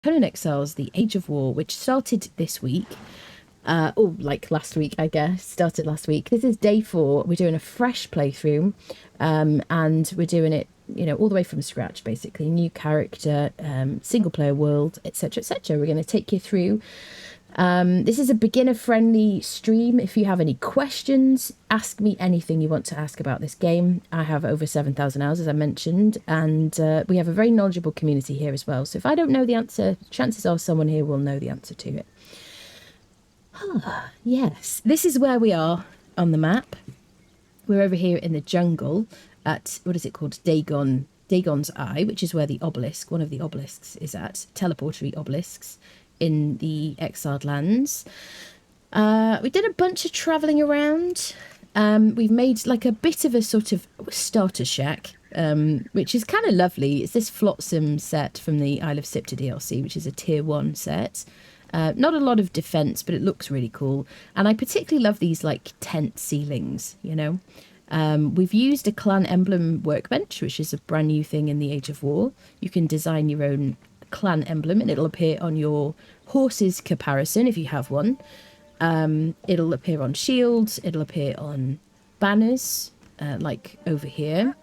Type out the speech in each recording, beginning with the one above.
Conan Exiles, The Age of War, which started this week. Or like last week, I guess. Started last week. This is day 4. We're doing a fresh playthrough. And we're doing it, you know, all the way from scratch, basically. New character, single player world, etc., etc. We're going to take you through. This is a beginner-friendly stream. If you have any questions, ask me anything you want to ask about this game. I have over 7,000 hours, as I mentioned, and we have a very knowledgeable community here as well. So if I don't know the answer, chances are someone here will know the answer to it. Yes, this is where we are on the map. We're over here in the jungle at, what is it called? Dagon's Eye, which is where the obelisk, one of the obelisks is at, teleportory obelisks in the exiled lands. We did a bunch of travelling around. We've made like a bit of a sort of starter shack, which is kind of lovely. It's this Flotsam set from the Isle of Sipta DLC, which is a tier 1 set. Not a lot of defense, but it looks really cool. And I particularly love these like tent ceilings, you know. We've used a clan emblem workbench, which is a brand new thing in the Age of War. You can design your own clan emblem and it'll appear on your horse's caparison if you have one. It'll appear on shields, it'll appear on banners, like over here.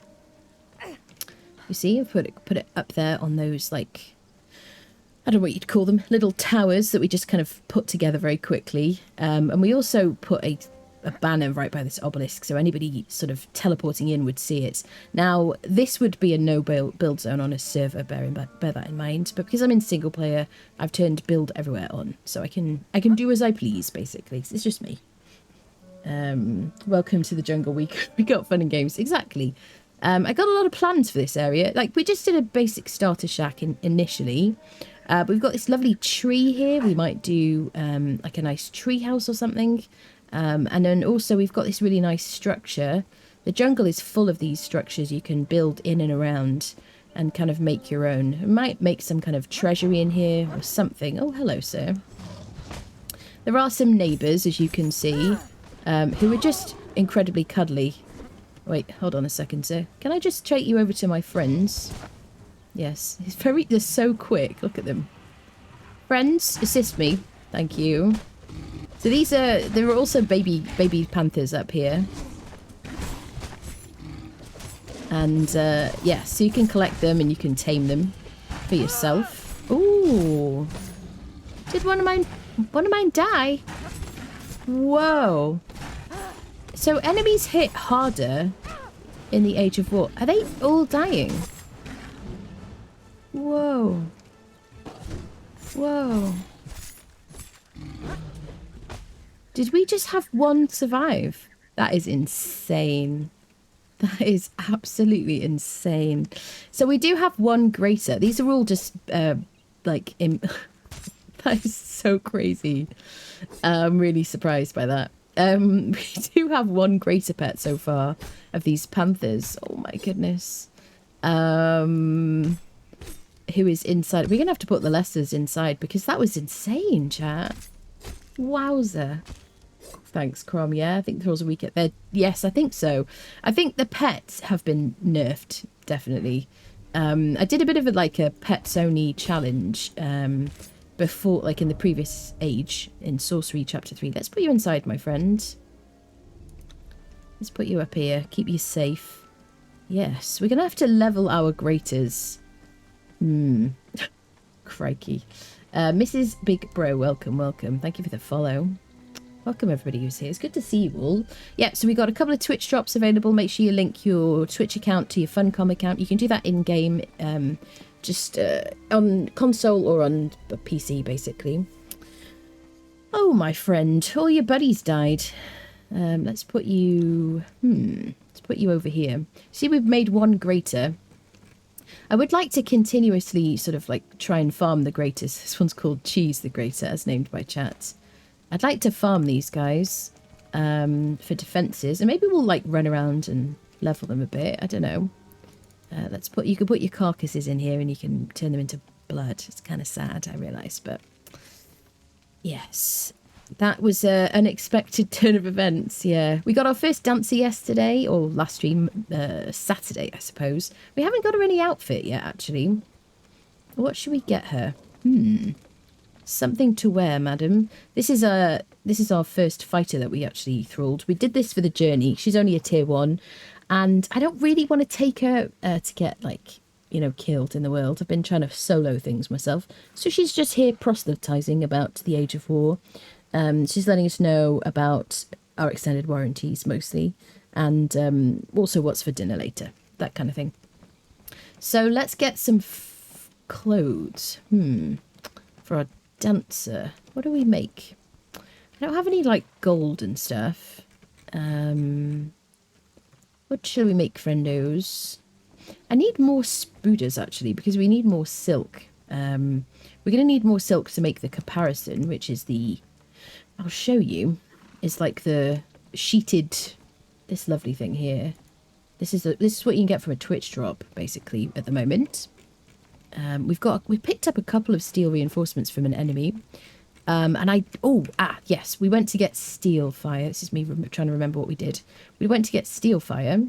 You see, I've put it up there on those, like, I don't know what you'd call them, little towers that we just kind of put together very quickly. And we also put a banner right by this obelisk, so anybody sort of teleporting in would see it. Now, this would be a no build zone on a server, bear that in mind. But because I'm in single player, I've turned build everywhere on, so I can do as I please, basically. It's just me. Welcome to the jungle. We got fun and games, exactly. I got a lot of plans for this area. Like, we just did a basic starter shack initially. We've got this lovely tree here. We might do like a nice tree house or something. And then also we've got this really nice structure. The jungle is full of these structures you can build in and around and kind of make your own. We might make some kind of treasury in here or something. Oh, hello, sir. There are some neighbours, as you can see, who are just incredibly cuddly. Wait, hold on a second, sir. Can I just take you over to my friends? Yes, they're so quick. Look at them. Friends, assist me. Thank you. So there are also baby panthers up here. And yeah, so you can collect them and you can tame them for yourself. Ooh. Did one of mine die? Whoa. So enemies hit harder in the Age of War. Are they all dying? Whoa. Whoa. Did we just have one survive? That is insane. That is absolutely insane. So we do have one greater. These are all just like that is so crazy. I'm really surprised by that. We do have one greater pet so far of these panthers. Oh my goodness. Who is inside? We're gonna have to put the lessers inside because that was insane, chat. Wowzer. Thanks, Crom. Yeah, I think Thrall's a week at there. Yes, I think so. I think the pets have been nerfed, definitely. I did a bit of a pets only challenge before, like in the previous age in Sorcery Chapter 3. Let's put you inside, my friend. Let's put you up here. Keep you safe. Yes, we're going to have to level our graters. Crikey. Mrs. Big Bro, welcome, welcome. Thank you for the follow. Welcome everybody who's here. It's good to see you all. Yeah, so we got a couple of Twitch drops available. Make sure you link your Twitch account to your Funcom account. You can do that in-game, just on console or on a PC, basically. Oh, my friend. All your buddies died. Let's put you... Let's put you over here. See, we've made one greater. I would like to continuously sort of like try and farm the graters. This one's called Cheese the Greater, as named by chat. I'd like to farm these guys for defences, and maybe we'll like run around and level them a bit. I don't know. You can put your carcasses in here and you can turn them into blood. It's kind of sad, I realise, but yes. That was an unexpected turn of events, yeah. We got our first dancer yesterday, or last stream, Saturday, I suppose. We haven't got her any outfit yet, actually. What should we get her? Something to wear, madam. This is our first fighter that we actually thralled. We did this for the journey. She's only a tier 1, and I don't really want to take her to get, like, you know, killed in the world. I've been trying to solo things myself. So she's just here proselytizing about the Age of War. She's letting us know about our extended warranties mostly, and also what's for dinner later, that kind of thing. So let's get some clothes. For our dancer. What do we make? I don't have any, like, gold and stuff. What shall we make, friendos? I need more spooders, actually, because we need more silk. We're going to need more silk to make the caparison, which is the... I'll show you. It's like the sheeted... This lovely thing here. This is what you can get from a Twitch drop, basically, at the moment. We picked up a couple of steel reinforcements from an enemy. Yes, we went to get steel fire. This is me trying to remember what we did. We went to get steel fire.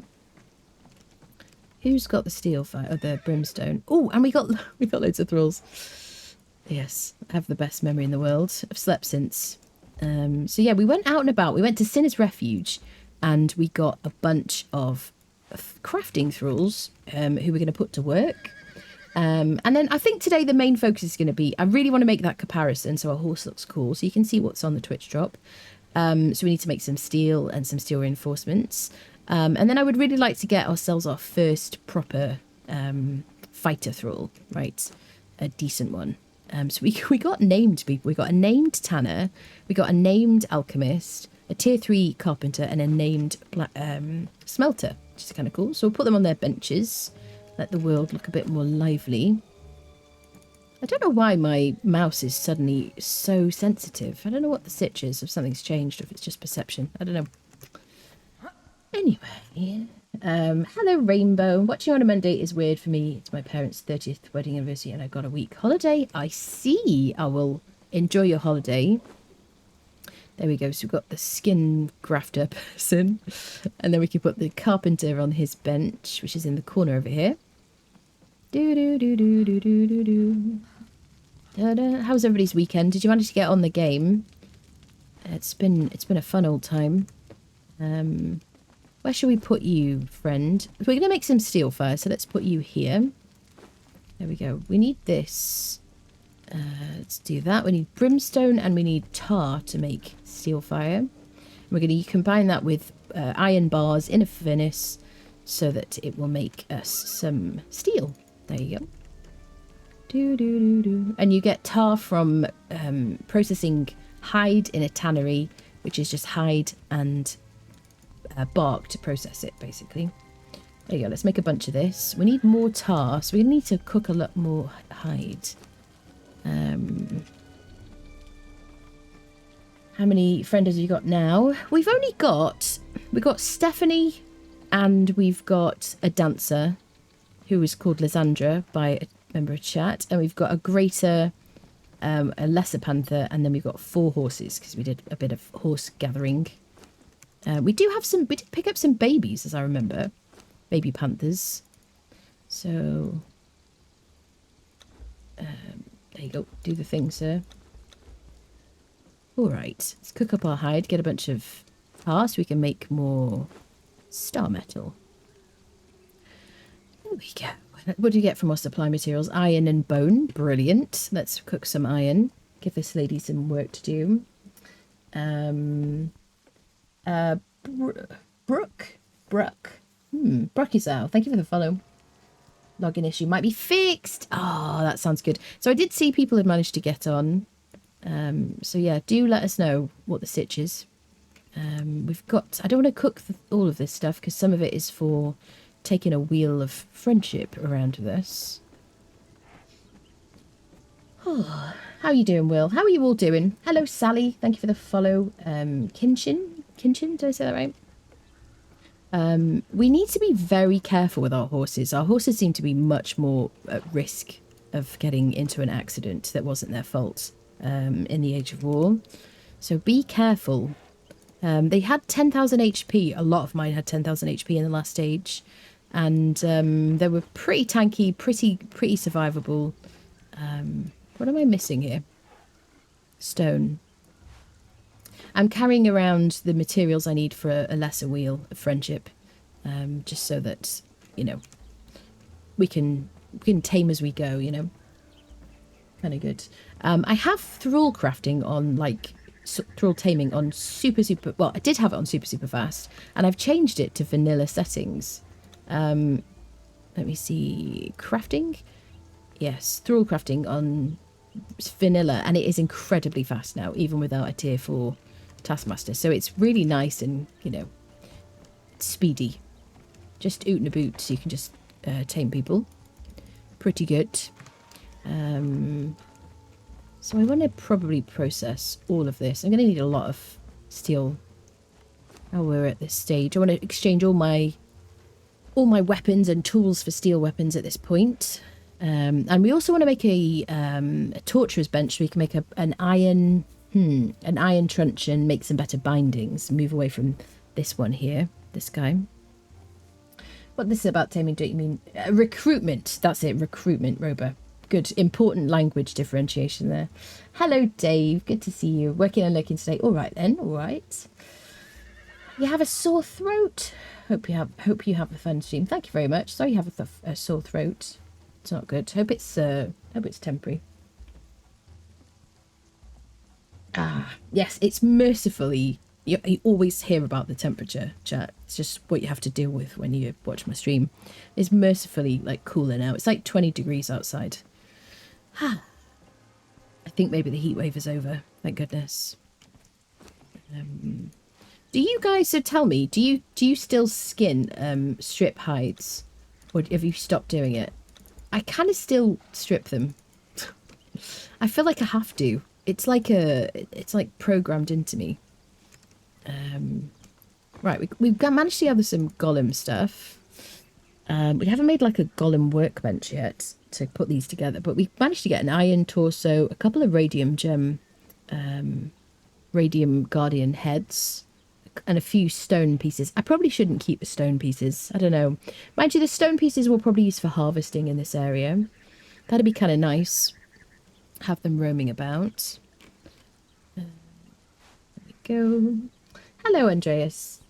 Who's got the steel fire? Oh, the brimstone. Oh, and we got loads of thralls. Yes, I have the best memory in the world. I've slept since. So yeah, we went out and about. We went to Sinner's Refuge, and we got a bunch of crafting thralls who we're going to put to work. And then I think today the main focus is going to be, I really want to make that comparison so our horse looks cool. So you can see what's on the Twitch drop. So we need to make some steel and some steel reinforcements. And then I would really like to get ourselves our first proper fighter thrall, right? A decent one. So we got named people. We got a named tanner. We got a named alchemist, a tier 3 carpenter, and a named smelter, which is kind of cool. So we'll put them on their benches. Let the world look a bit more lively. I don't know why my mouse is suddenly so sensitive. I don't know what the sitch is, if something's changed, or if it's just perception. I don't know. Anyway, hello Rainbow. Watching on a Monday is weird for me. It's my parents' 30th wedding anniversary and I got a week holiday. I see. I will enjoy your holiday. There we go. So we've got the skin grafter person. And then we can put the carpenter on his bench, which is in the corner over here. Do-do-do-do-do-do-do-do. How was everybody's weekend? Did you manage to get on the game? It's been a fun old time. Where shall we put you, friend? We're going to make some steel fire, so let's put you here. There we go. We need this. Let's do that. We need brimstone and we need tar to make steel fire. We're going to combine that with iron bars in a furnace so that it will make us some steel. There you go. And you get tar from processing hide in a tannery, which is just hide and bark to process it, basically. There you go. Let's make a bunch of this. We need more tar, so we need to cook a lot more hide. How many friends have you got now? We've got Stephanie, and we've got a dancer who is called Lysandra by a member of chat, and we've got a greater, a lesser panther, and then we've got 4 horses because we did a bit of horse gathering. We did pick up some babies, as I remember, baby panthers. So there you go. Do the thing, sir. All right, let's cook up our hide, get a bunch of tar so we can make more star metal. There we go. What do you get from our supply materials? Iron and bone. Brilliant. Let's cook some iron. Give this lady some work to do. Brooke. Brockisal, thank you for the follow. Login issue might be fixed. Oh, that sounds good. So I did see people had managed to get on. So yeah, do let us know what the sitch is. We've got... I don't want to cook all of this stuff because some of it is for taking a wheel of friendship around with us. Oh, how are you doing, Will? How are you all doing? Hello, Sally. Thank you for the follow. Kinchin, did I say that right? We need to be very careful with our horses. Our horses seem to be much more at risk of getting into an accident that wasn't their fault in the Age of War. So be careful. They had 10,000 HP. A lot of mine had 10,000 HP in the last stage. And they were pretty tanky, pretty survivable. What am I missing here? Stone. I'm carrying around the materials I need for a lesser wheel of friendship, just so that, you know, we can tame as we go, you know. Kind of good. I have Thrall crafting on, like, Thrall taming on super, well, I did have it on super fast, and I've changed it to vanilla settings. Let me see. Crafting? Yes, Thrall crafting on vanilla, and it is incredibly fast now, even without a tier 4 taskmaster. So it's really nice and, you know, speedy. Just oot and a boot, so you can just tame people. Pretty good. So I want to probably process all of this. I'm going to need a lot of steel. Oh, we're at this stage. I want to exchange all my weapons and tools for steel weapons at this point. And we also want to make a torturer's bench so we can make an iron truncheon, make some better bindings, move away from this one here, this guy. What this is about taming, don't you mean? Recruitment, that's it, recruitment, Rober. Good, important language differentiation there. Hello, Dave, good to see you. Working and looking today. All right then, all right. You have a sore throat? Hope you have a fun stream. Thank you very much. Sorry you have a sore throat. It's not good. Hope it's temporary. Ah, yes, it's mercifully. You always hear about the temperature, chat. It's just what you have to deal with when you watch my stream. It's mercifully like cooler now. It's like 20 degrees outside. I think maybe the heat wave is over. Thank goodness. Do you guys, so tell me, do you still skin strip hides, or have you stopped doing it? I kind of still strip them. I feel like I have to. It's like programmed into me. Right, we've managed to gather some golem stuff. We haven't made like a golem workbench yet to put these together, but we managed to get an iron torso, a couple of radium gem, radium guardian heads, and a few stone pieces. I probably shouldn't keep the stone pieces. I don't know. Mind you, the stone pieces we'll probably use for harvesting in this area. That'd be kind of nice. Have them roaming about. There we go. Hello, Andreas.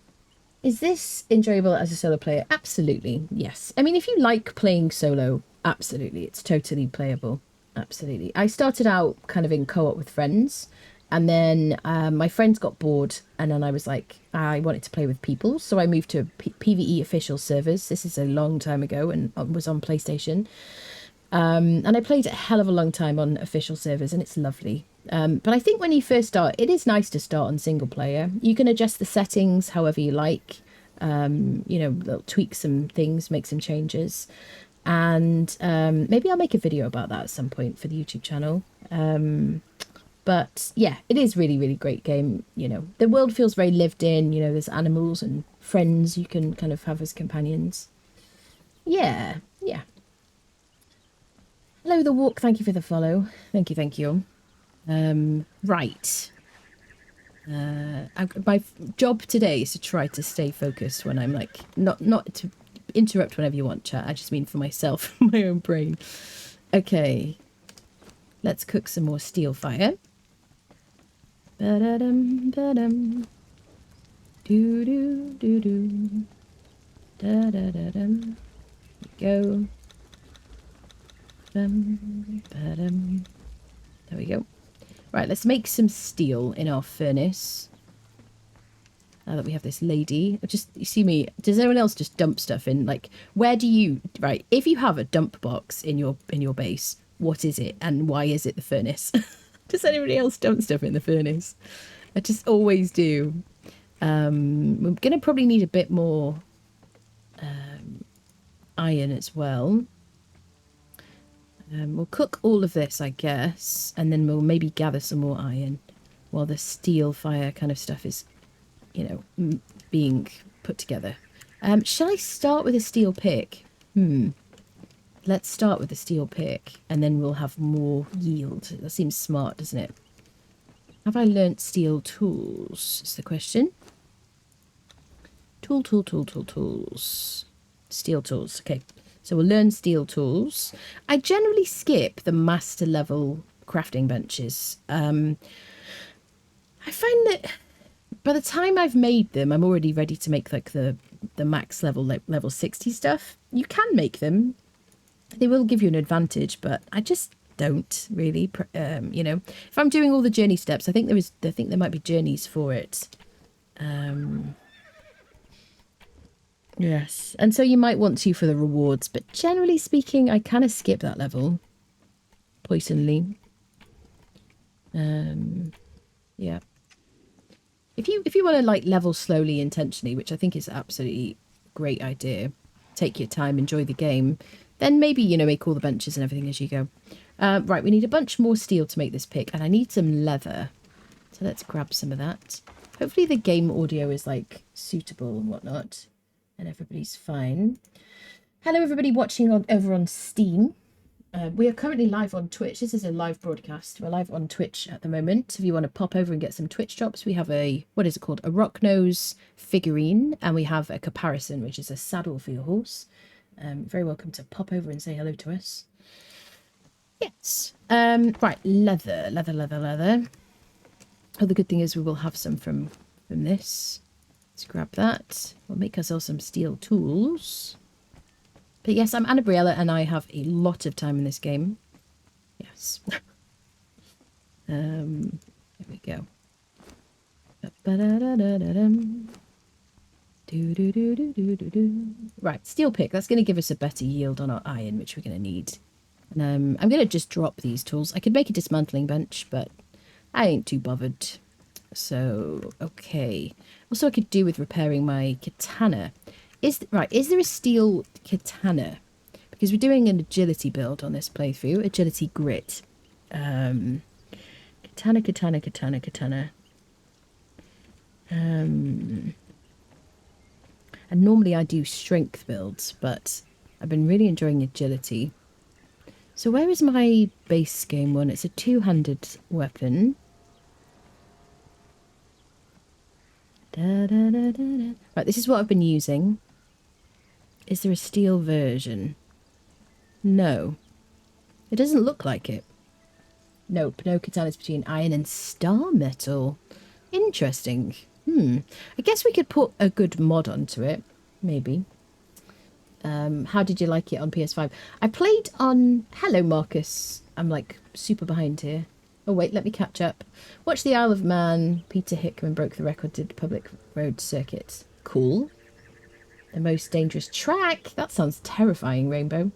Is this enjoyable as a solo player? Absolutely, yes. I mean, if you like playing solo, absolutely. It's totally playable. Absolutely. I started out kind of in co-op with friends, and then my friends got bored, and then I was like, I wanted to play with people, so I moved to PvE official servers. This is a long time ago and was on PlayStation. And I played a hell of a long time on official servers, and it's lovely. But I think when you first start, it is nice to start on single player. You can adjust the settings however you like. You know, tweak some things, make some changes. And maybe I'll make a video about that at some point for the YouTube channel. But yeah, it is really, really great game. You know, the world feels very lived in. You know, there's animals and friends you can kind of have as companions. Yeah, yeah. Hello, The Walk. Thank you for the follow. Thank you, thank you. Right. My job today is to try to stay focused when I'm like, not to interrupt whenever you want, chat. I just mean for myself, my own brain. Okay. Let's cook some more steel fire. Ba-da-dum, ba-dum. Do-do-do-do. Da-da-da-dum. Go. Ba-dum. There we go. Right, let's make some steel in our furnace. Now that we have this lady. Just, you see me, does anyone else just dump stuff in? Like, where do you, right, if you have a dump box in your base, what is it and why is it the furnace? Does anybody else dump stuff in the furnace? I just always do. We're going to probably need a bit more iron as well. We'll cook all of this, I guess, and then we'll maybe gather some more iron while the steel fire kind of stuff is, you know, being put together. Shall I start with a steel pick? Let's start with the steel pick, and then we'll have more yield. That seems smart, doesn't it? Have I learnt steel tools, is the question. Tools. Steel tools, okay. So we'll learn steel tools. I generally skip the master level crafting benches. I find that by the time I've made them, I'm already ready to make like the max level, like level 60 stuff. You can make them. They will give you an advantage, but I just don't really, you know, if I'm doing all the journey steps, I think there might be journeys for it. Yes. And so you might want to for the rewards, but generally speaking, I kind of skip that level. Poisonly. Yeah. If you want to like level slowly intentionally, which I think is absolutely great idea, take your time, enjoy the game, then maybe, you know, make all the benches and everything as you go. Right, we need a bunch more steel to make this pick, and I need some leather. So let's grab some of that. Hopefully the game audio is like suitable and whatnot, and everybody's fine. Hello everybody watching over on Steam. We are currently live on Twitch. This is a live broadcast. We're live on Twitch at the moment. If you want to pop over and get some Twitch drops, we have a, what is it called? A rock nose figurine, and we have a caparison, which is a saddle for your horse. Very welcome to pop over and say hello to us. Yes. Right, leather. Oh, the good thing is we will have some from this. Let's grab that. We'll make ourselves some steel tools. But yes, I'm Anna Briella, and I have a lot of time in this game. Yes. There we go. Right, steel pick. That's going to give us a better yield on our iron, which we're going to need. And I'm going to just drop these tools. I could make a dismantling bench, but I ain't too bothered. So, okay. Also, I could do with repairing my katana. Is there a steel katana? Because we're doing an agility build on this playthrough. Agility grit. Katana. And normally I do strength builds, but I've been really enjoying agility. So where is my base game one? It's a two-handed weapon. Right, this is what I've been using. Is there a steel version? No. It doesn't look like it. Nope, no katanas between iron and star metal. Interesting. I guess we could put a good mod onto it. Maybe. How did you like it on PS5? I played on... Hello, Marcus. I'm like super behind here. Oh, wait, let me catch up. Watch the Isle of Man. Peter Hickman broke the record, did public road circuit. Cool. The most dangerous track. That sounds terrifying, Rainbow.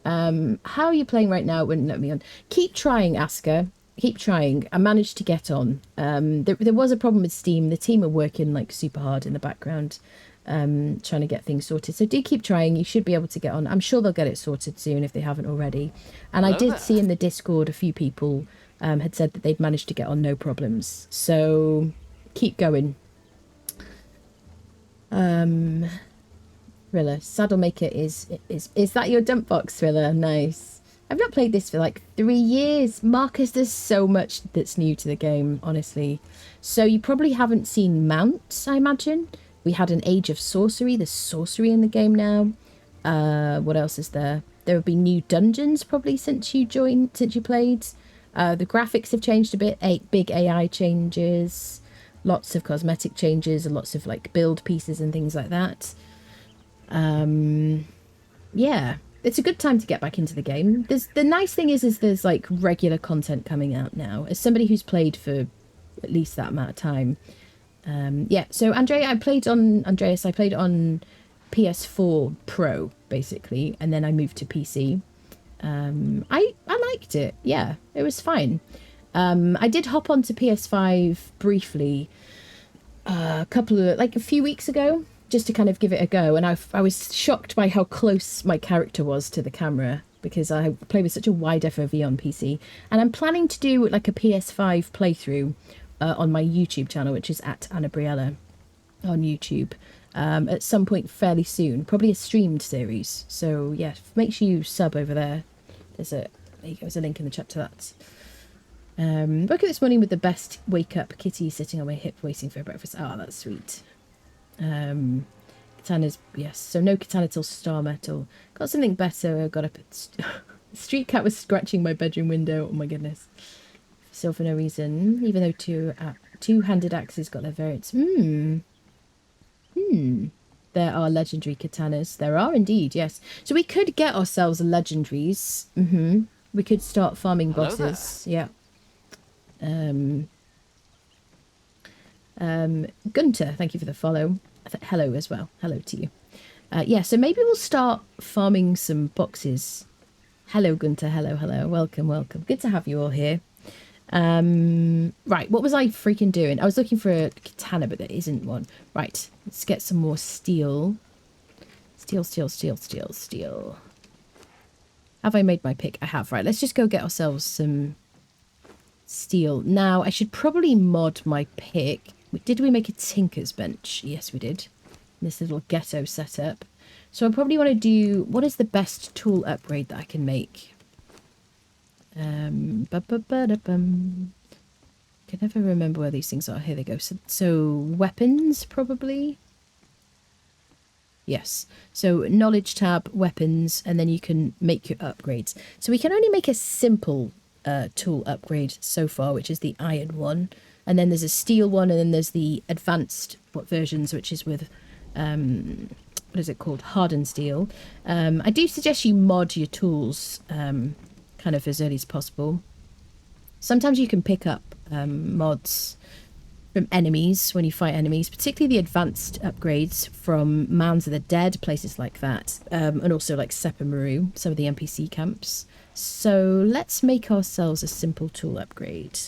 How are you playing right now? It wouldn't let me on. Keep trying, Asker. Keep trying. I managed to get on. There was a problem with Steam. The team are working like super hard in the background, trying to get things sorted. So do keep trying. You should be able to get on. I'm sure they'll get it sorted soon if they haven't already. And I did see in the Discord a few people had said that they'd managed to get on no problems. So keep going. Thriller. Saddlemaker is that your dump box, Thriller? Nice. I've not played this for like 3 years. Marcus, there's so much that's new to the game, honestly. So you probably haven't seen mounts, I imagine. We had an Age of Sorcery. There's sorcery in the game now. What else is there? There have been new dungeons probably since you played. The graphics have changed a bit. 8 big AI changes. Lots of cosmetic changes and lots of like build pieces and things like that. Yeah, it's a good time to get back into the game. The nice thing is there's like regular content coming out now. As somebody who's played for at least that amount of time. Yeah, so I played on PS4 Pro basically, and then I moved to PC. I liked it. Yeah, it was fine. I did hop onto PS5 briefly a few weeks ago, just to kind of give it a go, and I was shocked by how close my character was to the camera, because I play with such a wide FOV on PC, and I'm planning to do like a PS5 playthrough on my YouTube channel, which is at Anna Briella on YouTube, at some point fairly soon, probably a streamed series. So yeah, make sure you sub over there. There you go, there's a link in the chat to that. Woke up this morning with the best wake up kitty sitting on my hip waiting for breakfast. Oh, that's sweet. Katana's, yes, so no katana till star metal. Got something better. I got up at Street cat was scratching my bedroom window. Oh my goodness. Still for no reason. Even though two-handed axes got their variants. There are legendary katanas. There are indeed, yes. So we could get ourselves legendaries. We could start farming bosses. Yeah. Gunter, thank you for the follow. Hello as well. Hello to you. Yeah, so maybe we'll start farming some boxes. Hello, Gunter. Hello, hello. Welcome, welcome. Good to have you all here. Right, what was I freaking doing? I was looking for a katana, but there isn't one. Right, let's get some more steel. Steel. Have I made my pick? I have. Right, let's just go get ourselves some steel. Now, I should probably mod my pick. Did we make a tinker's bench? Yes, we did. This little ghetto setup. So I probably want to do... What is the best tool upgrade that I can make? Can never remember where these things are. Here they go. So weapons, probably? Yes. So knowledge tab, weapons, and then you can make your upgrades. So we can only make a simple tool upgrade so far, which is the iron one. And then there's a steel one, and then there's the advanced versions, which is with... what is it called? Hardened steel. I do suggest you mod your tools kind of as early as possible. Sometimes you can pick up mods from enemies when you fight enemies, particularly the advanced upgrades from Mounds of the Dead, places like that, and also like Sepamaru, some of the NPC camps. So let's make ourselves a simple tool upgrade.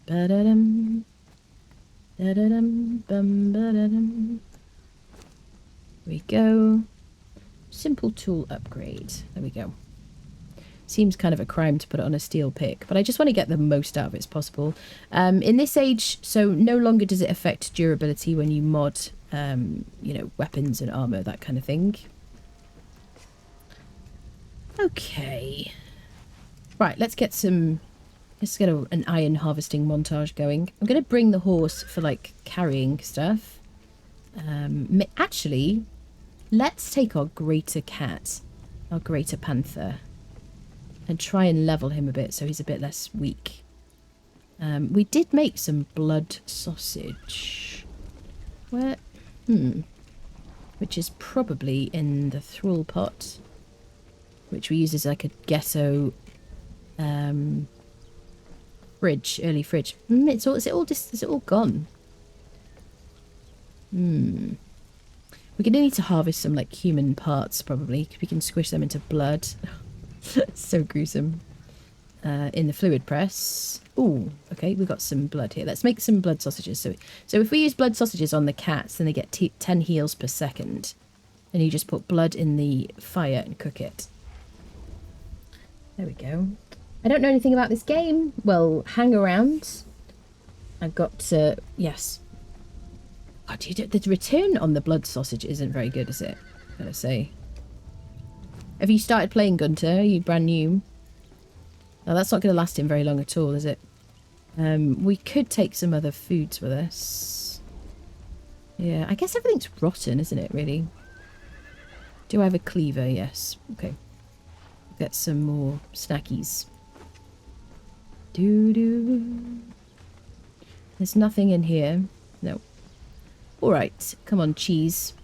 Ba-da-dum. Da-da-dum, bum, ba-da-dum. There we go. Simple tool upgrade. There we go. Seems kind of a crime to put it on a steel pick, but I just want to get the most out of it as possible. In this age, so no longer does it affect durability when you mod, you know, weapons and armor, that kind of thing. Okay. Right, let's get an iron harvesting montage going. I'm going to bring the horse for, like, carrying stuff. Actually, let's take our greater cat, our greater panther, and try and level him a bit so he's a bit less weak. We did make some blood sausage. Where? Which is probably in the Thrall pot, which we use as like a ghetto fridge, early fridge. Is it all gone? We're gonna need to harvest some like human parts probably, because we can squish them into blood. So gruesome. In the fluid press. Ooh, okay, we've got some blood here. Let's make some blood sausages. So if we use blood sausages on the cats, then they get 10 heals per second. And you just put blood in the fire and cook it. There we go. I don't know anything about this game. Well, hang around. I've got, yes. God, the return on the blood sausage isn't very good, is it? I've got to say. Have you started playing, Gunter? Are you brand new? Oh, that's not going to last him very long at all, is it? We could take some other foods with us. Yeah, I guess everything's rotten, isn't it, really? Do I have a cleaver? Yes. Okay. Get some more snackies. Doo-doo. There's nothing in here. No. Alright. Come on, cheese.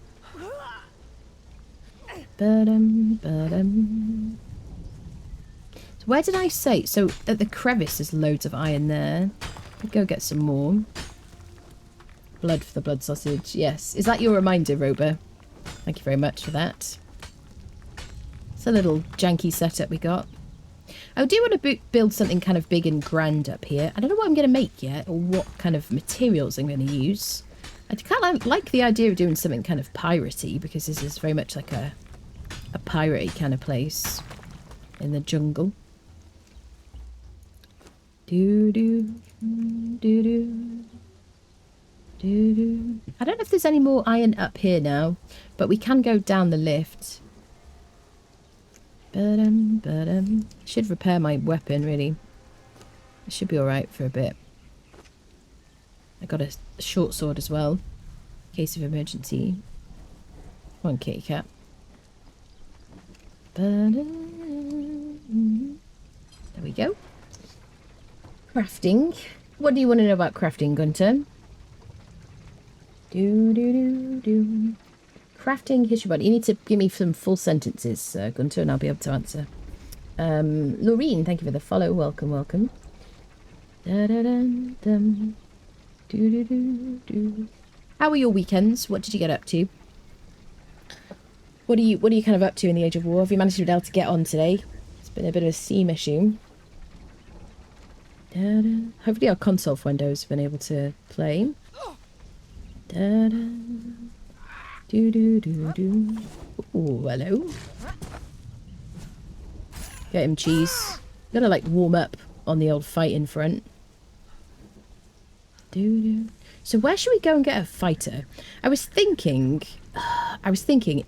Ba-dum. So where did I say? So at the crevice there's loads of iron there. I'll go get some more. Blood for the blood sausage. Yes. Is that your reminder, Rober? Thank you very much for that. It's a little janky setup we got. I do want to build something kind of big and grand up here. I don't know what I'm going to make yet, or what kind of materials I'm going to use. I kind of like the idea of doing something kind of piratey, because this is very much like a piratey kind of place in the jungle. Doo-doo, doo-doo, doo-doo. I don't know if there's any more iron up here now, but we can go down the lift. Should repair my weapon, really. It should be alright for a bit. I got a short sword as well, in case of emergency. Come on, kitty cat. There we go. Crafting. What do you want to know about crafting, Gunter? Crafting history body. You need to give me some full sentences, Gunter, and I'll be able to answer. Laureen, thank you for the follow. Welcome, welcome. How were your weekends? What did you get up to? What are you kind of up to in the Age of War? Have you managed to be able to get on today? It's been a bit of a seam issue. Hopefully our console friendos have been able to play. Ooh, hello. Get him, cheese. Gotta like warm up on the old fighting front. So where should we go and get a fighter? I was thinking,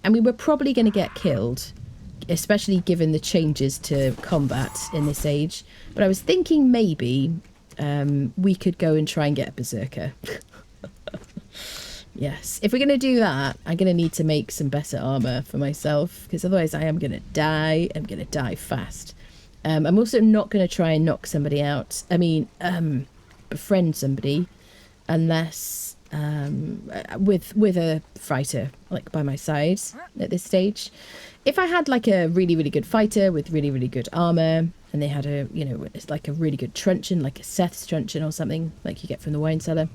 and we were probably going to get killed, especially given the changes to combat in this age. But I was thinking maybe we could go and try and get a berserker. Yes, if we're going to do that, I'm going to need to make some better armor for myself, because otherwise I am going to die. I'm going to die fast. I'm also not going to try and knock somebody out. I mean, befriend somebody, unless with a fighter like by my side at this stage. If I had like a really, really good fighter with really, really good armor, and they had a, you know, it's like a really good truncheon, like a Seth's truncheon or something like you get from the wine cellar,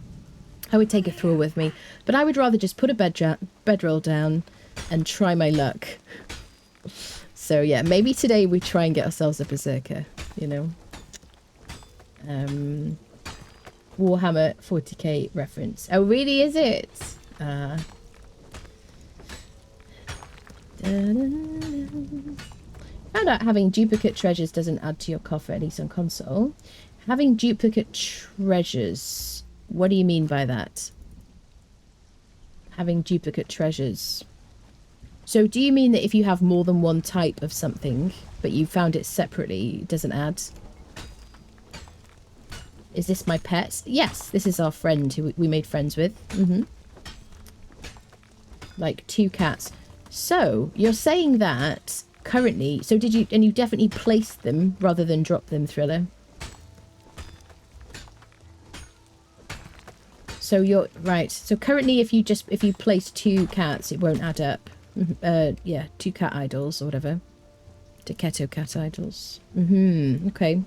I would take a Thrall with me. But I would rather just put a bedroll down and try my luck. So yeah, maybe today we try and get ourselves a berserker, you know. Warhammer 40k reference. Oh, really, is it? Found out having duplicate treasures doesn't add to your coffer, at least on console. Having duplicate treasures. What do you mean by that? Having duplicate treasures. So do you mean that if you have more than one type of something, but you found it separately, it doesn't add? Is this my pet? Yes, this is our friend who we made friends with. Like 2 cats. So you're saying that currently, so did you, and you definitely placed them rather than drop them, Thriller? So you're right. So currently if you place 2 cats, it won't add up. Yeah, 2 cat idols or whatever. Decetto cat idols. Okay.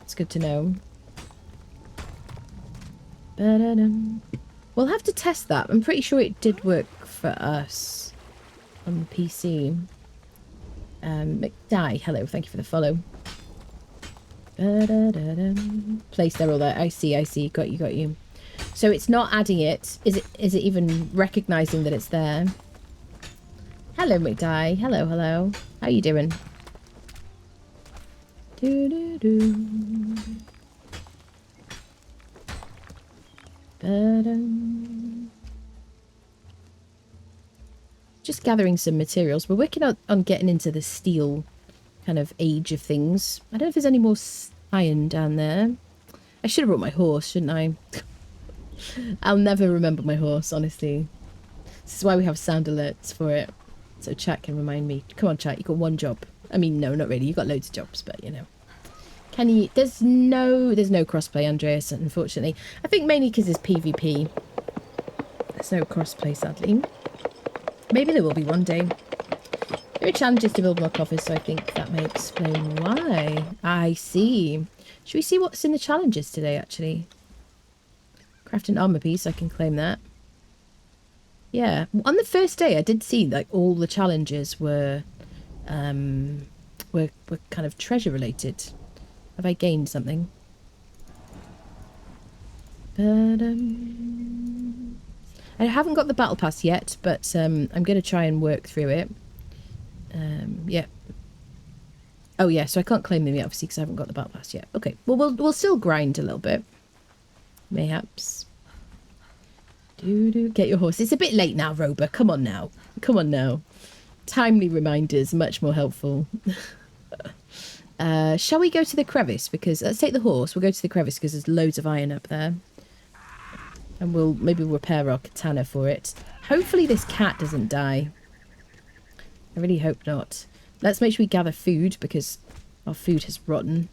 It's good to know. We'll have to test that. I'm pretty sure it did work for us on the PC. McDie, hello, thank you for the follow. Place, they're all there. I see. Got you. So it's not adding it. Is it even recognizing that it's there? Hello, McDie. Hello. How you doing? Just gathering some materials. We're working on getting into the steel kind of age of things. I don't know if there's any more iron down there. I should have brought my horse, shouldn't I? I'll never remember my horse, honestly. This is why we have sound alerts for it. So chat can remind me. Come on, chat, you got one job. I mean, no, not really. You've got loads of jobs, but you know. Can you... There's no crossplay, Andreas, unfortunately. I think mainly because it's PvP. There's no crossplay, sadly. Maybe there will be one day. There are challenges to build more coffers, so I think that may explain why. I see. Should we see what's in the challenges today, actually? Craft an armor piece, I can claim that. Yeah. On the first day, I did see, like, all the challenges were kind of treasure related. Have I gained something? But, I haven't got the battle pass yet, but I'm going to try and work through it. Yeah. Oh yeah, so I can't claim them yet, obviously, because I haven't got the battle pass yet. Okay, well, we'll still grind a little bit. Mayhaps. Get your horse. It's a bit late now, Rober. Come on now. Timely reminders, much more helpful. Shall we go to the crevice? Because let's take the horse. We'll go to the crevice because there's loads of iron up there. And we'll maybe repair our katana for it. Hopefully this cat doesn't die. I really hope not. Let's make sure we gather food because our food has rotten.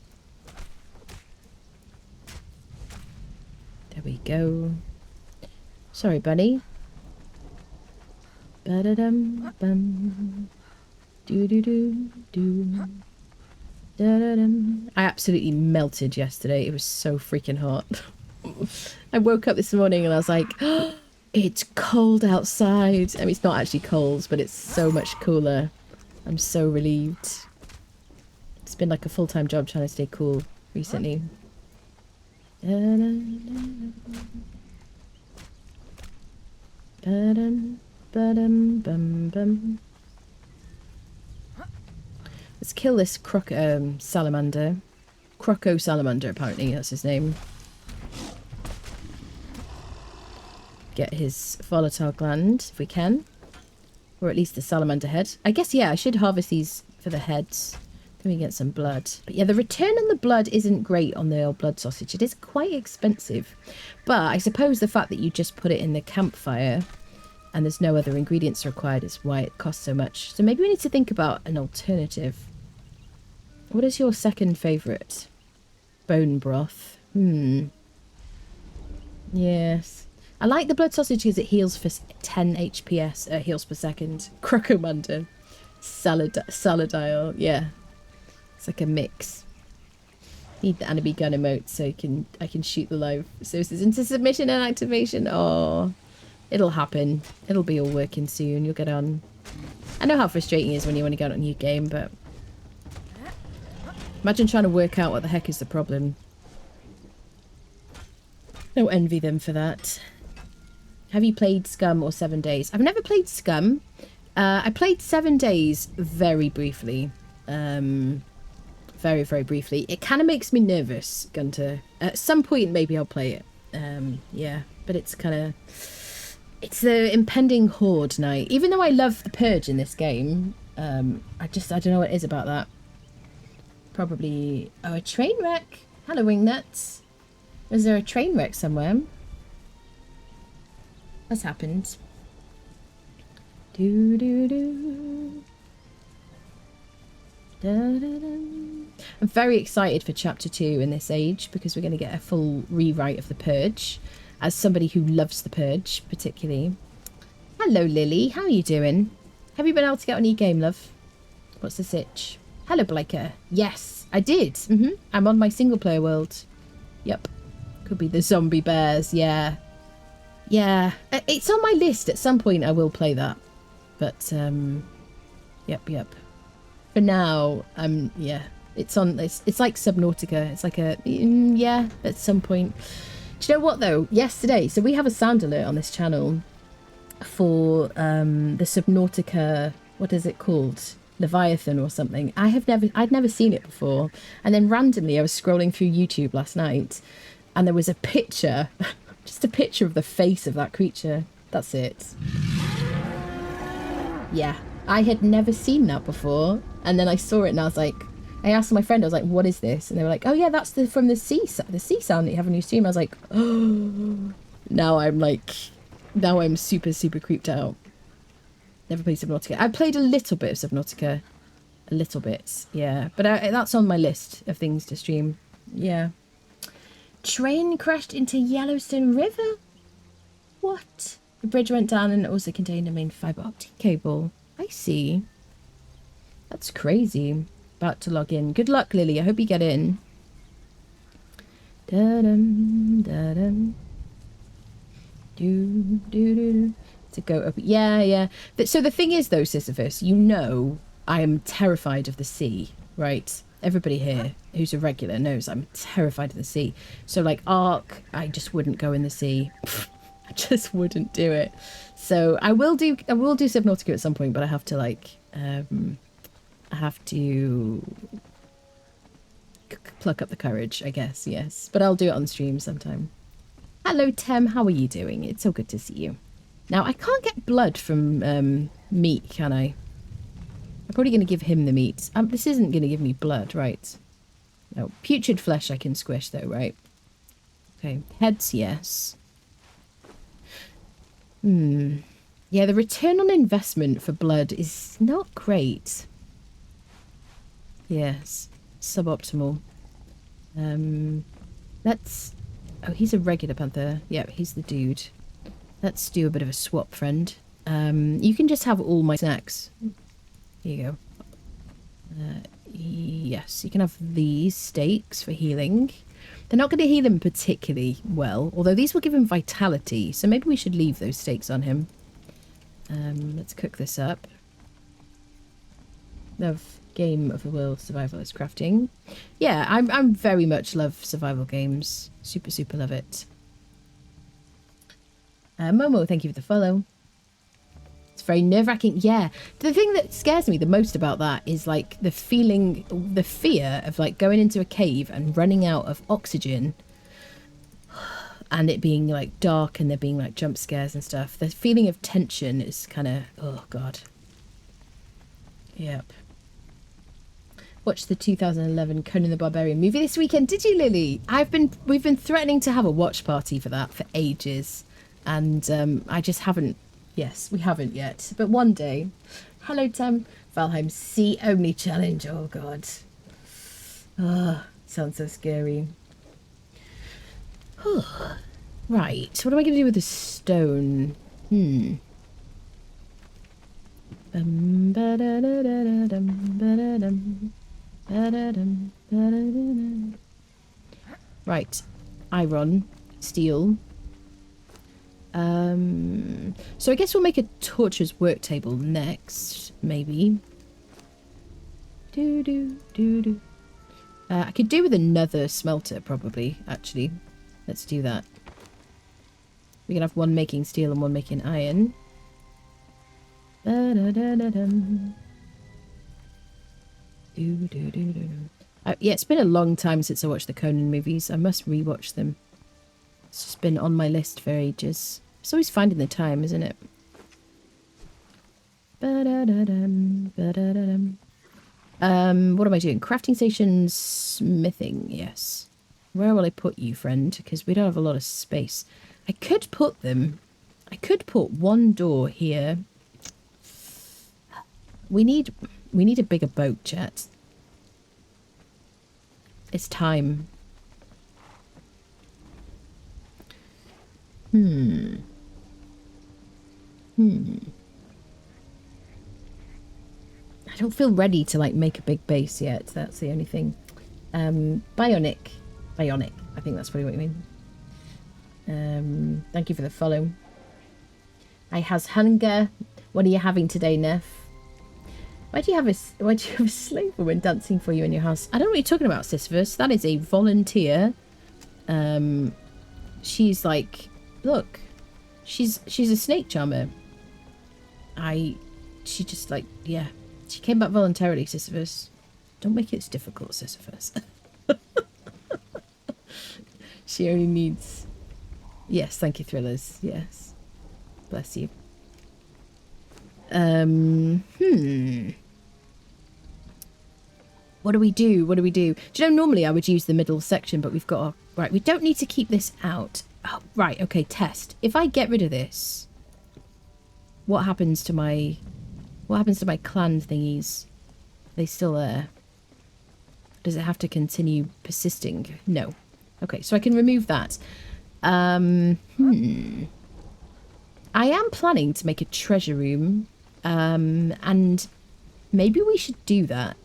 There we go. Sorry, bunny. Ba-da-dum-bum. Do-do-do-do. Da-da-dum. I absolutely melted yesterday. It was so freaking hot. I woke up this morning and I was like, oh, it's cold outside. I mean, it's not actually cold, but it's so much cooler. I'm so relieved. It's been like a full-time job trying to stay cool recently. Ba-dum, ba-dum, bum, bum. Let's kill this salamander. Croco salamander, apparently, that's his name. Get his volatile gland, if we can. Or at least the salamander head. I guess, yeah, I should harvest these for the heads. Then we get some blood. But yeah, the return on the blood isn't great on the old blood sausage. It is quite expensive. But I suppose the fact that you just put it in the campfire and there's no other ingredients required is why it costs so much. So maybe we need to think about an alternative. What is your second favourite? Bone broth. Yes. I like the blood sausage because it heals for 10 HPS, heals per second. Crocomander. Saladile. Yeah. It's like a mix. Need the enemy gun emote so I can shoot the live sources into submission and activation. Oh, it'll happen. It'll be all working soon. You'll get on. I know how frustrating it is when you want to get on a new game, but imagine trying to work out what the heck is the problem. Don't envy them for that. Have you played Scum or 7 Days? I've never played Scum. I played 7 Days very briefly. Very, very briefly. It kind of makes me nervous, Gunter. At some point, maybe I'll play it. Yeah, but it's kind of... It's the impending horde night. Even though I love the Purge in this game, I don't know what it is about that. Probably... Oh, a train wreck. Hello, Wingnuts. Is there a train wreck somewhere? What's happened? Do do do. Da, da, da. I'm very excited for chapter 2 in this age because we're going to get a full rewrite of the Purge. As somebody who loves the Purge, particularly. Hello, Lily. How are you doing? Have you been able to get on e-game, love? What's the sitch? Hello, Blaker. Yes, I did. I'm on my single player world. Yep. Could be the zombie bears. Yeah. Yeah. It's on my list. At some point I will play that. But, yep. For now, yeah. It's on, it's like Subnautica. It's like a, yeah, at some point. Do you know what, though? Yesterday, so we have a sound alert on this channel for the Subnautica, what is it called? Leviathan or something. I'd never seen it before. And then randomly I was scrolling through YouTube last night and there was a picture, just a picture of the face of that creature. That's it. Yeah, I had never seen that before. And then I saw it and I was like, I asked my friend, I was like, what is this? And they were like, oh yeah, that's from the sea sound that you have on your stream. I was like, oh, now I'm super, super creeped out. Never played Subnautica. I played a little bit of Subnautica. A little bit, yeah. But that's on my list of things to stream. Yeah. Train crashed into Yellowstone River? What? The bridge went down and it also contained a main fibre optic cable. I see. That's crazy. About to log in. Good luck, Lily. I hope you get in. Da-dum, da-dum. Do. To go up. Yeah. So the thing is, though, Sisyphus, you know I am terrified of the sea, right? Everybody here who's a regular knows I'm terrified of the sea. So, like, Ark, I just wouldn't go in the sea. I just wouldn't do it. So I will do Subnautica at some point, but I have to, like, I have to pluck up the courage, I guess, yes. But I'll do it on stream sometime. Hello, Tem. How are you doing? It's so good to see you. Now, I can't get blood from meat, can I? I'm probably going to give him the meat. This isn't going to give me blood, right? No. Putrid flesh I can squish, though, right? Okay. Heads, yes. Yeah, the return on investment for blood is not great. Yes. Suboptimal. Let's... Oh, he's a regular panther. Yeah, he's the dude. Let's do a bit of a swap, friend. You can just have all my snacks. Here you go. Yes, you can have these steaks for healing. They're not going to heal him particularly well, although these will give him vitality, so maybe we should leave those steaks on him. Let's cook this up. Love Game of the World Survivalist Crafting. Yeah, I'm very much love survival games. Super, super love it. Momo, thank you for the follow. It's very nerve-wracking. Yeah, the thing that scares me the most about that is like the fear of like going into a cave and running out of oxygen and it being like dark and there being like jump scares and stuff. The feeling of tension is kind of, oh god. Yep. Watched the 2011 Conan the Barbarian movie this weekend. Did you, Lily? We've been threatening to have a watch party for that for ages, and I just haven't. Yes, we haven't yet, but one day. Hello, Tam. Valheim Sea Only Challenge. Oh god. Oh, sounds so scary. Right. What am I going to do with the stone? Right, iron, steel. So I guess we'll make a torturer's work table next, maybe. I could do with another smelter, probably, actually. Let's do that. We can have one making steel and one making iron. Yeah, it's been a long time since I watched the Conan movies. I must rewatch them. It's just been on my list for ages. It's always finding the time, isn't it? What am I doing? Crafting station, smithing, yes. Where will I put you, friend? Because we don't have a lot of space. I could put one door here. We need a bigger boat, chat. It's time. I don't feel ready to like make a big base yet. That's the only thing. Bionic. I think that's probably what you mean. Thank you for the follow. I has hunger. What are you having today, Neff? Why do you have a slave woman dancing for you in your house? I don't know what you're talking about, Sisyphus. That is a volunteer. She's like, look, she's a snake charmer. She just like, yeah. She came back voluntarily, Sisyphus. Don't make it difficult, Sisyphus. She only needs... Yes, thank you, Thrillers. Yes. Bless you. What do we do? Do you know, normally I would use the middle section, but we've got our... Right, we don't need to keep this out. Oh, right, okay, test. If I get rid of this, what happens to my clan thingies? Are they still there? Does it have to continue persisting? No. Okay, so I can remove that. I am planning to make a treasure room, and maybe we should do that.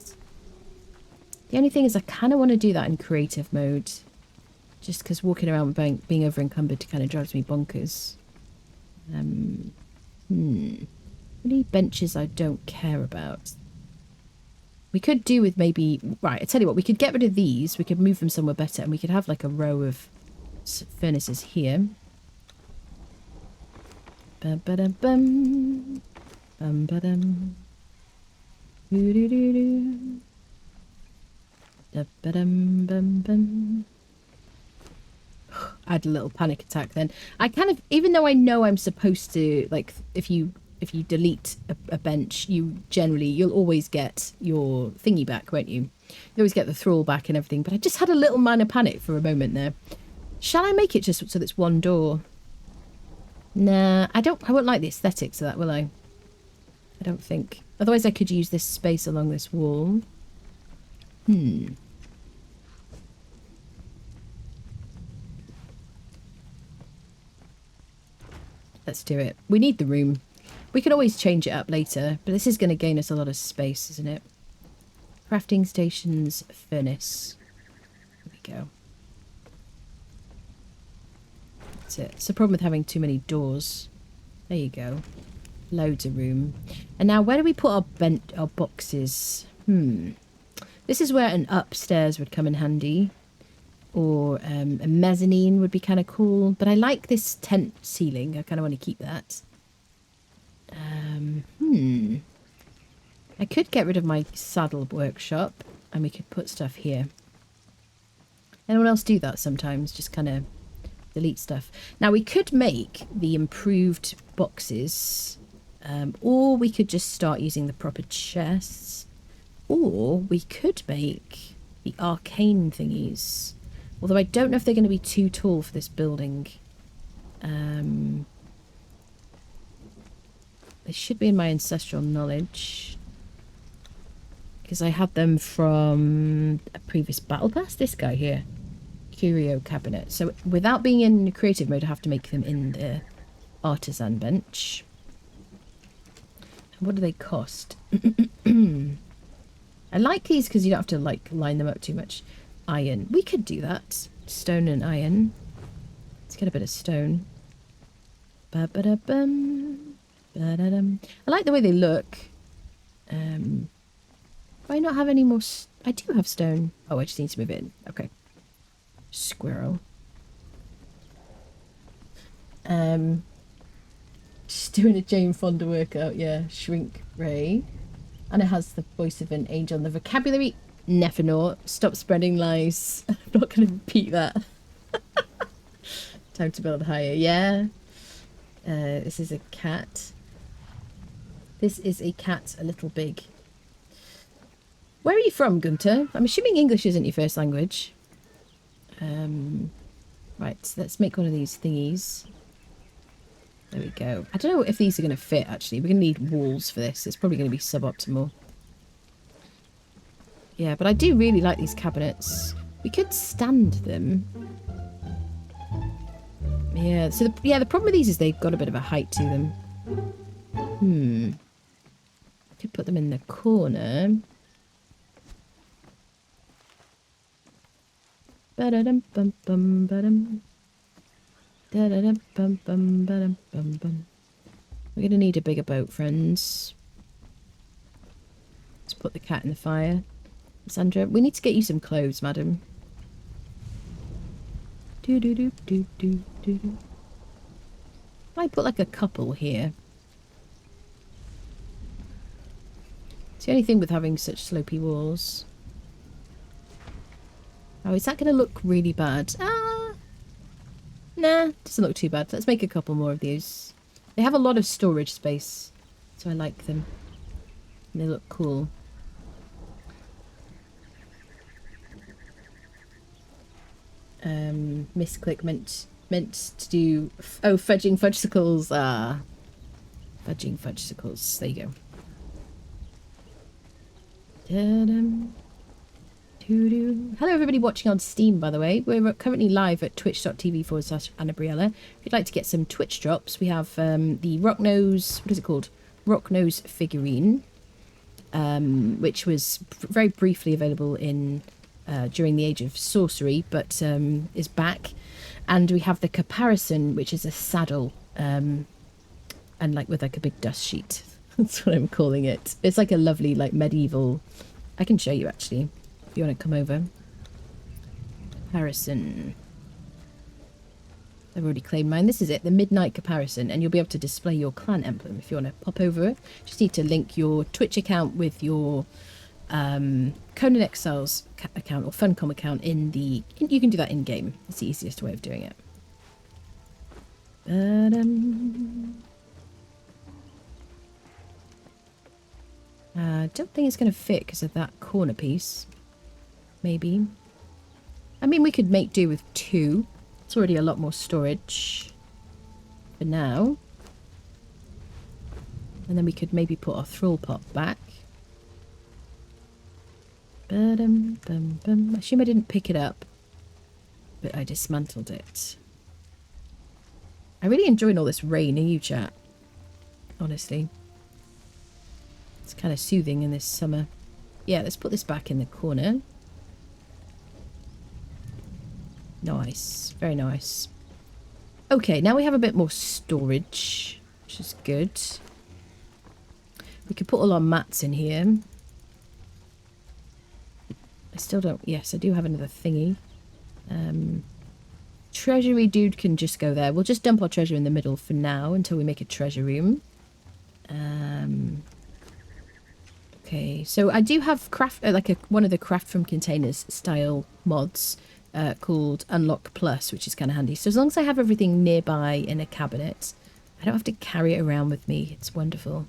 The only thing is I kind of want to do that in creative mode, just because walking around being over encumbered kind of drives me bonkers. Any benches I don't care about. We could do with maybe... Right, I tell you what, we could get rid of these. We could move them somewhere better, and we could have like a row of furnaces here. Bum-ba-dum-bum. Bum-ba-dum. Doo-doo-doo-doo. Da-ba-dum-bum-bum. I had a little panic attack then. I kind of... Even though I know I'm supposed to... Like, if you delete a bench, you'll always get your thingy back, won't you? You always get the thrall back and everything, but I just had a little minor panic for a moment there. Shall I make it just so it's one door? Nah, I won't like the aesthetics of that, will I? I don't think. Otherwise I could use this space along this wall. Let's do it. We need the room. We can always change it up later, but this is going to gain us a lot of space, isn't it? Crafting stations, furnace. There we go. That's it. It's the problem with having too many doors. There you go. Loads of room. And now where do we put our boxes? This is where an upstairs would come in handy. Or a mezzanine would be kind of cool. But I like this tent ceiling. I kind of want to keep that. I could get rid of my saddle workshop. And we could put stuff here. Anyone else do that sometimes? Just kind of delete stuff. Now we could make the improved boxes. Or we could just start using the proper chests. Or we could make the arcane thingies. Although I don't know if they're going to be too tall for this building. They should be in my ancestral knowledge. Because I had them from a previous battle pass. This guy here. Curio cabinet. So without being in creative mode, I have to make them in the artisan bench. And what do they cost? I like these because you don't have to like line them up too much. Iron. We could do that. Stone and iron. Let's get a bit of stone. Ba-ba-da-bum. Ba-da-dum. I like the way they look. Do I not have any more? I do have stone. Oh, I just need to move it in. Okay. Squirrel. Just doing a Jane Fonda workout. Yeah. Shrink Ray. And it has the voice of an angel on the vocabulary. Nephenor, stop spreading lies. I'm not going to repeat that. Time to build higher. Yeah. This is a cat. This is a cat, a little big. Where are you from, Gunter? I'm assuming English isn't your first language. Right, so let's make one of these thingies. There we go. I don't know if these are going to fit, actually. We're going to need walls for this. It's probably going to be suboptimal. Yeah, but I do really like these cabinets. We could stand them. Yeah, so the problem with these is they've got a bit of a height to them. Could put them in the corner. Ba-da-dum-bum-bum, ba-dum. Da-da-dum-bum-bum, ba-dum-bum-bum. We're going to need a bigger boat, friends. Let's put the cat in the fire. Sandra, we need to get you some clothes, madam. Do-do-do-do-do-do-do. I put like a couple here. It's the only thing with having such slopey walls. Oh, is that going to look really bad? Nah, doesn't look too bad. Let's make a couple more of these. They have a lot of storage space, so I like them. And they look cool. Misclick meant to do... Oh, fudging fudgesicles. Fudging fudgesicles. There you go. Da-dum. Hello everybody watching on Steam, by the way. We're currently live at twitch.tv/Annabriella. If you'd like to get some Twitch drops, we have the Rocknose, what is it called? Rocknose figurine, which was very briefly available in during the Age of Sorcery, but is back. And we have the Caparison, which is a saddle, and like with like a big dust sheet. That's what I'm calling it. It's like a lovely like medieval... I can show you actually. If you want to come over. Caparison. I've already claimed mine. This is it, the Midnight Caparison, and you'll be able to display your clan emblem if you want to pop over. Just need to link your Twitch account with your Conan Exiles account or Funcom account in the... You can do that in-game. It's the easiest way of doing it. I don't think it's going to fit because of that corner piece. Maybe. I mean, we could make do with 2. It's already a lot more storage for now. And then we could maybe put our Thrall pot back. I assume I didn't pick it up, but I dismantled it. I really enjoying all this rain, are you, chat? Honestly. It's kind of soothing in this summer. Yeah, let's put this back in the corner. Nice. Very nice. Okay, now we have a bit more storage, which is good. We could put all our mats in here. I still don't... Yes, I do have another thingy. Treasury dude can just go there. We'll just dump our treasure in the middle for now until we make a treasure room. Okay, so I do have craft, one of the craft from containers style mods called Unlock Plus, which is kind of handy. So as long as I have everything nearby in a cabinet, I don't have to carry it around with me. It's wonderful.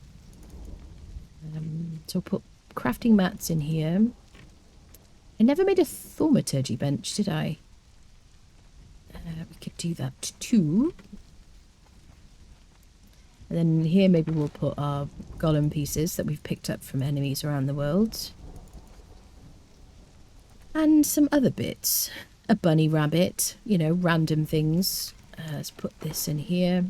So we'll put crafting mats in here. I never made a thaumaturgy bench, did I? We could do that too. And then here maybe we'll put our golem pieces that we've picked up from enemies around the world. And some other bits. A bunny rabbit, you know, random things. Let's put this in here.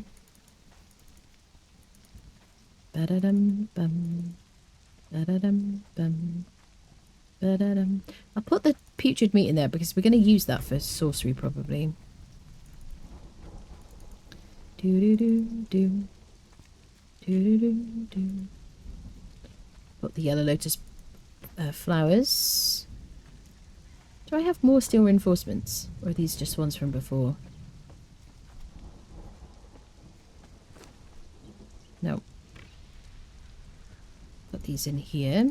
Ba-da-dum-bum. Ba-da-dum-bum. Ba-da-dum. I'll put the putrid meat in there because we're going to use that for sorcery probably. Do-do-do-do. Do-do-do-do. Put the yellow lotus flowers. Do I have more steel reinforcements? Or are these just ones from before? No. Put these in here.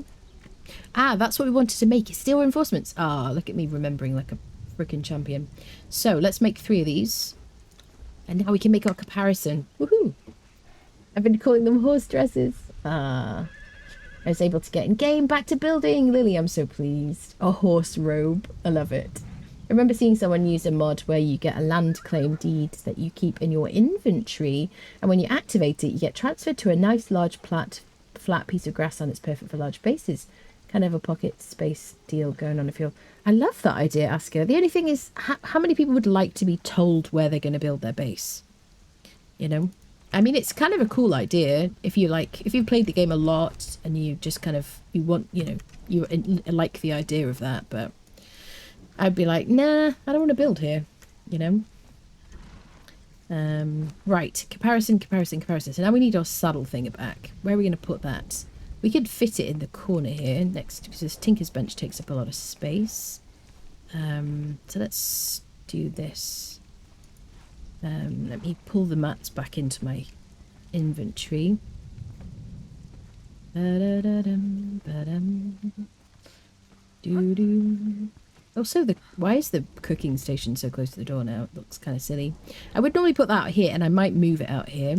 Ah, that's what we wanted to make. Steel reinforcements. Ah, look at me remembering like a freaking champion. So let's make 3 of these. And now we can make our comparison. Woohoo! I've been calling them horse dresses. Ah. I was able to get in game. Back to building. Lily, I'm so pleased. A horse robe. I love it. I remember seeing someone use a mod where you get a land claim deed that you keep in your inventory. And when you activate it, you get transferred to a nice large flat piece of grassland that's perfect for large bases. Kind of a pocket space deal going on, I feel. I love that idea, Asker. The only thing is, how many people would like to be told where they're going to build their base? You know? I mean, it's kind of a cool idea if you've played the game a lot and you just kind of, you like the idea of that, but I'd be like, nah, I don't want to build here, you know? Right, comparison. So now we need our saddle thing back. Where are we going to put that? We could fit it in the corner here next, because this Tinker's bench takes up a lot of space. So let's do this. Let me pull the mats back into my inventory. Also, why is the cooking station so close to the door now? It looks kind of silly. I would normally put that out here, and I might move it out here.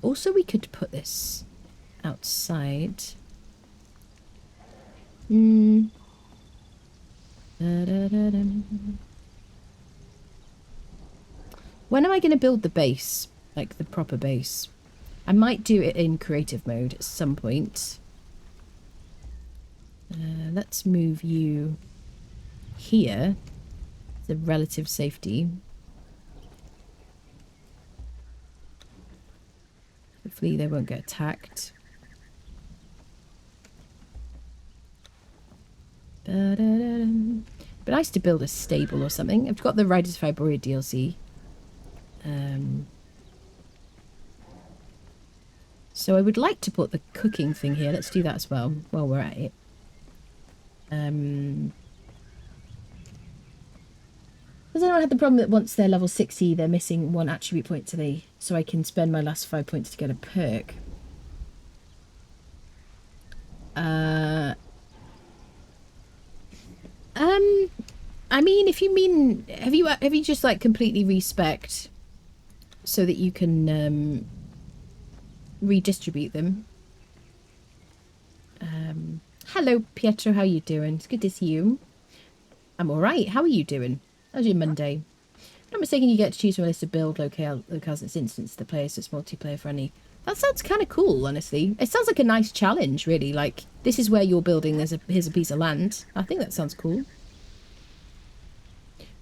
Also, we could put this outside. When am I going to build the base? Like the proper base? I might do it in creative mode at some point. Let's move you here. The relative safety. Hopefully they won't get attacked. But nice to build a stable or something. I've got the Riders of Hyboria DLC. So I would like to put the cooking thing here. Let's do that as well while we're at it. Has anyone had the problem that once they're level 60 they're missing 1 attribute point so I can spend my last 5 points to get a perk? I mean, if you mean, have you just like completely respect so that you can redistribute them? Hello Pietro, how you doing? It's good to see you. I'm alright, how are you doing? How's your Monday? If I'm not mistaken, you get to choose from a list of build locales that's instance the player, so it's multiplayer friendly. That sounds kind of cool, honestly. It sounds like a nice challenge, really. Like, this is where you're building. Here's a piece of land. I think that sounds cool.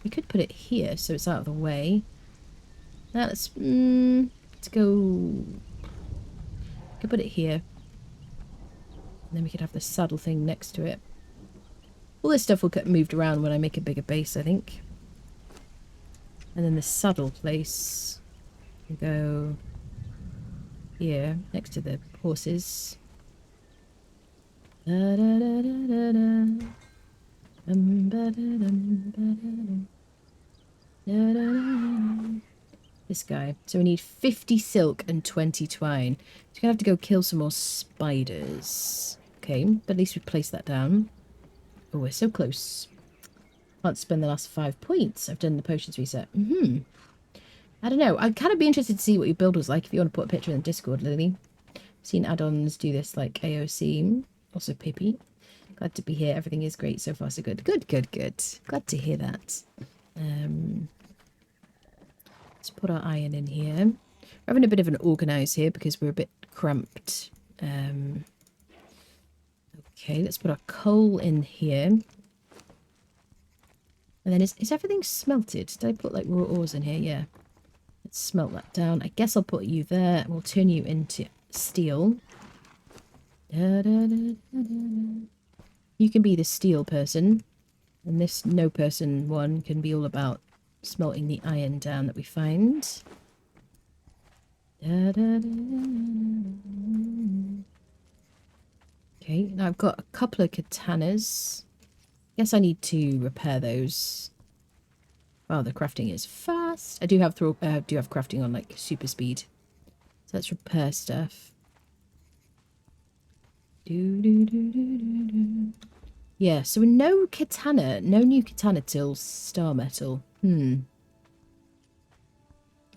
We could put it here so it's out of the way. Now let's go. Could put it here. And then we could have the saddle thing next to it. All this stuff will get moved around when I make a bigger base, I think. And then the saddle place will go here, next to the horses. This guy. So we need 50 silk and 20 twine. So we're going to have to go kill some more spiders. Okay, but at least we place that down. Oh, we're so close. Can't spend the last 5 points. I've done the potions reset. I don't know. I'd kind of be interested to see what your build was like if you want to put a picture in the Discord, Lily. I've seen add-ons do this like AOC. Also Pippi. Glad to be here. Everything is great so far, so good. Good. Glad to hear that. Let's put our iron in here. We're having a bit of an organise here because we're a bit cramped. Okay, let's put our coal in here. And then is everything smelted? Did I put like raw ores in here? Yeah. Let's smelt that down. I guess I'll put you there and we'll turn you into steel. You can be the steel person. And this no person one can be all about smelting the iron down that we find. Okay, now I've got a couple of katanas. Guess I need to repair those. Wow, the crafting is fast. I do have crafting on like super speed. So let's repair stuff. Yeah, so no katana, no new katana till star metal.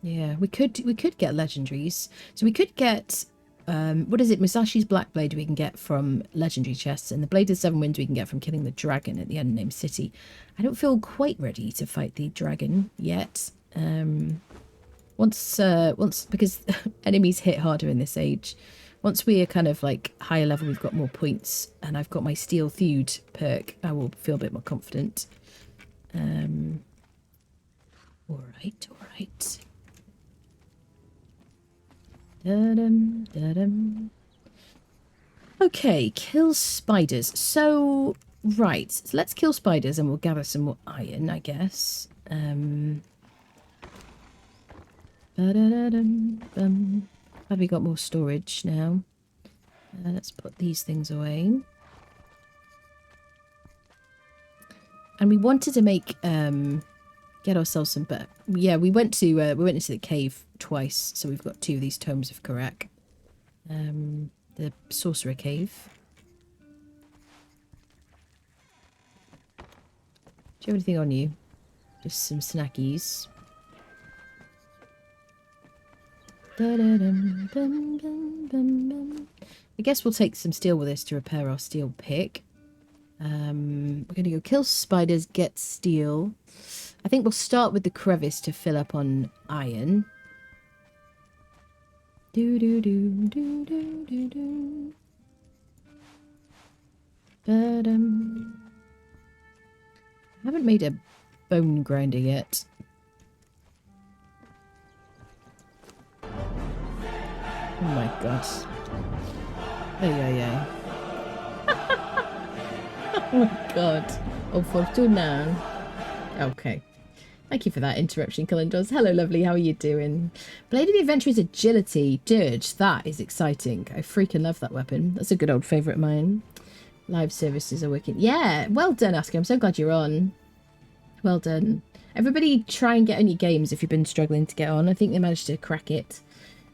Yeah, we could get legendaries. So we could get what is it? Musashi's Black Blade we can get from legendary chests, and the Blade of Seven Winds we can get from killing the dragon at the Unnamed City. I don't feel quite ready to fight the dragon yet. Once because enemies hit harder in this age. Once we are kind of like higher level, we've got more points, and I've got my Steel Theud perk, I will feel a bit more confident. All right. Okay, kill spiders. So, right, so let's kill spiders and we'll gather some more iron, I guess. Have we got more storage now? Let's put these things away. And we wanted to make get ourselves some better. Yeah, we went into the cave twice, so we've got 2 of these tomes of Karak. The Sorcerer Cave. Do you have anything on you? Just some snackies. I guess we'll take some steel with us to repair our steel pick. We're going to go kill spiders, get steel. I think we'll start with the crevice to fill up on iron. I haven't made a bone grinder yet. Oh my god. Yeah. Oh my god. Oh, fortuna. Okay. Thank you for that interruption, Calendros. Hello, lovely. How are you doing? Blade of the Adventurer's Agility. Dirge. That is exciting. I freaking love that weapon. That's a good old favourite of mine. Live services are working. Yeah, well done, Asker. I'm so glad you're on. Well done. Everybody try and get on your games if you've been struggling to get on. I think they managed to crack it.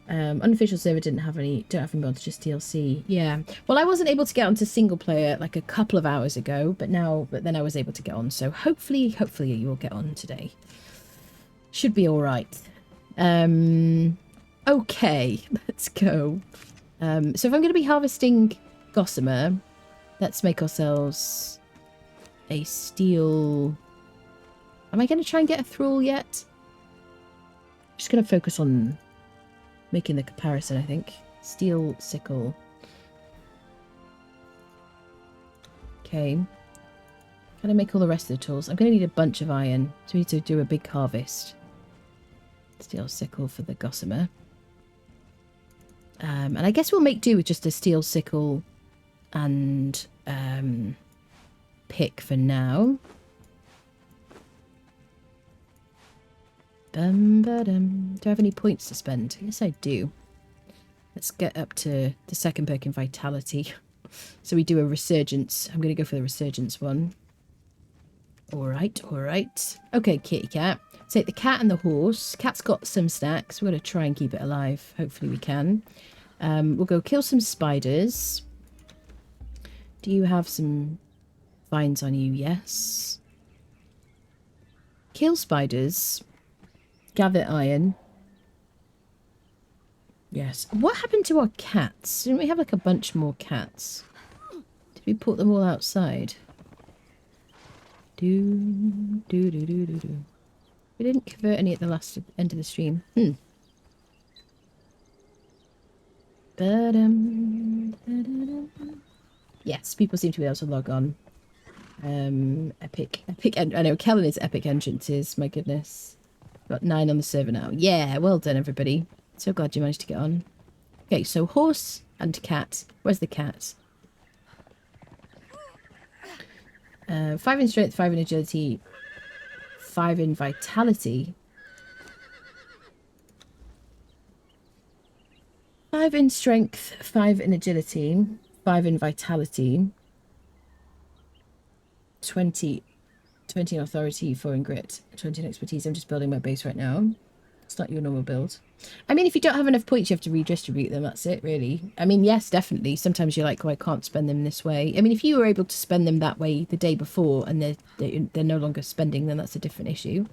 Unofficial server don't have any mods, just DLC. Yeah. Well, I wasn't able to get onto single player like a couple of hours ago, but then I was able to get on. So hopefully you will get on today. Should be all right. Okay, let's go. So if I'm going to be harvesting gossamer, let's make ourselves a steel. Am I going to try and get a thrall yet? I'm just going to focus on making the comparison, I think. Steel sickle. Okay. Can I make all the rest of the tools? I'm going to need a bunch of iron. So we need to do a big harvest. Steel sickle for the gossamer. And I guess we'll make do with just a steel sickle and pick for now. Do I have any points to spend? Yes, I do. Let's get up to the second perk in vitality. So we do a resurgence. I'm going to go for the resurgence one. Alright, alright. Okay, kitty cat. Take the cat and the horse. Cat's got some snacks. We're going to try and keep it alive. Hopefully we can. We'll go kill some spiders. Do you have some vines on you? Yes. Kill spiders. Gather iron. Yes. What happened to our cats? Didn't we have like a bunch more cats? Did we put them all outside? We didn't convert any at the last end of the stream. Yes, people seem to be able to log on. Epic. I know, Kellen is epic entrances, my goodness. Got 9 on the server now. Yeah, well done, everybody. So glad you managed to get on. Okay, so horse and cat. Where's the cat? 5 in strength, 5 in agility, 5 in vitality. 5 in strength, 5 in agility, 5 in vitality, 20 in authority, 4 in grit, 20 in expertise. I'm just building my base right now. It's not your normal build. I mean, if you don't have enough points, you have to redistribute them. That's it, really. I mean, yes, definitely. Sometimes you're like, oh, I can't spend them this way. I mean, if you were able to spend them that way the day before and they're no longer spending, then that's a different issue.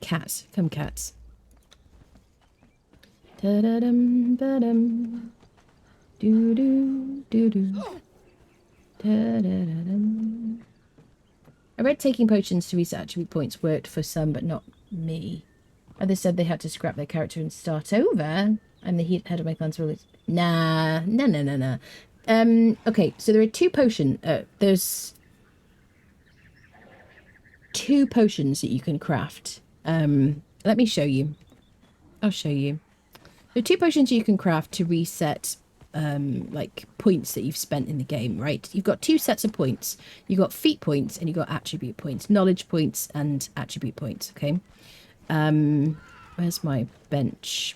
Cats. Come, cats. Da-da-dum, ba-dum. Do-do, do-do. Da-da-da-dum. I read taking potions to reset attribute points worked for some, but not me. Others said they had to scrap their character and start over. I'm the head of my clan's rulers. Nah. Okay, so there are 2 potions. There's 2 potions that you can craft. Let me show you. I'll show you. There are 2 potions you can craft to reset like points that you've spent in the game, right? You've got 2 sets of points. You've got feat points and you've got attribute points, knowledge points and attribute points. Okay. Where's my bench?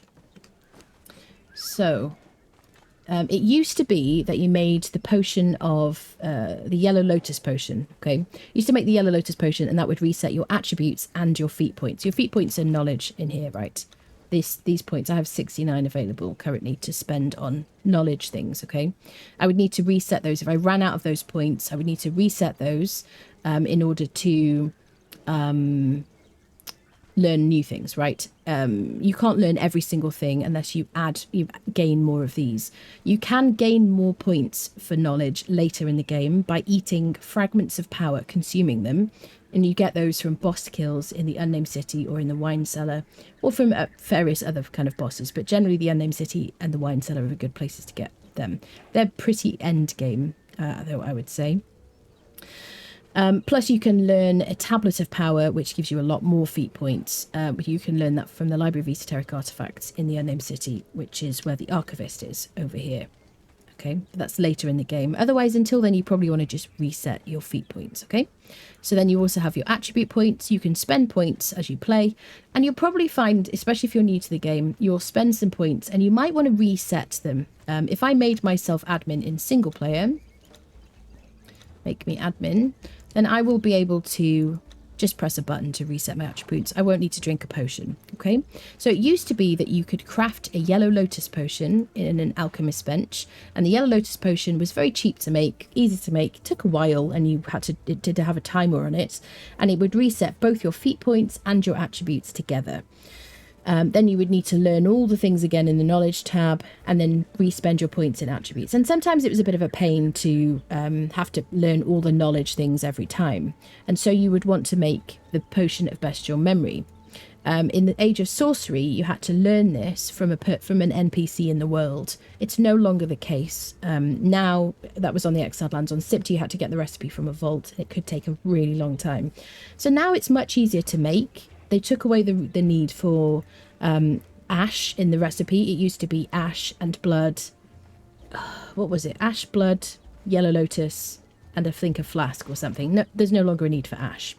So it used to be that you made the potion of the yellow lotus potion. Okay, you used to make the yellow lotus potion and that would reset your attributes and your feat points. Your feat points are knowledge in here, right? These points, I have 69 available currently to spend on knowledge things, okay? I would need to reset those. If I ran out of those points, I would need to reset those in order to learn new things, right? You can't learn every single thing unless you gain more of these. You can gain more points for knowledge later in the game by eating fragments of power, consuming them. And you get those from boss kills in the Unnamed City or in the Wine Cellar, or from various other kind of bosses. But generally the Unnamed City and the Wine Cellar are good places to get them. They're pretty end game, though, I would say. Plus you can learn a Tablet of Power, which gives you a lot more feat points. You can learn that from the Library of Esoteric Artifacts in the Unnamed City, which is where the Archivist is, over here. Okay, but that's later in the game. Otherwise, until then, you probably want to just reset your feat points, okay? So then you also have your attribute points. You can spend points as you play, and you'll probably find, especially if you're new to the game, you'll spend some points, and you might want to reset them. If I made myself admin in single player, make me admin, then I will be able to just press a button to reset my attributes. I won't need to drink a potion, okay? So it used to be that you could craft a yellow lotus potion in an alchemist bench, and the yellow lotus potion was very cheap to make, easy to make, it took a while, and you had to have a timer on it, and it would reset both your feat points and your attributes together. Then you would need to learn all the things again in the knowledge tab and then re-spend your points in attributes. And sometimes it was a bit of a pain to have to learn all the knowledge things every time. And so you would want to make the potion of bestial memory. In the age of sorcery, you had to learn this from an NPC in the world. It's no longer the case. Now, that was on the Exiled Lands. On Sipta, you had to get the recipe from a vault. It could take a really long time. So now it's much easier to make. They took away the need for ash in the recipe. It used to be ash and blood. What was it? Ash, blood, yellow lotus, and I think a flask or something. No, there's no longer a need for ash.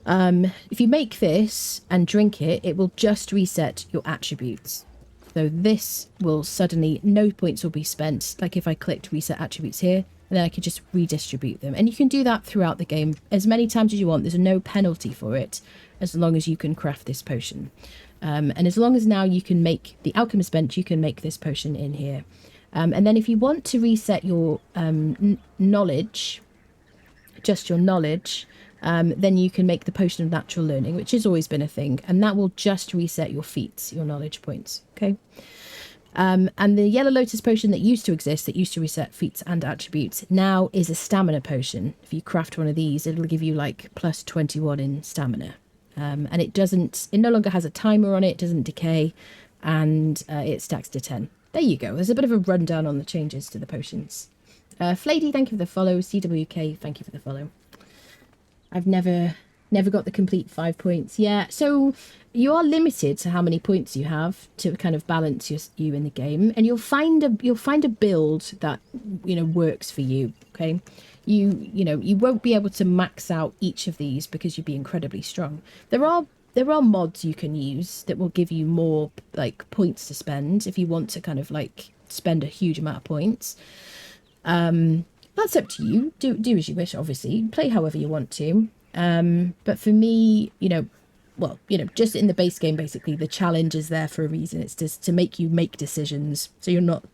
If you make this and drink it, it will just reset your attributes. So this will suddenly, no points will be spent. Like if I clicked reset attributes here, and then I could just redistribute them. And you can do that throughout the game as many times as you want. There's no penalty for it, as long as you can craft this potion. And as long as now you can make the alchemist bench, you can make this potion in here. And then if you want to reset your knowledge, just your knowledge, then you can make the potion of natural learning, which has always been a thing, and that will just reset your feats, your knowledge points. Okay. And the yellow lotus potion that used to exist, that used to reset feats and attributes, now is a stamina potion. If you craft one of these, it'll give you like plus 21 in stamina. And it no longer has a timer on it, it doesn't decay, and it stacks to 10. There you go. There's a bit of a rundown on the changes to the potions. Flady, thank you for the follow. CWK, thank you for the follow. I've never got the complete 5 points. Yeah, so you are limited to how many points you have to kind of balance you in the game, and you'll find a build that works for you. Okay, you won't be able to max out each of these because you'd be incredibly strong. There are mods you can use that will give you more like points to spend if you want to kind of like spend a huge amount of points. That's up to you. Do as you wish, obviously. Play however you want to. But for me, just in the base game, basically, the challenge is there for a reason. It's just to make you make decisions so you're not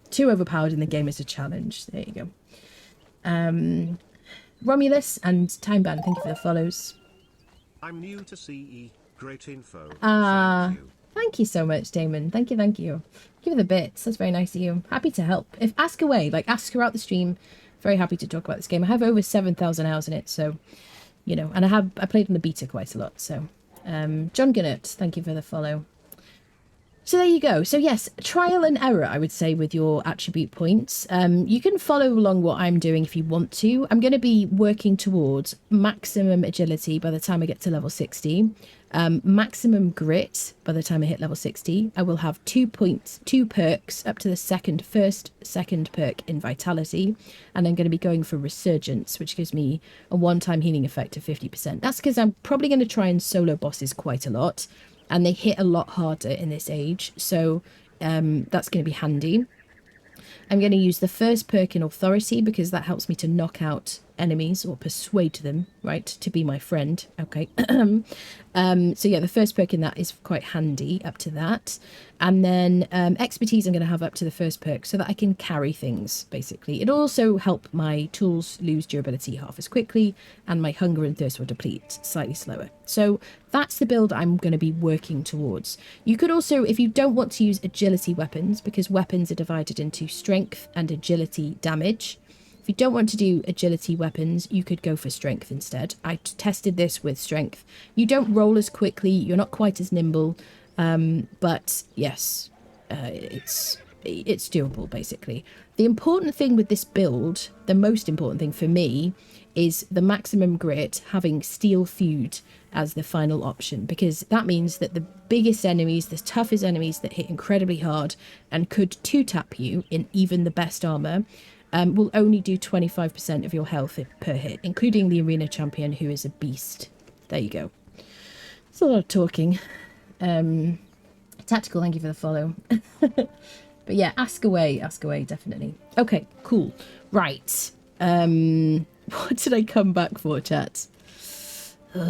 too overpowered in the game as a challenge. There you go. Romulus and Timeband, thank you for the follows. I'm new to CE. Great info. Thank you so much, Damon. Thank you. Give it the bits. That's very nice of you. Happy to help. If ask away, like ask throughout the stream. Very happy to talk about this game. I have over 7,000 hours in it, so and I played on the beta quite a lot. So, John Gunnett, thank you for the follow. So there you go. So yes, trial and error, I would say, with your attribute points. You can follow along what I'm doing if you want to. I'm going to be working towards maximum agility by the time I get to level 60. Maximum grit by the time I hit level 60. I will have 2 perks up to the first second perk in vitality. And I'm going to be going for resurgence, which gives me a one-time healing effect of 50%. That's because I'm probably going to try and solo bosses quite a lot. And they hit a lot harder in this age, so that's going to be handy. I'm going to use the first perk in authority because that helps me to knock out enemies or persuade them, right, to be my friend. Okay. So yeah, the first perk in that is quite handy up to that. And then expertise I'm going to have up to the first perk so that I can carry things, basically. It'll also help my tools lose durability half as quickly, and my hunger and thirst will deplete slightly slower. So that's the build I'm going to be working towards. You could also, if you don't want to use agility weapons, because weapons are divided into strength and agility damage. If you don't want to do agility weapons, you could go for strength instead. I tested this with strength. You don't roll as quickly, you're not quite as nimble, but yes, it's doable, basically. The important thing with this build, the most important thing for me, is the maximum grit having steel feud as the final option, because that means that the biggest enemies, the toughest enemies that hit incredibly hard and could two-tap you in even the best armor, will only do 25% of your health per hit, including the arena champion, who is a beast. There you go. It's a lot of talking. Tactical, thank you for the follow. But yeah, ask away, definitely. Okay, cool. Right. What did I come back for, chat? We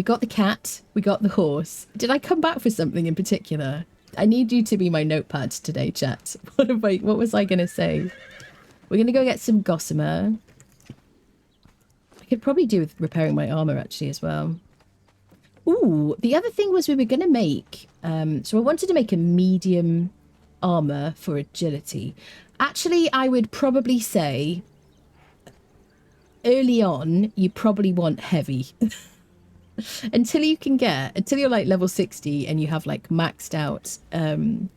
got the cat, we got the horse. Did I come back for something in particular? I need you to be my notepad today, chat. What was I going to say? We're going to go get some gossamer. I could probably do with repairing my armor, actually, as well. Ooh, the other thing was we were going to make... so I wanted to make a medium armor for agility. Actually, I would probably say... early on, you probably want heavy. until you're like level 60 and you have like maxed out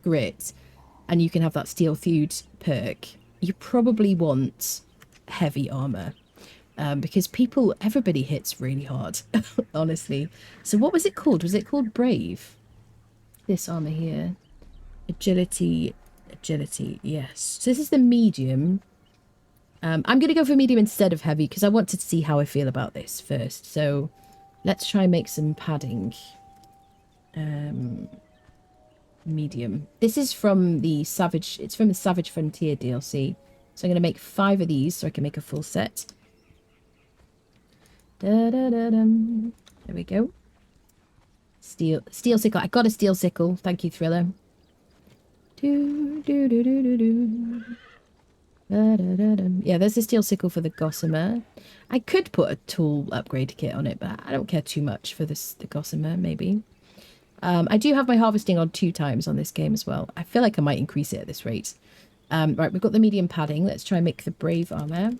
grit and you can have that steel thewed perk, you probably want heavy armor. Because everybody hits really hard, honestly. So what was it called? Was it called Brave? This armor here. Agility, yes. So this is the medium. I'm going to go for medium instead of heavy because I want to see how I feel about this first. So let's try and make some padding. Medium. This is from the Savage Frontier DLC. So I'm going to make 5 of these so I can make a full set. Da-da-da-dum. There we go. Steel sickle. I got a steel sickle. Thank you, Thriller. Yeah, there's a steel sickle for the Gossamer. I could put a tool upgrade kit on it, but I don't care too much for the Gossamer, maybe. I do have my harvesting on 2 times on this game as well. I feel like I might increase it at this rate. Right, we've got the medium padding. Let's try and make the Brave armor.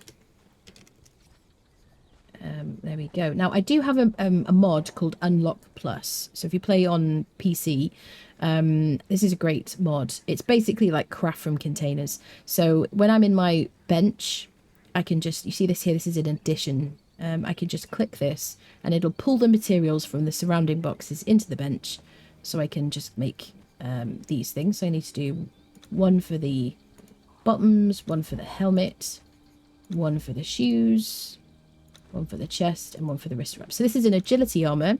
There we go. Now, I do have a mod called Unlock Plus. So if you play on PC, this is a great mod. It's basically like craft from containers. So when I'm in my bench, I can just, you see this here, this is an addition. I can just click this and it'll pull the materials from the surrounding boxes into the bench. So I can just make these things. So I need to do 1 for the bottoms, 1 for the helmet, 1 for the shoes, 1 for the chest, and 1 for the wrist wrap. So this is an agility armor.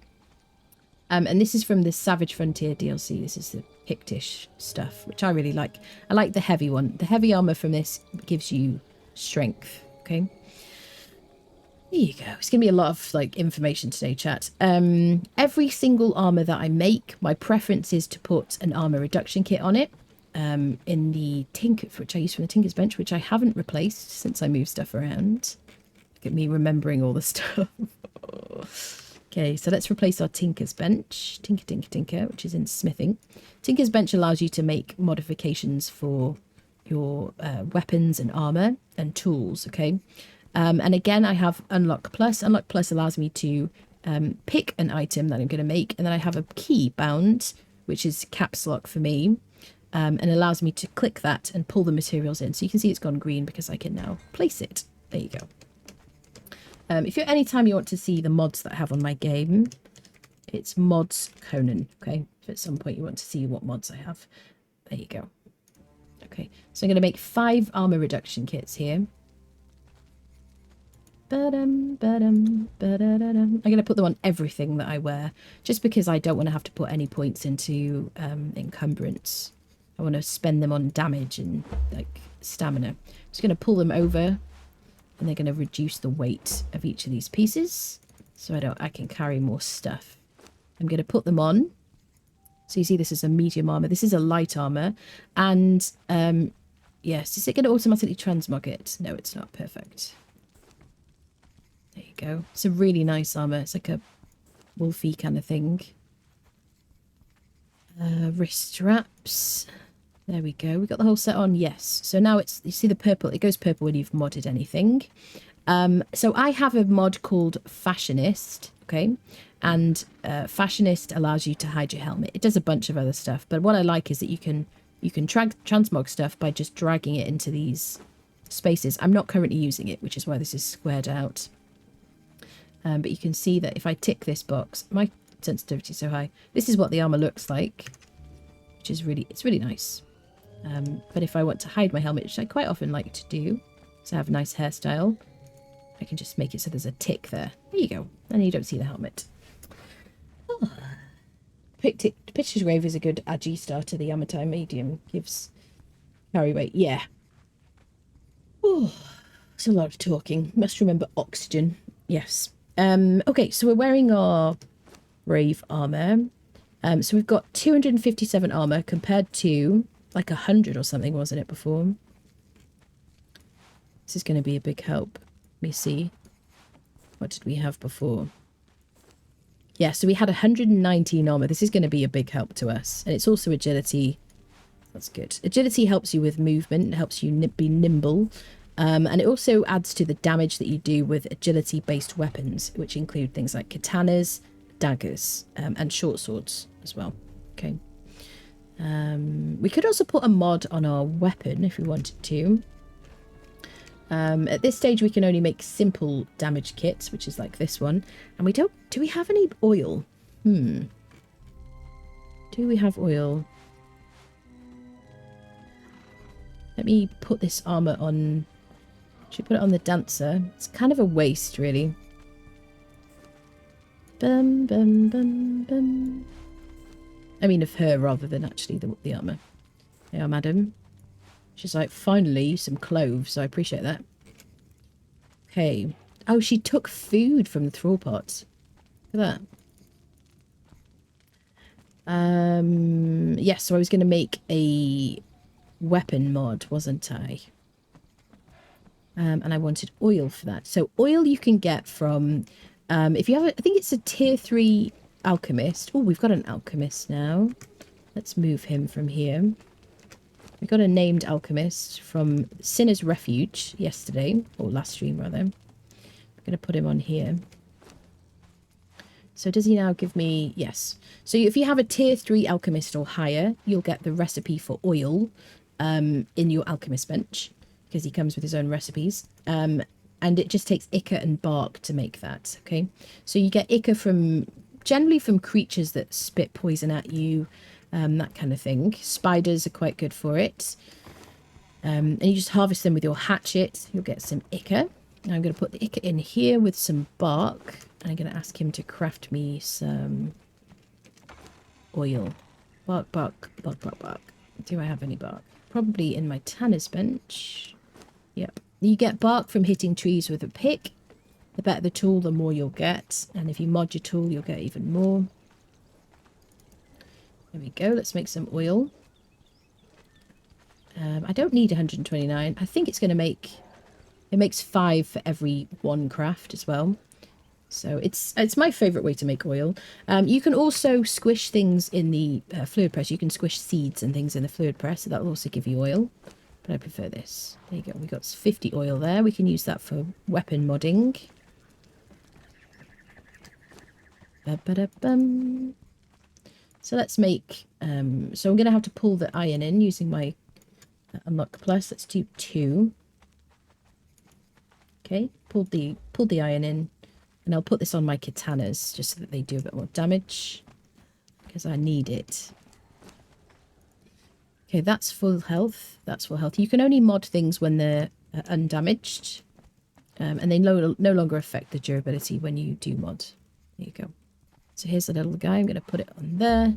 And this is from the Savage Frontier DLC. This is the Pictish stuff, which I really like. I like the heavy one. The heavy armor from this gives you strength. Okay. There you go. It's going to be a lot of like information today, chat. Every single armor that I make, my preference is to put an armor reduction kit on it. In the Tinker, which I use from the Tinker's Bench, which I haven't replaced since I moved stuff around. Look at me remembering all the stuff. Okay, so let's replace our Tinker's Bench. Tinker, which is in smithing. Tinker's Bench allows you to make modifications for your weapons and armor and tools, okay? And again, I have Unlock Plus. Unlock Plus allows me to pick an item that I'm going to make, and then I have a key bound, which is caps lock for me, and allows me to click that and pull the materials in. So you can see it's gone green because I can now place it. There you go. If you're anytime you want to see the mods that I have on my game, it's mods Conan, okay? If at some point you want to see what mods I have, there you go. Okay, so I'm going to make 5 armor reduction kits here. I'm going to put them on everything that I wear, just because I don't want to have to put any points into encumbrance. I want to spend them on damage and like stamina. I'm just going to pull them over. And they're going to reduce the weight of each of these pieces, so I can carry more stuff. I'm going to put them on. So you see this is a medium armor. This is a light armor. And yes, is it going to automatically transmog it? No, it's not. Perfect. There you go. It's a really nice armor. It's like a wolfy kind of thing. Wrist straps. There we go. We got the whole set on. Yes. So now it's, you see the purple, it goes purple when you've modded anything. So I have a mod called Fashionist. Okay. And Fashionist allows you to hide your helmet. It does a bunch of other stuff. But what I like is that you can transmog stuff by just dragging it into these spaces. I'm not currently using it, which is why this is squared out. But you can see that if I tick this box, my sensitivity is so high. This is what the armor looks like, which is it's really nice. But if I want to hide my helmet, which I quite often like to do, so I have a nice hairstyle, I can just make it so there's a tick there. There you go. And you don't see the helmet. Oh. Picture's Grave is a good agi starter. The Yamatai medium gives carry weight. Yeah. Oh, it's a lot of talking. Must remember oxygen. Yes. Okay, so we're wearing our Brave armor. So we've got 257 armor compared to like 100 or something, wasn't it, before? This is going to be a big help. Let me see. What did we have before? Yeah, so we had 119 armor. This is going to be a big help to us. And it's also agility. That's good. Agility helps you with movement. It helps you be nimble. And it also adds to the damage that you do with agility-based weapons, which include things like katanas, daggers and short swords as well. Okay. We could also put a mod on our weapon if we wanted to. At this stage, we can only make simple damage kits, which is like this one. And we don't... Do we have any oil? Do we have oil? Let me put this armor on... Should we put it on the dancer? It's kind of a waste, really. Bum, bum, bum, bum. I mean, of her rather than actually the armor. Yeah, madam. She's like, finally, some cloves. So I appreciate that. Okay. Oh, she took food from the thrall pot. Look at that. Yes, so I was going to make a weapon mod, wasn't I? And I wanted oil for that. So oil you can get from... if you have I think it's a tier 3 alchemist. Oh, we've got an alchemist now. Let's move him from here. We got a named alchemist from Sinner's Refuge yesterday, or last stream rather. I'm going to put him on here. So does he now give me... Yes. So if you have a tier 3 alchemist or higher, you'll get the recipe for oil in your alchemist bench, because he comes with his own recipes. And it just takes ichor and bark to make that, okay? So you get ichor from... Generally from creatures that spit poison at you, that kind of thing. Spiders are quite good for it. And you just harvest them with your hatchet. You'll get some ichor. And I'm going to put the ichor in here with some bark. And I'm going to ask him to craft me some oil. Bark, bark, bark, bark, bark. Do I have any bark? Probably in my tanner's bench. Yep. You get bark from hitting trees with a pick. The better the tool, the more you'll get. And if you mod your tool, you'll get even more. There we go. Let's make some oil. I don't need 129. I think it's going to make... It makes 5 for every 1 craft as well. So it's my favourite way to make oil. You can also squish things in the fluid press. You can squish seeds and things in the fluid press. So that will also give you oil. But I prefer this. There you go. We got 50 oil there. We can use that for weapon modding. Ba-ba-da-bum. So let's make... so I'm going to have to pull the iron in using my unlock plus. Let's do 2. Okay, pulled the iron in. And I'll put this on my katanas just so that they do a bit more damage. Because I need it. Okay, that's full health. That's full health. You can only mod things when they're undamaged. And they no longer affect the durability when you do mod. There you go. So here's the little guy. I'm going to put it on there.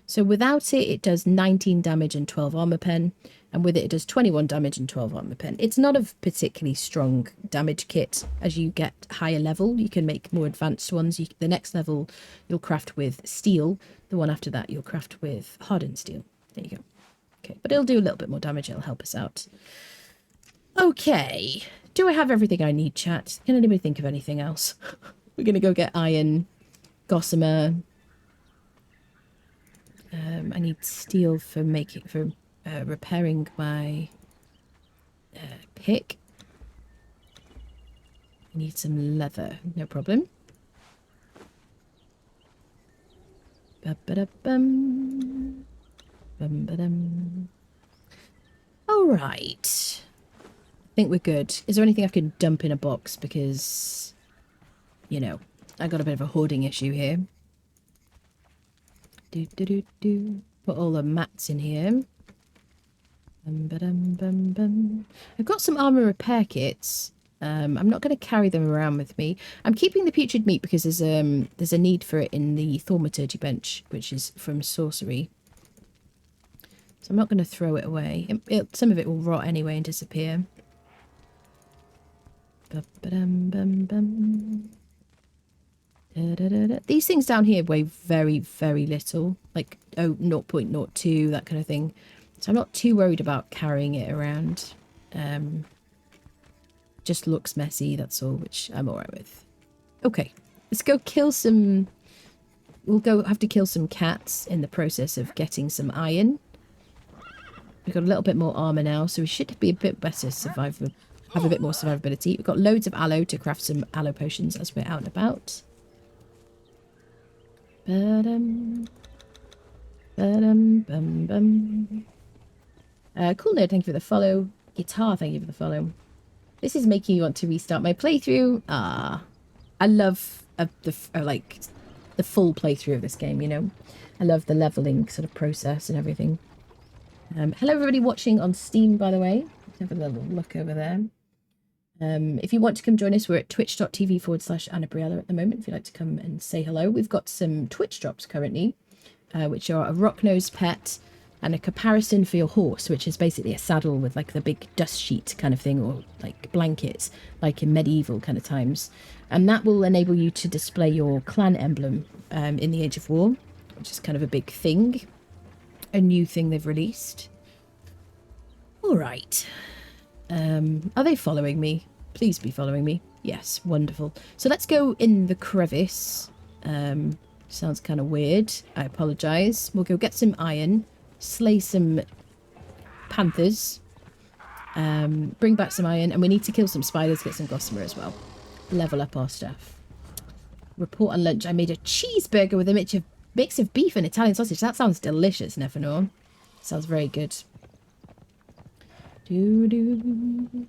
So without it, it does 19 damage and 12 armor pen. And with it, it does 21 damage and 12 armor pen. It's not a particularly strong damage kit. As you get higher level, you can make more advanced ones. The next level, you'll craft with steel. The one after that, you'll craft with hardened steel. There you go. Okay, but it'll do a little bit more damage. It'll help us out. Okay. Do I have everything I need, chat? Can anybody think of anything else? We're going to go get iron, gossamer. I need steel for repairing my pick. I need some leather. No problem. Ba-ba-da-bum. Bum-ba-dum. All right. I think we're good. Is there anything I can dump in a box? Because, you know, I got a bit of a hoarding issue here. Do. Put all the mats in here. Bum-ba-dum-bum-bum. I've got some armor repair kits. I'm not going to carry them around with me. I'm keeping the putrid meat because there's a need for it in the thaumaturgy bench, which is from sorcery. So I'm not going to throw it away. Some of it will rot anyway and disappear. Ba-ba-dum-bum-bum. Da-da-da-da. These things down here weigh very, very little. Like 0.02, that kind of thing. So I'm not too worried about carrying it around. Just looks messy, that's all, which I'm alright with. Okay, let's go kill some... We'll have to kill some cats in the process of getting some iron. We've got a little bit more armor now, so we should be a bit better have a bit more survivability. We've got loads of aloe to craft some aloe potions as we're out and about. Ba-dum. Ba-dum, bum, bum. Cool Nerd, thank you for the follow. Guitar, thank you for the follow. This is making me want to restart my playthrough. Ah, I love like the full playthrough of this game, you know. I love the leveling sort of process and everything. Hello everybody watching on Steam, by the way. Let's have a little look over there. If you want to come join us, we're at twitch.tv/Annabriella at the moment. If you'd like to come and say hello. We've got some Twitch drops currently, which are a rock-nosed pet and a caparison for your horse, which is basically a saddle with like the big dust sheet kind of thing, or like blankets, like in medieval kind of times. And that will enable you to display your clan emblem in the Age of War, which is kind of a big thing. A new thing they've released. All right. Are they following me? Please be following me. Yes, wonderful. So let's go in the crevice. Sounds kind of weird. I apologise. We'll go get some iron, slay some panthers, bring back some iron, and we need to kill some spiders, get some gossamer as well. Level up our stuff. Report on lunch. I made a cheeseburger with a mix of beef and Italian sausage. That sounds delicious, Nefanor. Sounds very good. Do do do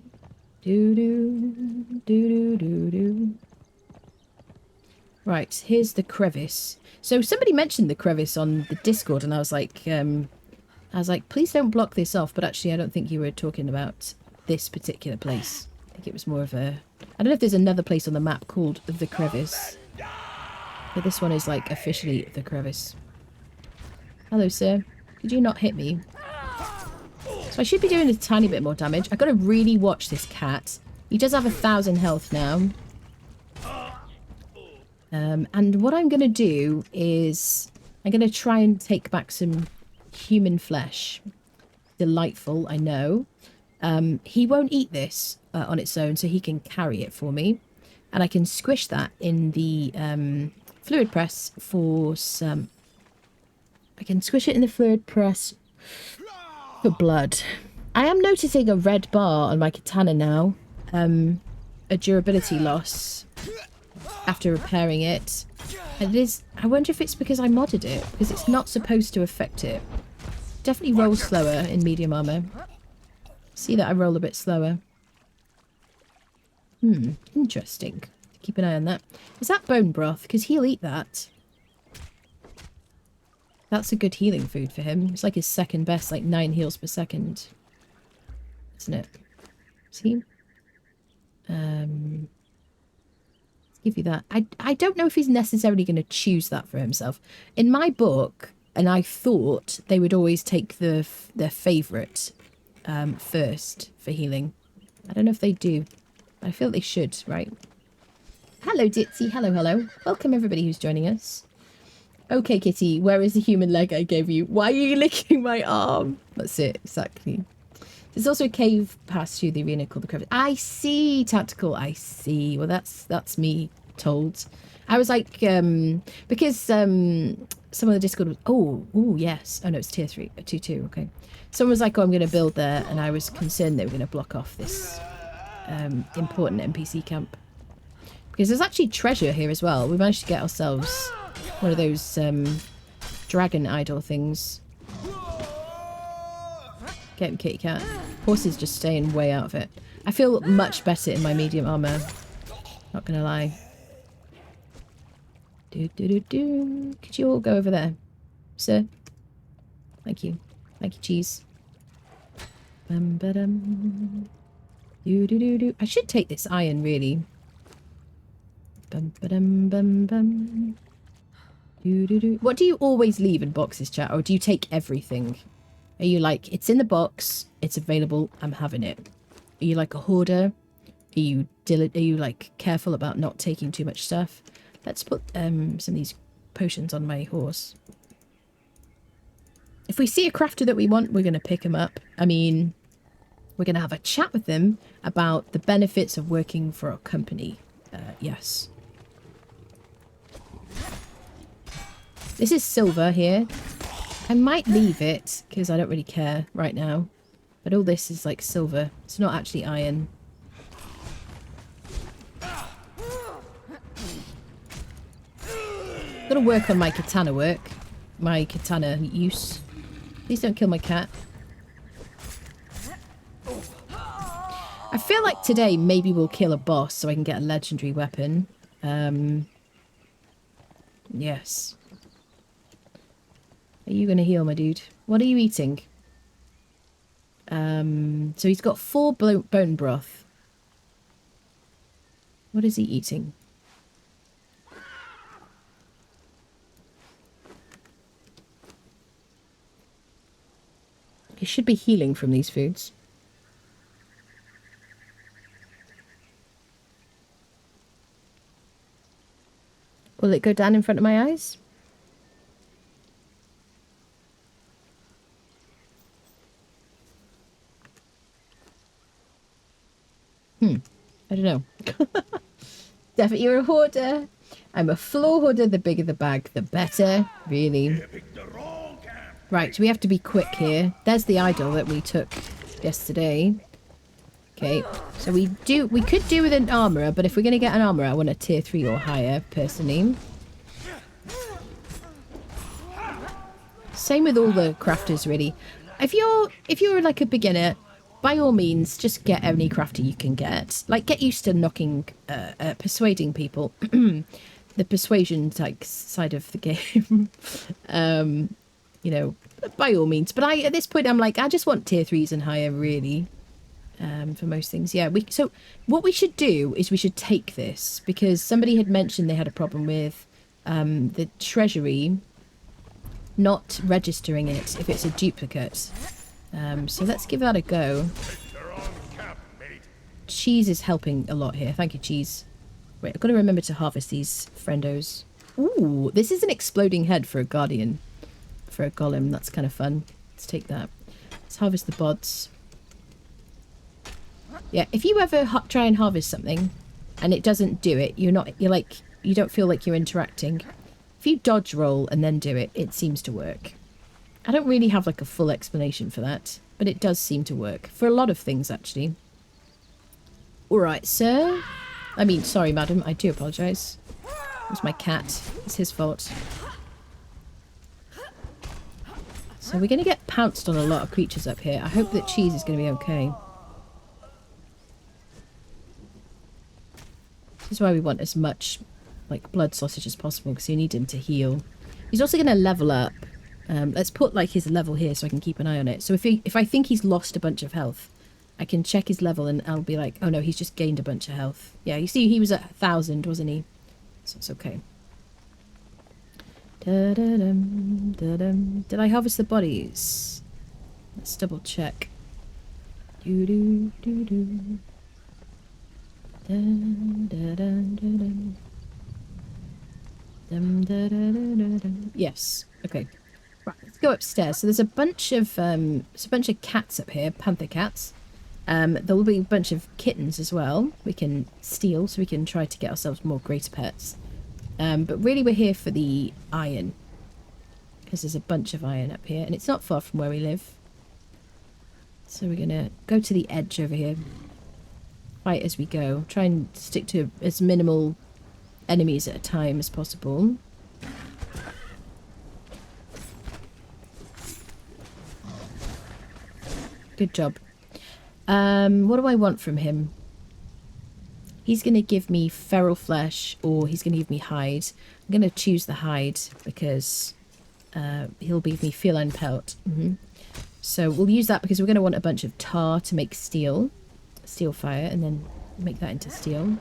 do do do do. Right, here's the crevice. So somebody mentioned the crevice on the Discord, and I was like, please don't block this off. But actually, I don't think you were talking about this particular place. I think it was more of a. I don't know if there's another place on the map called the crevice, but this one is like officially the crevice. Hello, sir. Could you not hit me? So I should be doing a tiny bit more damage. I've got to really watch this cat. He does have 1,000 health now. And what I'm going to do is I'm going to try and take back some human flesh. Delightful, I know. He won't eat this on its own, so he can carry it for me. And I can squish that in the fluid press for some... I can squish it in the fluid press for blood. I am noticing a red bar on my katana now. A durability loss after repairing it. And it is... I wonder if it's because I modded it, because it's not supposed to affect it. Definitely roll slower in medium armor. See that I roll a bit slower. Interesting. Keep an eye on that. Is that bone broth? Because he'll eat that. That's a good healing food for him. It's like his second best, like 9 heals per second. Isn't it? See? Give you that. I don't know if he's necessarily going to choose that for himself. In my book, and I thought they would always take their favourite first for healing. I don't know if they do. I feel they should, right? Hello, Ditzy. Hello, hello. Welcome, everybody who's joining us. Okay, Kitty, where is the human leg I gave you? Why are you licking my arm? That's it, exactly. There's also a cave past through the arena called the crevice. I see, Tactical. I see. Well, that's me told. I was like, because some of the Discord was, oh, yes. Oh, no, it's tier 3, 2, okay. Someone was like, oh, I'm going to build there, and I was concerned they were going to block off this important NPC camp. Because there's actually treasure here as well. We managed to get ourselves one of those dragon idol things. Get him, kitty cat. Horse is just staying way out of it. I feel much better in my medium armor. Not gonna lie. Do. Could you all go over there, sir? Thank you. Thank you, cheese. Do. I should take this iron, really. What do you always leave in boxes, chat? Or do you take everything? Are you like, it's in the box, it's available, I'm having it? Are you like a hoarder? Are you like careful about not taking too much stuff? Let's put some of these potions on my horse. If we see a crafter that we want, we're going to pick him up. I mean, we're going to have a chat with them about the benefits of working for a company. Yes. This is silver here. I might leave it because I don't really care right now. But all this is like silver. It's not actually iron. Gotta work on my katana work. My katana use. Please don't kill my cat. I feel like today maybe we'll kill a boss so I can get a legendary weapon. Yes. Are you gonna heal, my dude? What are you eating? So he's got 4 bone broth. What is he eating? He should be healing from these foods. Will it go down in front of my eyes? I don't know. Definitely you're a hoarder. I'm a floor hoarder. The bigger the bag, the better. Really. Right, we have to be quick here. There's the idol that we took yesterday. Okay, so we could do with an armourer, but if we're going to get an armourer, I want a tier 3 or higher, personally. Same with all the crafters, really. If you're like a beginner, by all means, just get any crafter you can get. Like, get used to persuading people. The persuasion like side of the game. You know, by all means. But at this point, I'm like, I just want tier 3s and higher, really. For most things, yeah. So what we should do is we should take this, because somebody had mentioned they had a problem with the treasury not registering it if it's a duplicate. So let's give that a go. Cheese is helping a lot here. Thank you, Cheese. Wait, I've got to remember to harvest these friendos. Ooh, this is an exploding head for a guardian. For a golem, that's kind of fun. Let's take that. Let's harvest the bods. Yeah, if you ever try and harvest something and it doesn't do it, you don't feel like you're interacting. If you dodge roll and then do it, it seems to work. I don't really have like a full explanation for that, but it does seem to work for a lot of things, actually. All right, sir. I mean, sorry, madam. I do apologise. It was my cat. It's his fault. So we're going to get pounced on a lot of creatures up here. I hope that Cheese is going to be okay. This is why we want as much like blood sausage as possible, because you need him to heal. He's also going to level up. Let's put like his level here so I can keep an eye on it. So if I think he's lost a bunch of health, I can check his level and I'll be like, oh no, he's just gained a bunch of health. Yeah, you see he was at 1,000, wasn't he? So it's okay. Da-da-dum, da-dum. Did I harvest the bodies? Let's double check. Do-do-do-do. Yes. Okay. Right. Let's go upstairs. So there's a bunch of cats up here, panther cats. There will be a bunch of kittens as well. We can steal, so we can try to get ourselves more greater pets. But really, we're here for the iron, because there's a bunch of iron up here, and it's not far from where we live. So we're gonna go to the edge over here. Fight as we go. Try and stick to as minimal enemies at a time as possible. Good job. What do I want from him? He's going to give me feral flesh, or he's going to give me hide. I'm going to choose the hide because he'll give me feline pelt. So we'll use that because we're going to want a bunch of tar to make steel fire, and then make that into steel.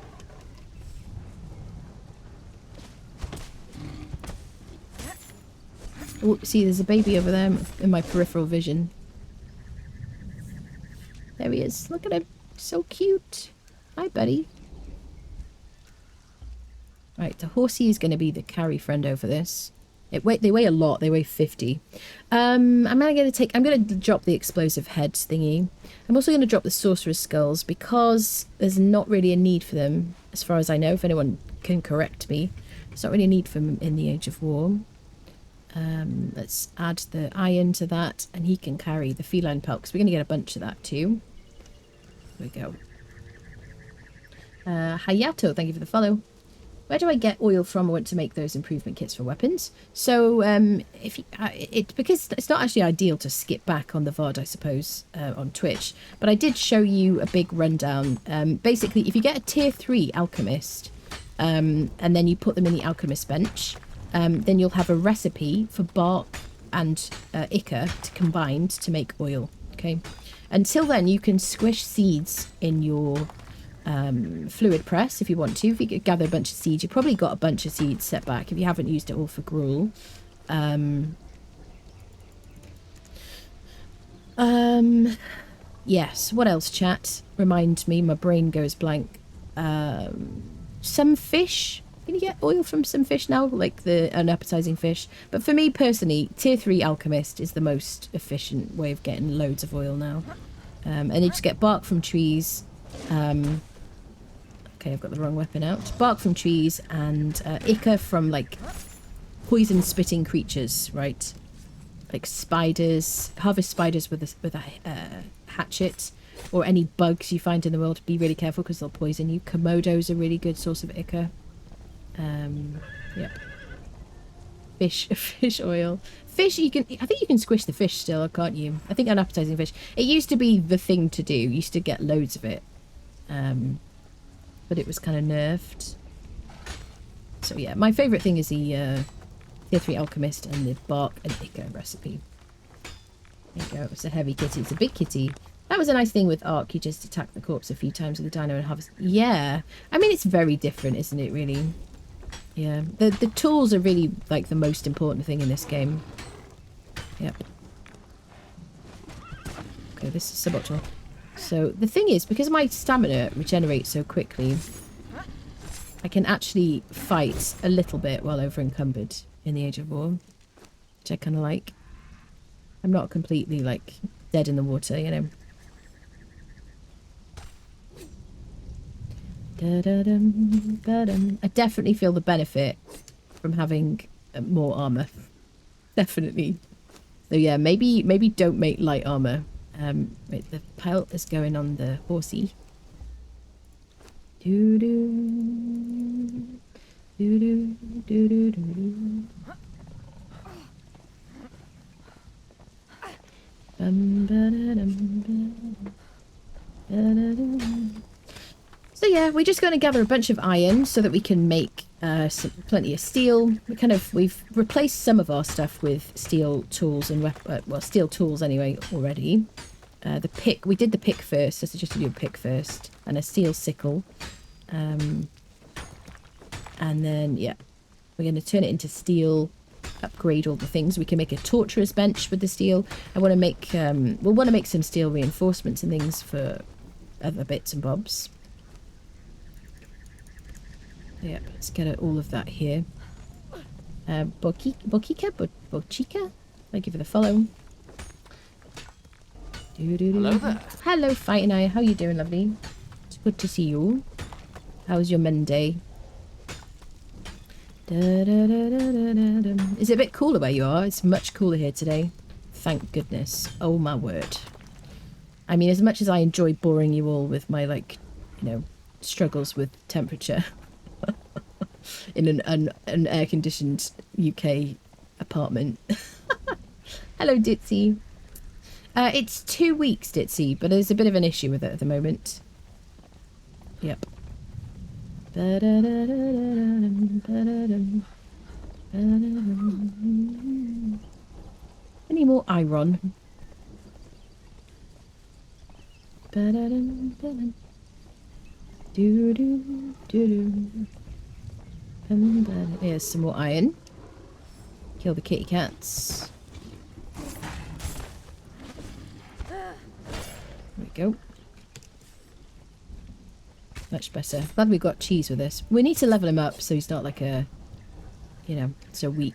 Oh, see, there's a baby over there in my peripheral vision. There he is. Look at him. So cute. Hi, buddy. Right, the horsey is going to be the carry friendo for this. They weigh a lot. They weigh 50. I'm going to drop the explosive head thingy. I'm also going to drop the sorcerer's skulls because there's not really a need for them, as far as I know. If anyone can correct me, there's not really a need for them in the Age of War. Let's add the iron to that, and he can carry the feline pelt because we're going to get a bunch of that too. There we go. Hayato, thank you for the follow. where do I get oil from? I want to make those improvement kits for weapons. So if you, because it's not actually ideal to skip back on the VOD, I suppose, on Twitch, but I did show you a big rundown. Basically, if you get a tier 3 alchemist, and then you put them in the alchemist bench, then you'll have a recipe for bark and ichor to combined to make oil. Okay. Until then, you can squish seeds in your fluid press if you want to. If you gather a bunch of seeds, you've probably got a bunch of seeds set back if you haven't used it all for gruel. Yes, what else, chat? Remind me, my brain goes blank. Some fish. Can you get oil from some fish now? Like the unappetizing fish. But for me personally, tier 3 alchemist is the most efficient way of getting loads of oil now. And you just get bark from trees. Okay, I've got the wrong weapon out. Bark from trees and ichor from like poison spitting creatures, right? Like spiders. Harvest spiders with a hatchet, or any bugs you find in the world. Be really careful because they'll poison you. Komodo's a really good source of ichor. Yep. Fish oil. Fish, I think you can squish the fish still, can't you? I think unappetizing fish. It used to be the thing to do. You used to get loads of it. But it was kind of nerfed. So yeah, my favourite thing is the tier 3 alchemist and the bark and ichor recipe. There you go. It's a heavy kitty. It's a big kitty. That was a nice thing with Ark. You just attack the corpse a few times with the dino and harvest. Yeah. I mean, it's very different, isn't it, really? Yeah. The tools are really, like, the most important thing in this game. Yep. Okay, this is suboptimal. So, the thing is, because my stamina regenerates so quickly, I can actually fight a little bit while over encumbered in the Age of War. Which I kind of like. I'm not completely, like, dead in the water, you know. I definitely feel the benefit from having more armor. Definitely. So yeah, maybe don't make light armor. Wait, the pelt is going on the horsey. Doo doo doo doo doo doo doo. So yeah, we're just going to gather a bunch of iron so that we can make plenty of steel. We've replaced some of our stuff with steel tools and well, steel tools anyway already. The pick, we did the pick first. I suggested you do a pick first and a steel sickle, and then yeah, we're going to turn it into steel. Upgrade all the things. We can make a torturer's bench with the steel. I want to make we'll want to make some steel reinforcements and things for other bits and bobs. Yeah, let's get all of that here. Bochica, thank you for the follow. Hello there. Hello, Fighting Eye. How you doing, lovely? It's good to see you. How's your Monday? Is it a bit cooler where you are? It's much cooler here today. Thank goodness. Oh my word. I mean, as much as I enjoy boring you all with my, like, you know, struggles with temperature in an air-conditioned UK apartment. Hello, Ditzy. It's 2 weeks, Ditzy, but there's a bit of an issue with it at the moment. Yep. Any more iron? Here's some more iron. Kill the kitty cats. There we go. Much better. Glad we got cheese with this. We need to level him up so he's not like a, you know, so weak.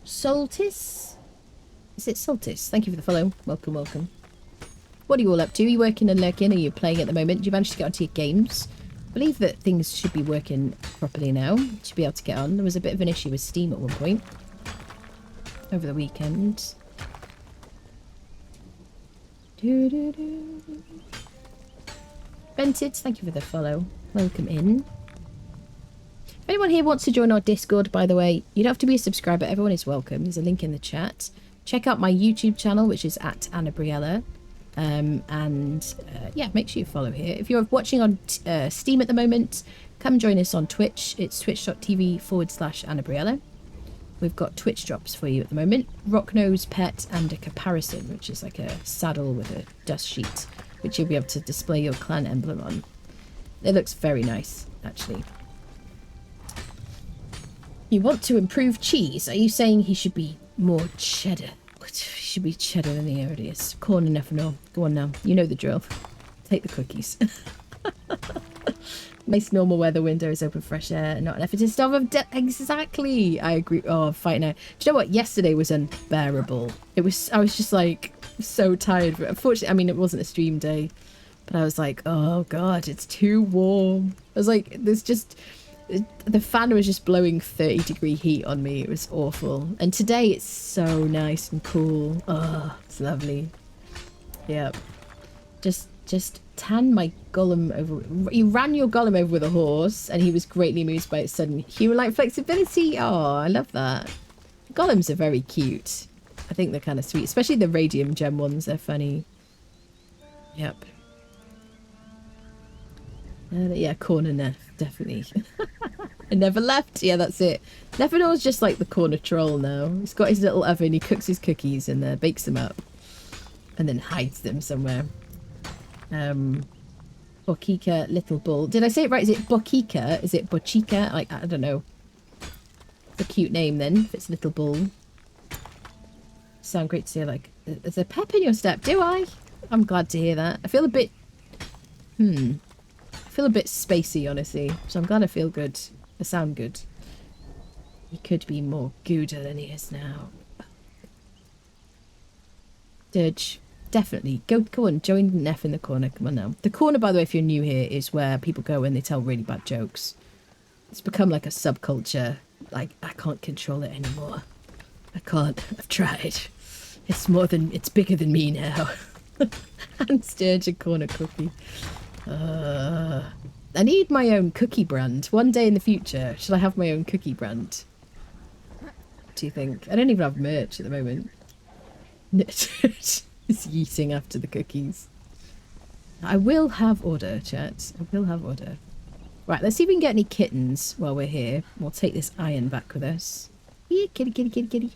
Soltis? Is it Soltis? Thank you for the follow. Welcome, welcome. What are you all up to? Are you working and lurking? Are you playing at the moment? Do you manage to get onto your games? believe that things should be working properly now. Should be able to get on. There was a bit of an issue with Steam at one point over the weekend. Vented, thank you for the follow. Welcome in. If anyone here wants to join our Discord, by the way, you don't have to be a subscriber. Everyone is welcome. There's a link in the chat. Check out my YouTube channel, which is at Annabriella. Yeah, make sure you follow here. If you're watching on Steam at the moment, come join us on Twitch. It's twitch.tv/Annabriella. We've got Twitch drops for you at the moment. Rocknose Pet and a Comparison, which is like a saddle with a dust sheet, which you'll be able to display your clan emblem on. It looks very nice, actually. You want to improve cheese? Are you saying he should be more cheddar? He should be cheddar than he already is. Corn and ethanol. Go on now. You know the drill. Take the cookies. Nice normal weather window is open fresh air, not an effort to starve of exactly. I agree. Oh, fight now. Do you know what? Yesterday was unbearable. I was just like so tired. But unfortunately, I mean, it wasn't a stream day, but I was like, oh god, it's too warm. I was like, there's just the fan was just blowing 30-degree heat on me. It was awful. And today it's so nice and cool. Oh, it's lovely. Yep. Just tan my golem over. You ran your golem over with a horse, and he was greatly amused by its sudden human-like flexibility. Oh, I love that. Golems are very cute. I think they're kind of sweet, especially the radium gem ones. They're funny. Yep. Yeah, corner Neff, definitely. I never left. Yeah, that's it. Neffanor's just like the corner troll now. He's got his little oven. He cooks his cookies and bakes them up, and then hides them somewhere. Bokika Little Bull. Did I say it right? Is it Bokika? Is it Bochika? Like, I don't know. It's a cute name then, if it's Little Bull. Sound great to say, like, there's a pep in your step, do I? I'm glad to hear that. I feel a bit... I feel a bit spacey, honestly. So I'm glad I feel good. I sound good. He could be more gooder than he is now. Dirge. Definitely. Go on, join Neff in the corner. Come on now. The corner, by the way, if you're new here, is where people go when they tell really bad jokes. It's become like a subculture. Like, I can't control it anymore. I can't. I've tried. It's bigger than me now. And Sturge a corner cookie. I need my own cookie brand. One day in the future, should I have my own cookie brand? What do you think? I don't even have merch at the moment. Is yeeting after the cookies. I will have order, chat. I will have order. Right, let's see if we can get any kittens while we're here. We'll take this iron back with us. Yeah, kitty, kitty, kitty, kitty.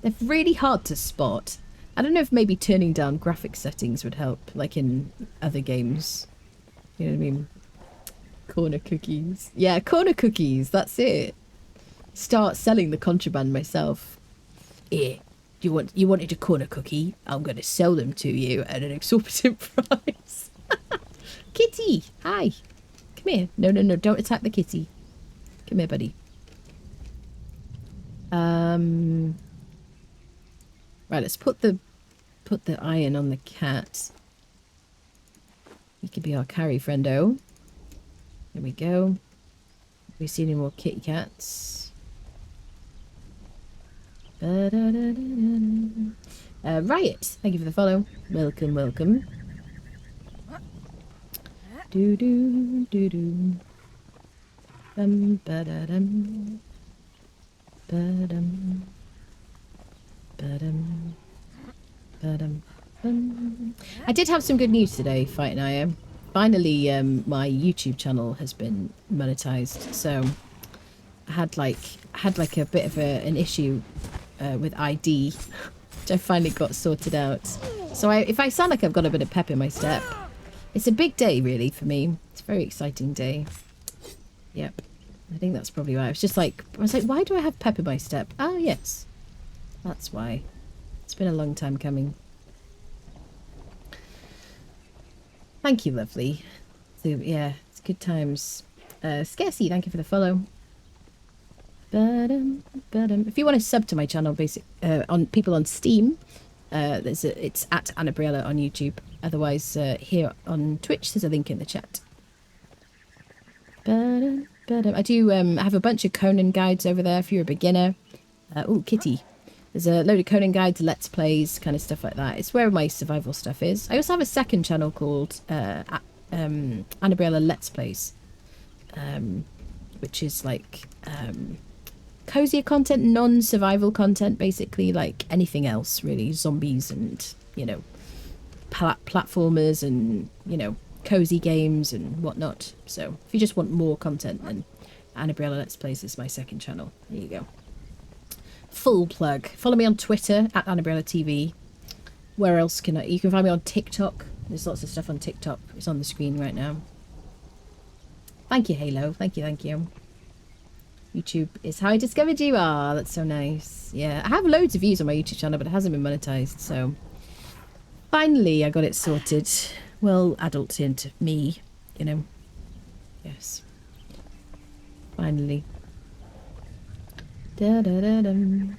They're really hard to spot. I don't know if maybe turning down graphic settings would help, like in other games. You know what I mean? Corner cookies. Yeah, corner cookies. That's it. Start selling the contraband myself. Yeah. You wanted a corner cookie? I'm going to sell them to you at an exorbitant price. Kitty, hi. Come here. No, don't attack the kitty. Come here, buddy. Right, let's put the iron on the cat. He could be our carry friendo. There we go. Have we seen any more kitty cats? Riot, thank you for the follow. Welcome, welcome. Do do do do. Bum ba da dum. Ba dum. Ba dum. Ba dum. I did have some good news today, Fight and I. Finally, my YouTube channel has been monetized. So I had like a bit of an issue with ID, which I finally got sorted out. So if I sound like I've got a bit of pep in my step, it's a big day really for me. It's a very exciting day. Yep, I think that's probably why. I was like, why do I have pep in my step? Oh yes, that's why. It's been a long time coming. Thank you, lovely. So yeah, it's good times. Scarcy, thank you for the follow. If you want to sub to my channel, on people on Steam, it's at Annabriella on YouTube. Otherwise, here on Twitch, there's a link in the chat. I do have a bunch of Conan guides over there if you're a beginner. Oh, kitty. There's a load of Conan guides, let's plays, kind of stuff like that. It's where my survival stuff is. I also have a second channel called Annabriella Let's Plays, which is like cozier content, non-survival content, basically, like anything else, really. Zombies and, you know, platformers and, you know, cozy games and whatnot. So if you just want more content, then Annabriella Let's Plays is my second channel. There you go. Full plug. Follow me on Twitter at Annabriella TV. Where else can you can find me on TikTok. There's lots of stuff on TikTok. It's on the screen right now. Thank you, Halo. Thank you, thank you. YouTube is how I discovered you. Ah, that's so nice. Yeah, I have loads of views on my YouTube channel, but it hasn't been monetized, so finally I got it sorted. Well, adult into me, you know. Yes. Finally. Da, da, da, dum.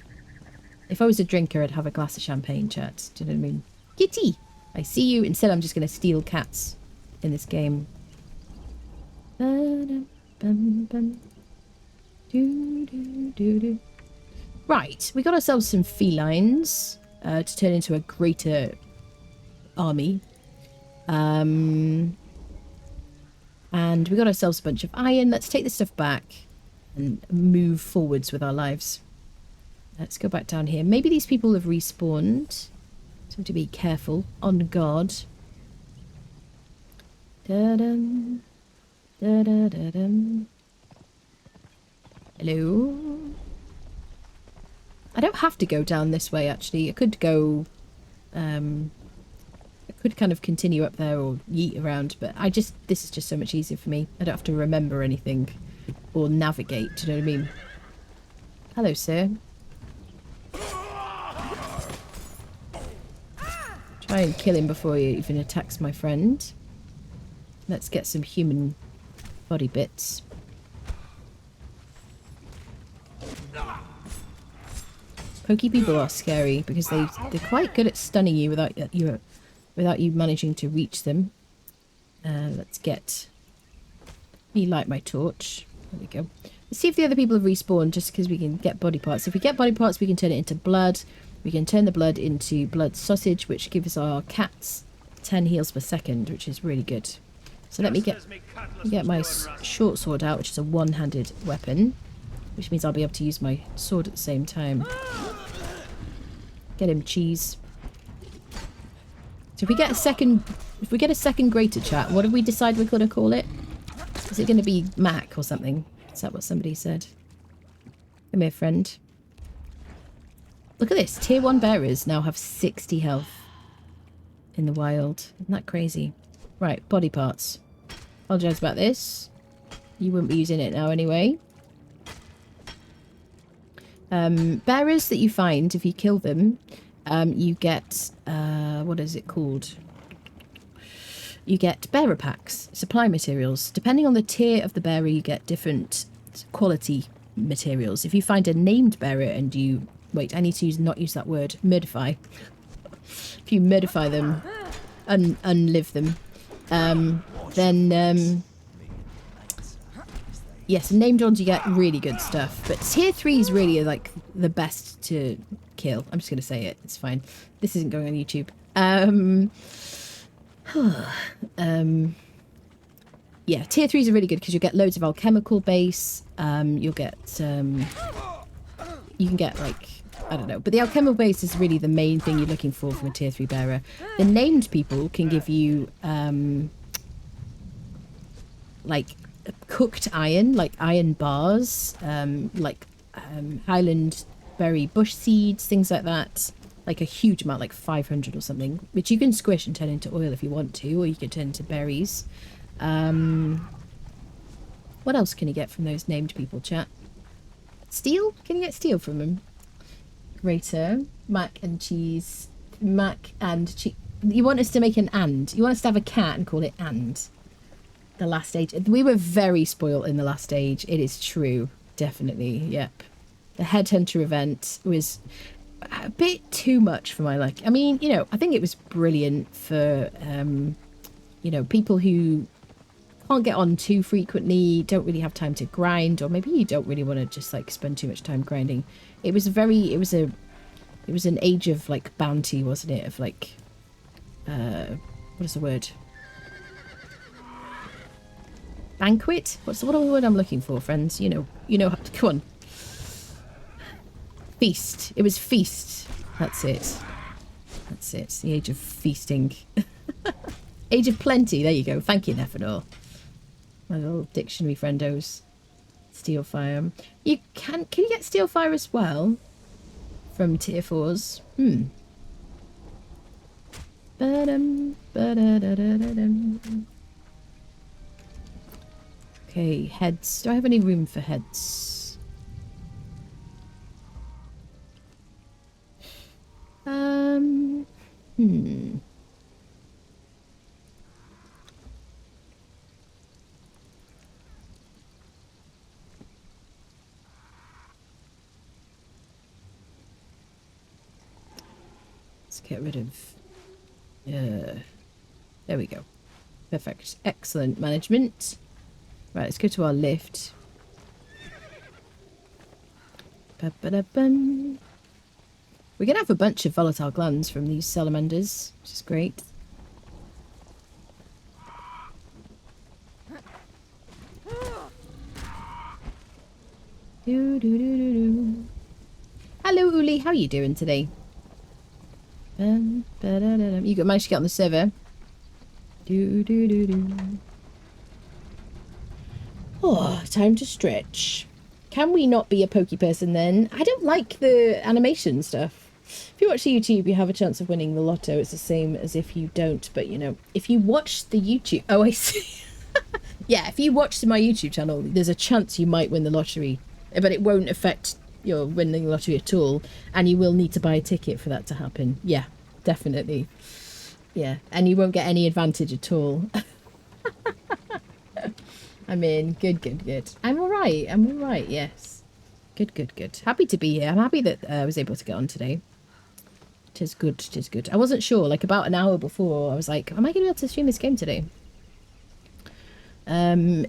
If I was a drinker, I'd have a glass of champagne, chat. Do you know what I mean? Kitty! I see you. Instead, I'm just going to steal cats in this game. Da, da, bum, bum. Do, do, do, do. Right, we got ourselves some felines to turn into a greater army. And we got ourselves a bunch of iron. Let's take this stuff back and move forwards with our lives. Let's go back down here. Maybe these people have respawned. So we have to be careful. On guard. Da-dum. Da-da-da-dum. Hello? I don't have to go down this way, actually. I could go... I could kind of continue up there or yeet around, but this is just so much easier for me. I don't have to remember anything or navigate, do you know what I mean? Hello, sir. Try and kill him before he even attacks my friend. Let's get some human body bits. Pokey people are scary because they're quite good at stunning you without you managing to reach them. Let's get me light my torch. There we go. Let's see if the other people have respawned, just because we can get body parts. If we get body parts, we can turn it into blood. We can turn the blood into blood sausage, which gives our cats 10 heals per second, which is really good. So let me get my short sword out, which is a one-handed weapon, which means I'll be able to use my sword at the same time. Get him, cheese. So if we get a second greater chat, what did we decide we're going to call it? Is it going to be Mac or something? Is that what somebody said? Come here, friend. Look at this. Tier 1 bearers now have 60 health in the wild. Isn't that crazy? Right, body parts. Apologise about this. You wouldn't be using it now anyway. Bearers that you find, if you kill them, you get... what is it called? You get bearer packs, supply materials. Depending on the tier of the bearer, you get different quality materials. If you find a named bearer and you... Wait, I need to not use that word. Murdify. If you murdify them, unlive them, then... yes, named ones you get really good stuff. But tier 3 is really like the best to kill. I'm just going to say it. It's fine. This isn't going on YouTube. Yeah, tier 3s are really good because you get loads of alchemical base. You'll get you can get like, I don't know, but the alchemical base is really the main thing you're looking for from a tier 3 bearer. The named people can give you like cooked iron, like iron bars, Highland berry bush seeds, things like that. Like a huge amount, like 500 or something, which you can squish and turn into oil if you want to, or you can turn into berries. What else can you get from those named people, chat? Steel? Can you get steel from them? Greater. Mac and cheese. Mac and cheese. You want us to make an and. You want us to have a cat and call it and. The last stage. We were very spoiled in the last stage. It is true. Definitely. Yep. The Headhunter event was a bit too much for my liking. I mean, you know, I think it was brilliant for, you know, people who can't get on too frequently, don't really have time to grind, or maybe you don't really want to just like spend too much time grinding. It was an age of like bounty, wasn't it? Of like, what is the word? Banquet? What word I'm looking for, friends? You know, come on. Feast. It was feast. That's it. That's it. It's the age of feasting. Age of plenty. There you go. Thank you, Nefanor. My little dictionary friendos. Steel fire. You can you get steel fire as well? From tier 4s? Okay, heads. Do I have any room for heads? Let's get rid of... there we go. Perfect. Excellent management. Right, let's go to our lift. Ba-ba-da-bum. We're going to have a bunch of volatile glands from these salamanders, which is great. Hello, Uli. How are you doing today? You managed to get on the server. Oh, time to stretch. Can we not be a pokey person then? I don't like the animation stuff. If you watch the YouTube, you have a chance of winning the lotto. It's the same as if you don't. But, you know, if you watch the YouTube... Oh, I see. Yeah, if you watch my YouTube channel, there's a chance you might win the lottery. But it won't affect your winning the lottery at all. And you will need to buy a ticket for that to happen. Yeah, definitely. Yeah, and you won't get any advantage at all. I'm in. Good, good, good. I'm all right, yes. Good, good, good. Happy to be here. I'm happy that I was able to get on today. Tis good, tis good. I wasn't sure, like about an hour before, I was like, am I going to be able to stream this game today?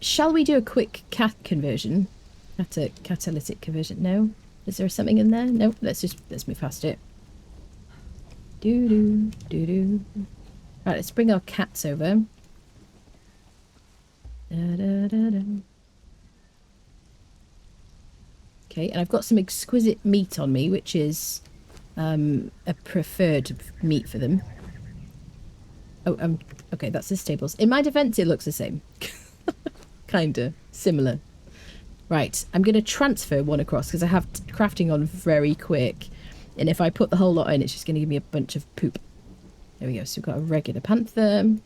Shall we do a quick conversion? Catalytic conversion? No? Is there something in there? No? Let's move past it. Doo-doo, doo-doo. Right, let's bring our cats over. Da-da-da-da. Okay, and I've got some exquisite meat on me, which is a preferred meat for them. Oh, okay, that's the stables. In my defense, it looks the same. Kinda. Similar. Right, I'm going to transfer one across because I have crafting on very quick. And if I put the whole lot in, it's just going to give me a bunch of poop. There we go. So we've got a regular panther.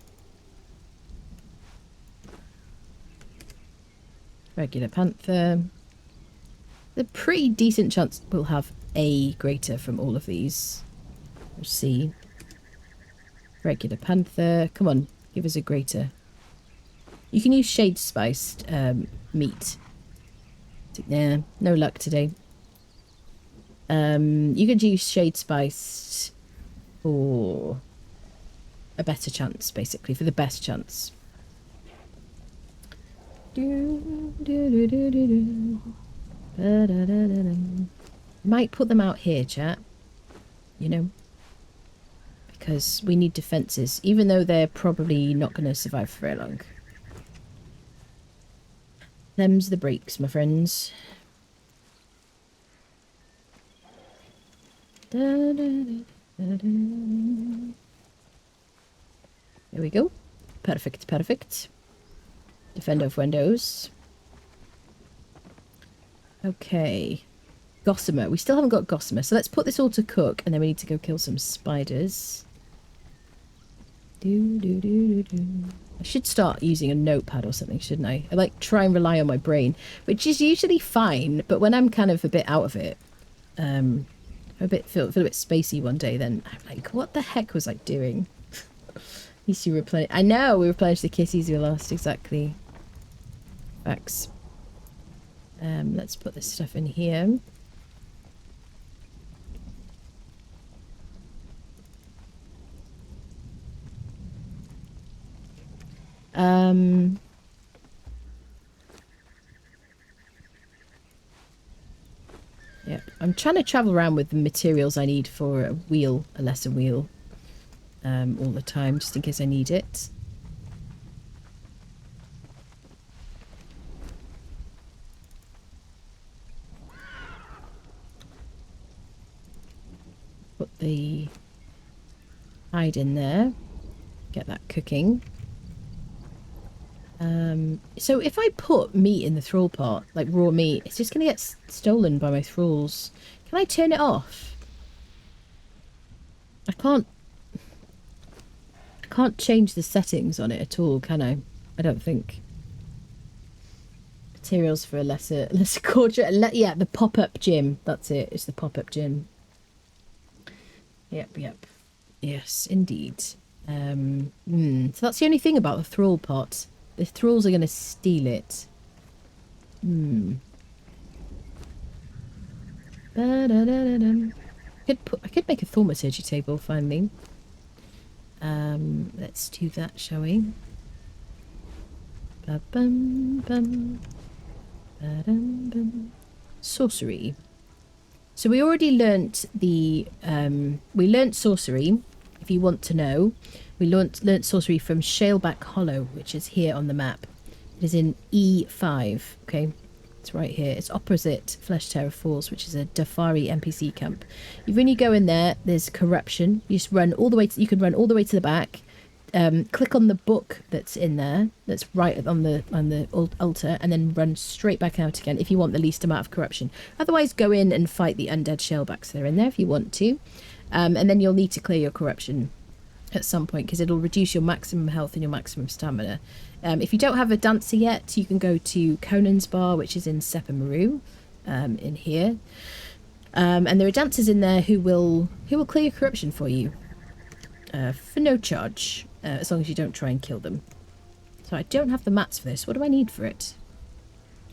Regular panther. A pretty decent chance we'll have a greater from all of these. We'll see. Regular panther. Come on, give us a greater. You can use shade spiced meat. Yeah, no luck today. You could use shade spiced for a better chance, basically, for the best chance. Might put them out here, chat. You know, because we need defenses, even though they're probably not going to survive for very long. Them's the breaks, my friends. There we go. Perfect, perfect. Defend off windows. Okay. Gossamer. We still haven't got gossamer, so let's put this all to cook, and then we need to go kill some spiders. I should start using a notepad or something, shouldn't I? I like try and rely on my brain, which is usually fine, but when I'm kind of a bit out of it, feel a bit spacey one day, then I'm like, what the heck was I doing? Used to replenish. I know we replenished the kitties we lost, exactly. Facts. Let's put this stuff in here. Yep. I'm trying to travel around with the materials I need for a wheel, a lesser wheel, all the time, just in case I need it. Put the hide in there. Get that cooking. So if I put meat in the thrall pot, like raw meat, it's just going to get stolen by my thralls. Can I turn it off? I can't change the settings on it at all, can I? I don't think. Materials for a lesser quarter. Yeah, the pop-up gym. That's it. It's the pop-up gym. Yep. Yes, indeed. So that's the only thing about the thrall pot. The thralls are going to steal it. I could make a thaumaturgy table finally. Let's do that, shall we? Sorcery. So we already learnt the we learnt sorcery, if you want to know. We learnt sorcery from Shaleback Hollow, which is here on the map. It is in E5, okay? It's right here. It's opposite Flesh Terror Falls, which is a Dafari NPC camp. When you go in there, there's corruption. You just run all the way to, you can run all the way to the back. Click on the book that's in there, that's right on the altar, and then run straight back out again if you want the least amount of corruption. Otherwise, go in and fight the undead shellbacks that are in there if you want to. And then you'll need to clear your corruption at some point because it'll reduce your maximum health and your maximum stamina. If you don't have a dancer yet, you can go to Conan's Bar, which is in Sepamaru, in here. And there are dancers in there who will clear your corruption for you for no charge, as long as you don't try and kill them. So I don't have the mats for this. What do I need for it?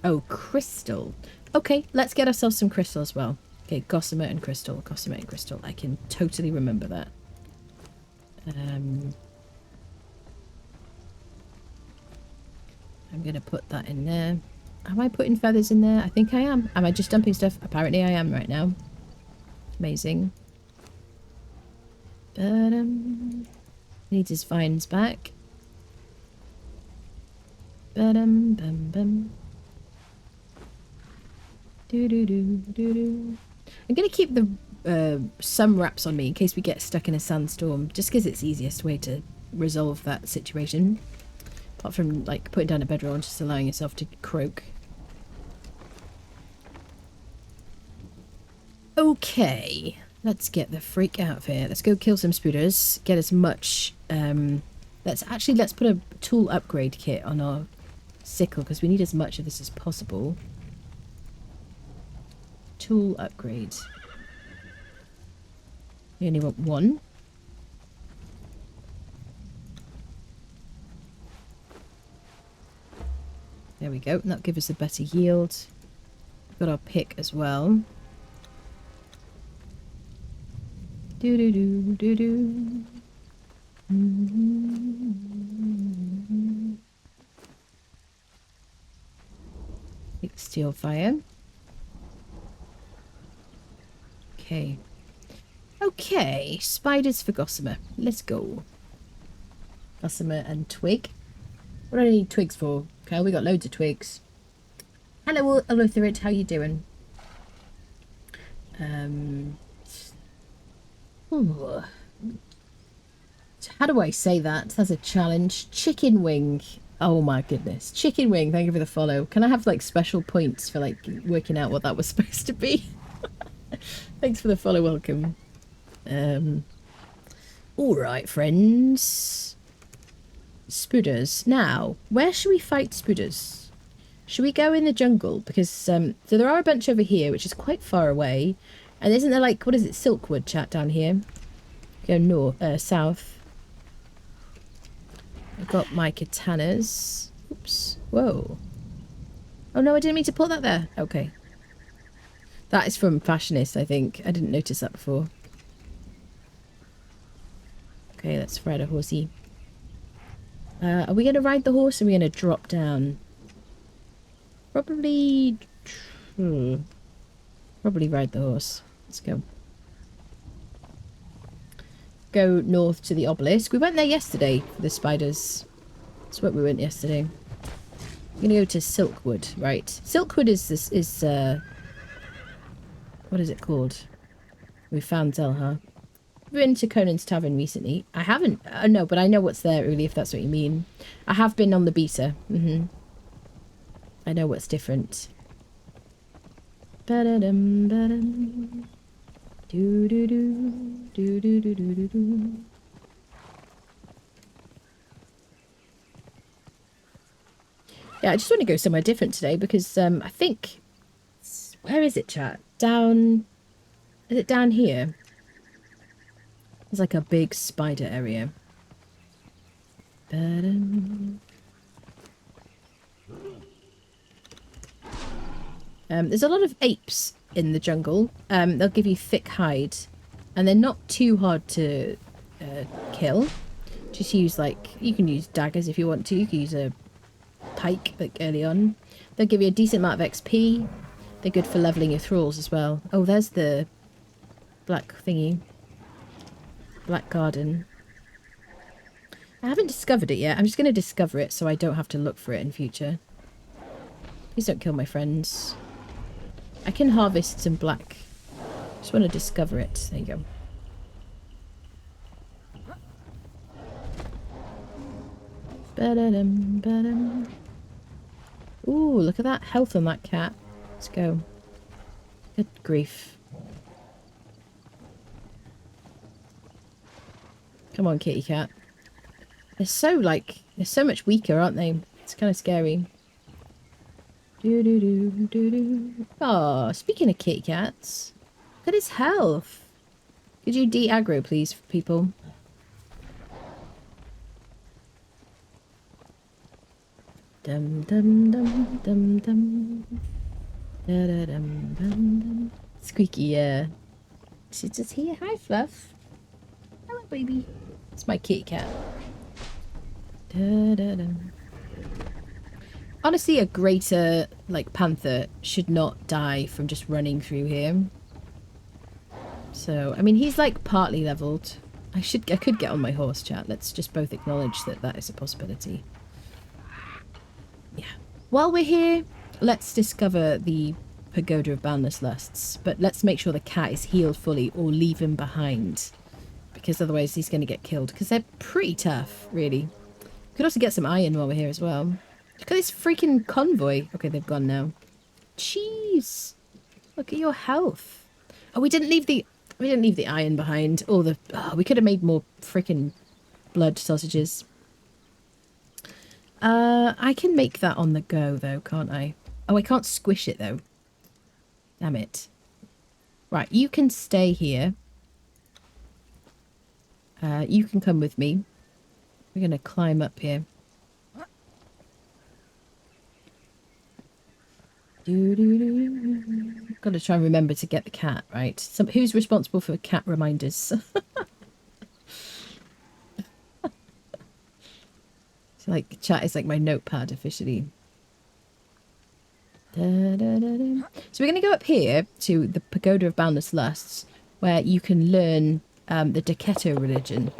Oh, crystal. Okay, let's get ourselves some crystal as well. Okay, gossamer and crystal. Gossamer and crystal. I can totally remember that. I'm going to put that in there. Am I putting feathers in there? I think I am. Am I just dumping stuff? Apparently I am right now. Amazing. Needs his vines back. Bum bum. I'm going to keep the some wraps on me in case we get stuck in a sandstorm, just because it's the easiest way to resolve that situation. Apart from like putting down a bedroll and just allowing yourself to croak. Okay, let's get the freak out of here. Let's go kill some spooters. Get as much. Let's put a tool upgrade kit on our sickle because we need as much of this as possible. Tool upgrade. We only want one. There we go. And that'll give us a better yield. We've got our pick as well. Do. Take steel fire. Okay, spiders for gossamer. Let's go. Gossamer and twig. What do I need twigs for? Okay, we got loads of twigs. Hello, Elutherate, how you doing? Ooh. How do I say that? That's a challenge. Chicken wing. Oh my goodness. Chicken wing, thank you for the follow. Can I have like special points for like working out what that was supposed to be? Thanks for the follow, welcome. Alright, friends. Spooders. Now, where should we fight spooders? Should we go in the jungle? Because, so there are a bunch over here, which is quite far away. And isn't there like, what is it, Silkwood chat down here? Go north, south. I've got my katanas. Oops. Whoa. Oh no, I didn't mean to put that there. Okay. That is from Fashionist, I think. I didn't notice that before. Okay, let's ride a horsey. Are we going to ride the horse or are we going to drop down? Probably... Probably ride the horse. Let's go. Go north to the obelisk. We went there yesterday for the spiders. That's what we went yesterday. We're gonna go to Silkwood, right? Silkwood is what is it called? We found Zelha. Been to Conan's Tavern recently. I haven't. No, but I know what's there, really, if that's what you mean. I have been on the beta. I know what's different. Ba-da-dum, ba-dum. Do-do-do. Do-do-do-do-do-do. Yeah, I just want to go somewhere different today because I think... Where is it, chat? Down... Is it down here? There's like a big spider area. There's a lot of apes in the jungle. They'll give you thick hide. And they're not too hard to kill. Just use like... You can use daggers if you want to. You can use a pike like early on. They'll give you a decent amount of XP. They're good for leveling your thralls as well. Oh, there's the black thingy. Black garden. I haven't discovered it yet. I'm just going to discover it so I don't have to look for it in future. Please don't kill my friends. I can harvest some black. Just want to discover it. There you go. Ba-da-dum, ba-dum. Ooh, look at that health on that cat. Let's go. Good grief. Come on, kitty cat. They're so, like, they're so much weaker, aren't they? It's kind of scary. Do-do-do-do-do. Oh, speaking of kitty cats, look at his health. Could you de-aggro, please, for people? Dum dum dum dum dum. Da da dum dum dum. Squeaky, yeah. She's just here. Hi, Fluff. Hello, baby. It's my kitty cat. Da da dum. Honestly, a greater, like, panther should not die from just running through here. So, I mean, he's, like, partly leveled. I could get on my horse, chat. Let's just both acknowledge that that is a possibility. Yeah. While we're here, let's discover the Pagoda of Boundless Lusts. But let's make sure the cat is healed fully or leave him behind. Because otherwise he's going to get killed. Because they're pretty tough, really. We could also get some iron while we're here as well. Look at this freaking convoy. Okay, they've gone now. Jeez. Look at your health. Oh, we didn't leave the iron behind. Or the... Oh, we could have made more freaking blood sausages. I can make that on the go, though, can't I? Oh, I can't squish it, though. Damn it. Right, you can stay here. You can come with me. We're going to climb up here. Got to try and remember to get the cat, right? Who's responsible for cat reminders? Like, chat is like my notepad officially. Da, da, da, da. So we're going to go up here to the Pagoda of Boundless Lusts, where you can learn the Deketo religion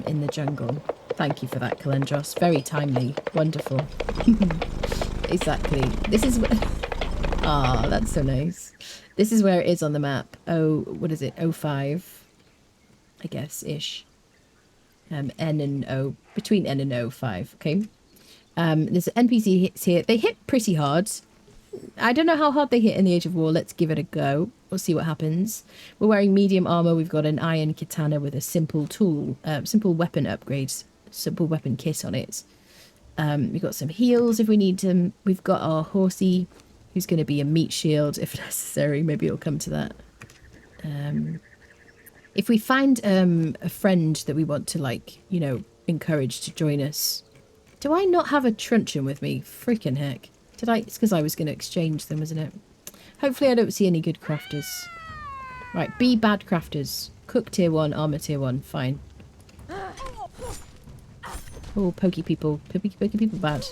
in the jungle. Thank you for that, Kalendros. Very timely. Wonderful. Exactly. This is... Ah, that's so nice. This is where it is on the map. Oh, what is it? 05, I guess, ish. N and O, between N and O5, okay? There's NPC hits here. They hit pretty hard. I don't know how hard they hit in the Age of War. Let's give it a go. We'll see what happens. We're wearing medium armor. We've got an iron katana with a simple tool, simple weapon upgrades, simple weapon kit on it. We've got some heals if we need them. We've got our horsey, who's going to be a meat shield if necessary. Maybe it'll come to that. If we find a friend that we want to, like, you know, encourage to join us. Do I not have a truncheon with me? Freaking heck. Did I? It's because I was going to exchange them, isn't it? Hopefully I don't see any good crafters. Right, be bad crafters. Cook tier 1, armor tier 1. Fine. Oh, pokey people. Pokey people bad.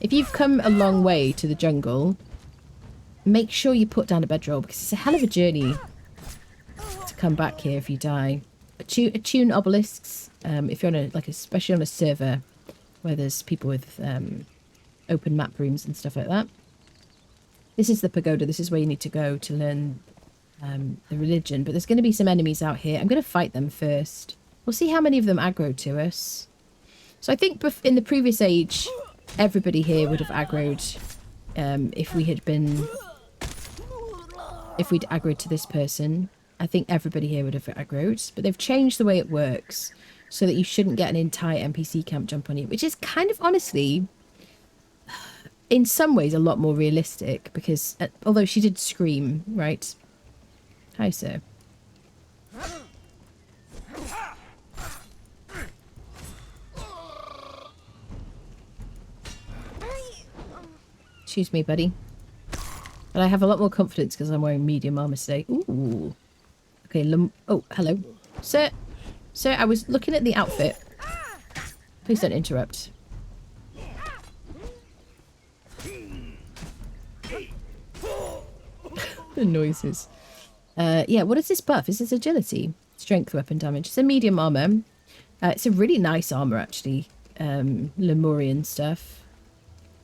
If you've come a long way to the jungle, make sure you put down a bedroll, because it's a hell of a journey to come back here if you die. Attune obelisks, if you're on a, like, especially on a server where there's people with open map rooms and stuff like that. This is the pagoda. This is where you need to go to learn the religion. But there's going to be some enemies out here. I'm going to fight them first. We'll see how many of them aggro to us. So I think in the previous age, everybody here would have aggroed if we'd aggroed to this person. I think everybody here would have aggroed. But they've changed the way it works so that you shouldn't get an entire NPC camp jump on you, which is kind of, honestly, in some ways a lot more realistic, because although she did scream, right? Hi, sir. Excuse me, buddy. But I have a lot more confidence because I'm wearing medium armor today. Ooh. Okay, oh, hello. Sir, I was looking at the outfit. Please don't interrupt. The noises. Yeah, what is this buff? Is this agility? Strength weapon damage. It's a medium armor. It's a really nice armor, actually. Lemurian stuff.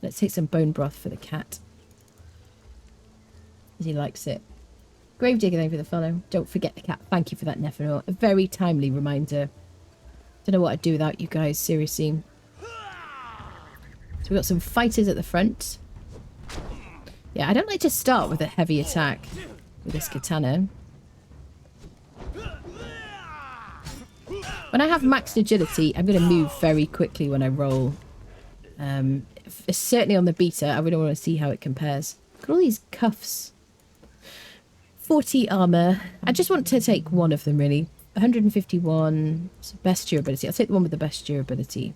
Let's take some bone broth for the cat. As he likes it. Gravedigger, thank you for the follow. Don't forget the cat. Thank you for that, Nephenor. A very timely reminder. Don't know what I'd do without you guys, seriously. So we've got some fighters at the front. Yeah, I don't like to start with a heavy attack with this katana. When I have maxed agility, I'm going to move very quickly when I roll. Certainly on the beta, I really want to see how it compares. Look at all these cuffs. 40 armor. I just want to take one of them, really. 151. It's best durability. I'll take the one with the best durability.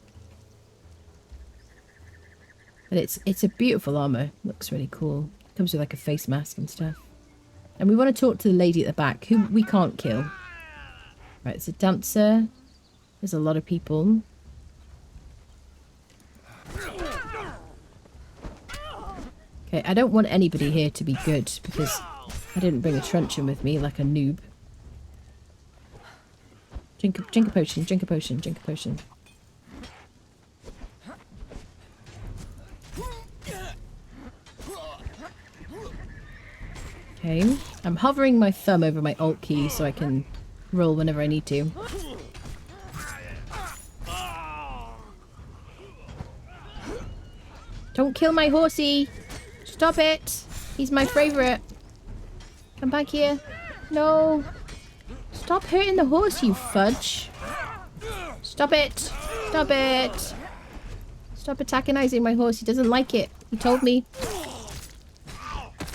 But it's a beautiful armor. Looks really cool. Comes with like a face mask and stuff. And we want to talk to the lady at the back, who we can't kill. Right, it's a dancer. There's a lot of people. Okay, I don't want anybody here to be good because I didn't bring a truncheon with me like a noob. Drink a potion, drink a potion, drink a potion. Okay, I'm hovering my thumb over my alt key so I can roll whenever I need to. Don't kill my horsey! Stop it! He's my favourite. Come back here. No! Stop hurting the horse, you fudge! Stop it! Stop it! Stop antagonizing my horse. He doesn't like it. He told me.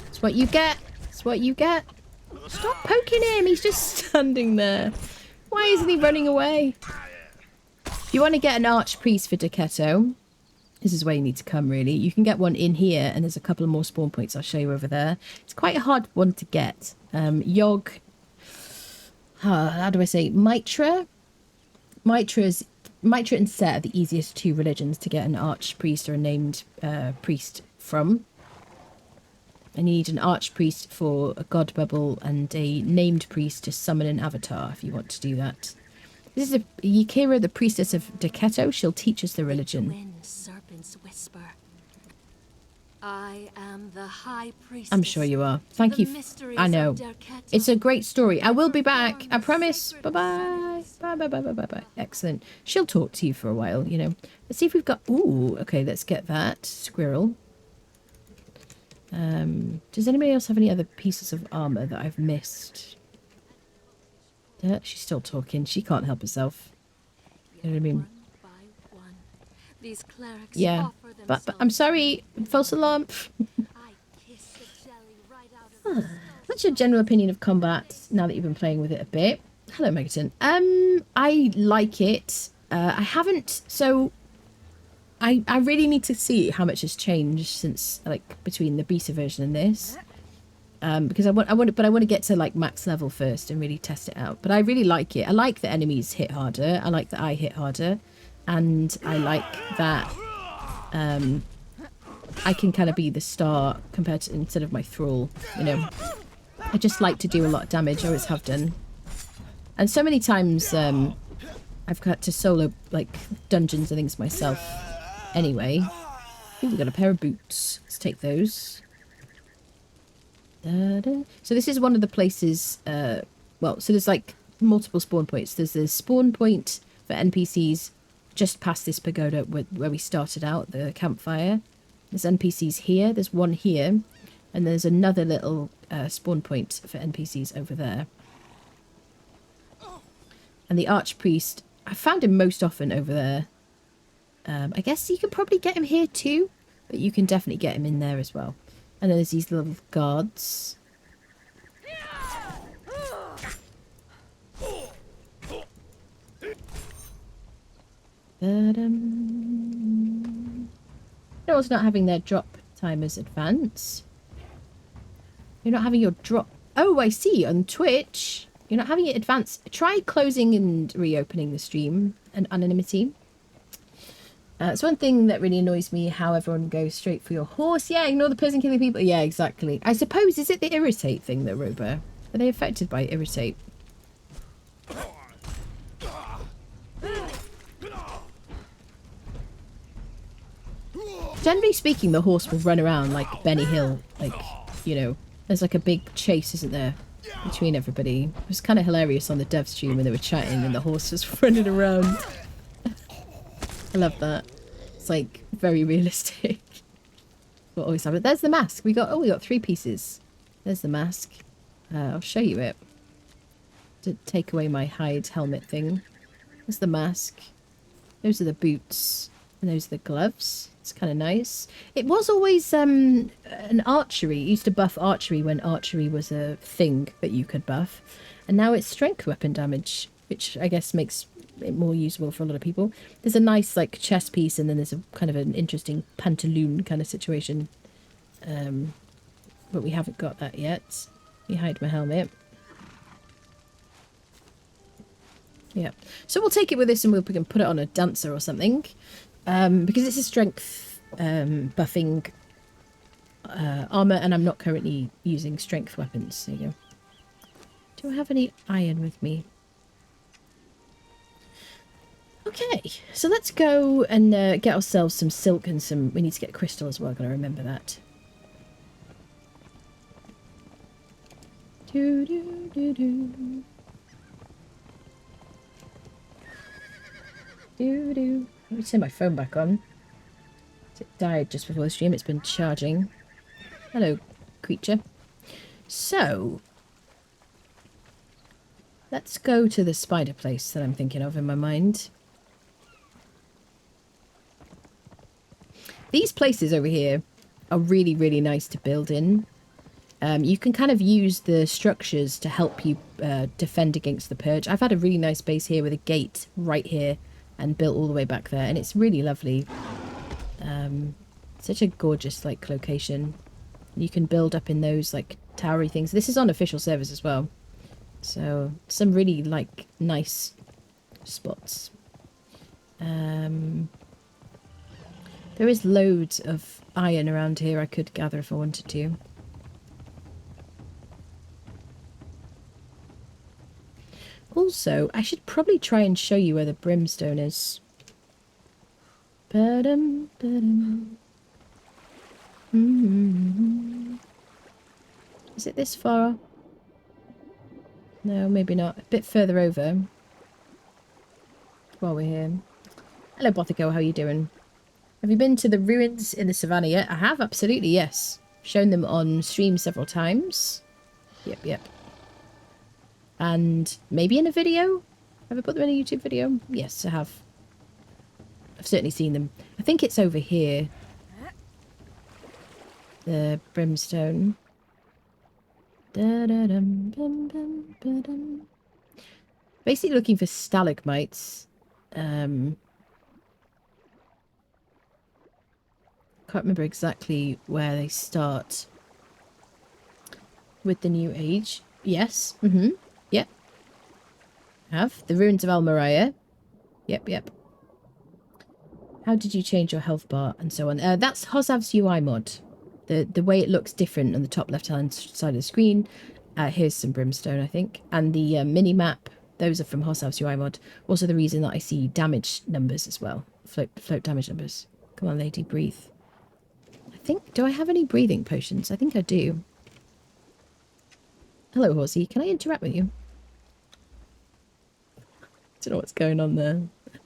It's what you get. It's what you get. Stop poking him. He's just standing there. Why isn't he running away? If you want to get an archpriest for Decetto, this is where you need to come, really. You can get one in here, and there's a couple of more spawn points I'll show you over there. It's quite a hard one to get. Yogg... how do I say? Mitra? Mitra and Set are the easiest two religions to get an archpriest or a named priest from. And you need an archpriest for a god bubble and a named priest to summon an avatar if you want to do that. This is Ykira, the priestess of Decetto. She'll teach us the religion. Wind serpents whisper. I am the high priestess. I'm sure you are. Thank you. I know. It's a great story. I will be back. I promise. Bye-bye. Bye-bye. Excellent. She'll talk to you for a while, you know. Let's see if we've got... Ooh, okay, let's get that. Squirrel. Does anybody else have any other pieces of armor that I've missed? She's still talking. She can't help herself. You know what I mean? These clerics yeah, but I'm sorry. False alarm. What's your general opinion of combat now that you've been playing with it a bit? Hello, Megaton. I like it. I haven't. So, I really need to see how much has changed since, like, between the beta version and this. Because I want to get to like max level first and really test it out. But I really like it. I like that enemies hit harder. I like that I hit harder. And I like that I can kind of be the star compared to instead of my Thrall, you know. I just like to do a lot of damage, I always have done. And so many times I've got to solo like dungeons and things myself anyway. Ooh, we got a pair of boots. Let's take those. Da-da. So this is one of the places, well, so there's like multiple spawn points. There's the spawn point for NPCs just past this pagoda where we started out, the campfire. There's NPCs here, there's one here, and there's another little spawn point for NPCs over there. And the Archpriest, I found him most often over there. I guess you could probably get him here too, but you can definitely get him in there as well. And then there's these little guards. No one's not having their drop timers advance. You're not having your drop... Oh, I see, on Twitch. You're not having it advance. Try closing and reopening the stream and anonymity. It's one thing that really annoys me, how everyone goes straight for your horse. Yeah, ignore the person killing people. Yeah, exactly. I suppose, is it the irritate thing, though, Robo? Are they affected by irritate? Generally speaking, the horse will run around like Benny Hill. Like, you know, there's like a big chase, isn't there, between everybody. It was kind of hilarious on the dev stream when they were chatting and the horse was running around. I love that. It's like very realistic. What always happens. There's the mask. We got 3 pieces. There's the mask. I'll show you it. To take away my hide helmet thing. There's the mask. Those are the boots. And those are the gloves. It's kind of nice. It was always an archery. It used to buff archery when archery was a thing that you could buff. And now it's strength weapon damage, which I guess makes it more usable for a lot of people. There's a nice like chest piece, and then there's a kind of an interesting pantaloon kind of situation. But we haven't got that yet. Let me hide my helmet. Yeah. So we'll take it with this and we can put it on a dancer or something. Because it's a strength buffing armor, and I'm not currently using strength weapons. There you go. Do I have any iron with me? Okay, so let's go and get ourselves some silk and some... We need to get crystal as well, gotta remember that. Do do do do. Do do. Let me turn my phone back on. It died just before the stream. It's been charging. Hello, creature. So, let's go to the spider place that I'm thinking of in my mind. These places over here are really, really nice to build in. You can kind of use the structures to help you defend against the purge. I've had a really nice base here with a gate right here and built all the way back there, and it's really lovely. Such a gorgeous like location. You can build up in those like towery things. This is on official servers as well, so some really like nice spots. There is loads of iron around here I could gather if I wanted to. Also, I should probably try and show you where the brimstone is. Ba-dum, ba-dum. Is it this far? No, maybe not. A bit further over. While we're here. Hello, Bothico. How are you doing? Have you been to the ruins in the savannah yet? I have, absolutely, yes. Shown them on stream several times. Yep, yep. And maybe in a video? Have I put them in a YouTube video? Yes, I have. I've certainly seen them. I think it's over here. The brimstone. Da-da-dum, bum, bum, ba-dum. Basically looking for stalagmites. Can't remember exactly where they start with the new age. Yes. Yep. Have the ruins of Almaria. Yep. How did you change your health bar and so on? That's Hosav's UI mod. The way it looks different on the top left-hand side of the screen. Here's some brimstone, I think. And the mini-map, those are from Hosav's UI mod. Also the reason that I see damage numbers as well. Float damage numbers. Come on, lady, breathe. I think... Do I have any breathing potions? I think I do. Hello, horsey. Can I interact with you? I don't know what's going on there.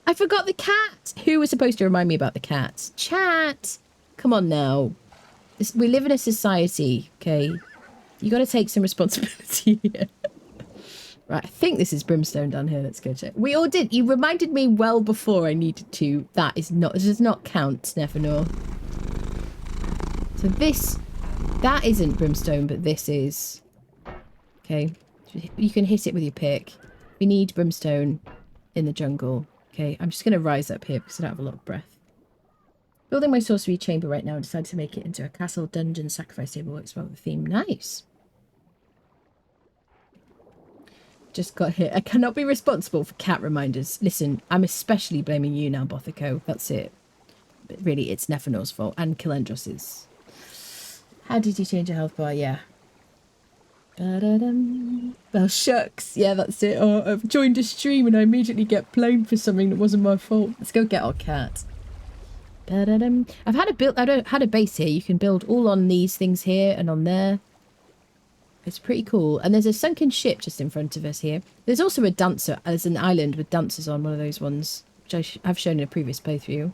I forgot the cat! Who was supposed to remind me about the cat? Chat! Come on now. We live in a society, okay? You got to take some responsibility here. Right, I think this is brimstone down here. Let's go check. We all did. You reminded me well before I needed to. That is not... It does not count, Snefenor. So this... That isn't brimstone, but this is... Okay. You can hit it with your pick. We need brimstone in the jungle. Okay, I'm just going to rise up here because I don't have a lot of breath. Building my sorcery chamber right now and decided to make it into a castle, dungeon, sacrifice table. Works well with the theme. Nice. Just got hit. I cannot be responsible for cat reminders. Listen, I'm especially blaming you now, Bothico. That's it. But really, it's Nefenor's fault and Kilendros's. How did you change your health bar? Yeah. Well, shucks. Yeah, that's it. Oh, I've joined a stream and I immediately get blamed for something that wasn't my fault. Let's go get our cat. I've had a base here. You can build all on these things here and on there. It's pretty cool. And there's a sunken ship just in front of us here. There's also a dancer. There's an island with dancers on, one of those ones, which I've shown in a previous playthrough. You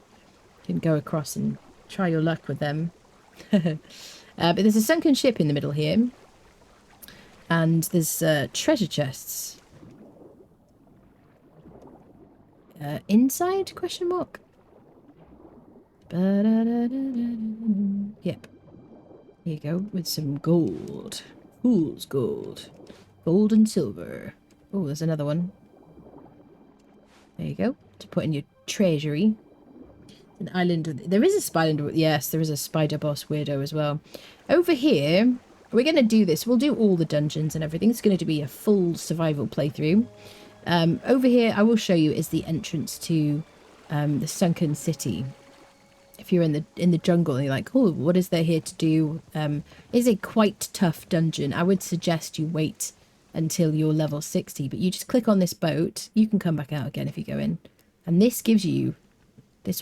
can go across and try your luck with them. But there's a sunken ship in the middle here. And there's treasure chests. Inside? Question mark. Yep. Here you go, with some gold. Fool's gold. Gold and silver. Oh, there's another one. There you go. To put in your treasury. An island. There is a spider. Yes, there is a spider boss weirdo as well. Over here, we're going to do this. We'll do all the dungeons and everything. It's going to be a full survival playthrough. Over here, I will show you, is the entrance to the sunken city. If you're in the jungle and you're like, oh, what is there here to do? It's a quite tough dungeon. I would suggest you wait until you're level 60, but you just click on this boat. You can come back out again if you go in. And this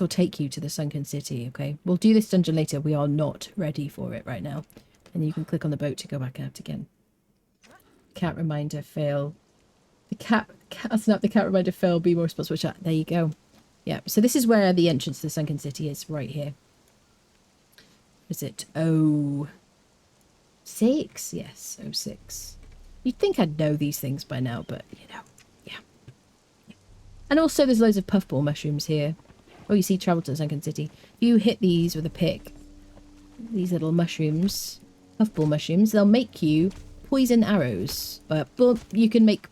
will take you to the sunken city, okay? We'll do this dungeon later. We are not ready for it right now. And you can click on the boat to go back out again. Cat reminder fail. The cat snap the cat reminder fail. Be more responsible. Chat. There you go. Yeah, so this is where the entrance to the sunken city is, right here. Is it 06? Yes, 06. You'd think I'd know these things by now, but, you know, yeah. And also there's loads of puffball mushrooms here. Oh, you see, travel to the sunken city. You hit these with a pick. These little mushrooms, puffball mushrooms, they'll make you poison arrows. Well, you can make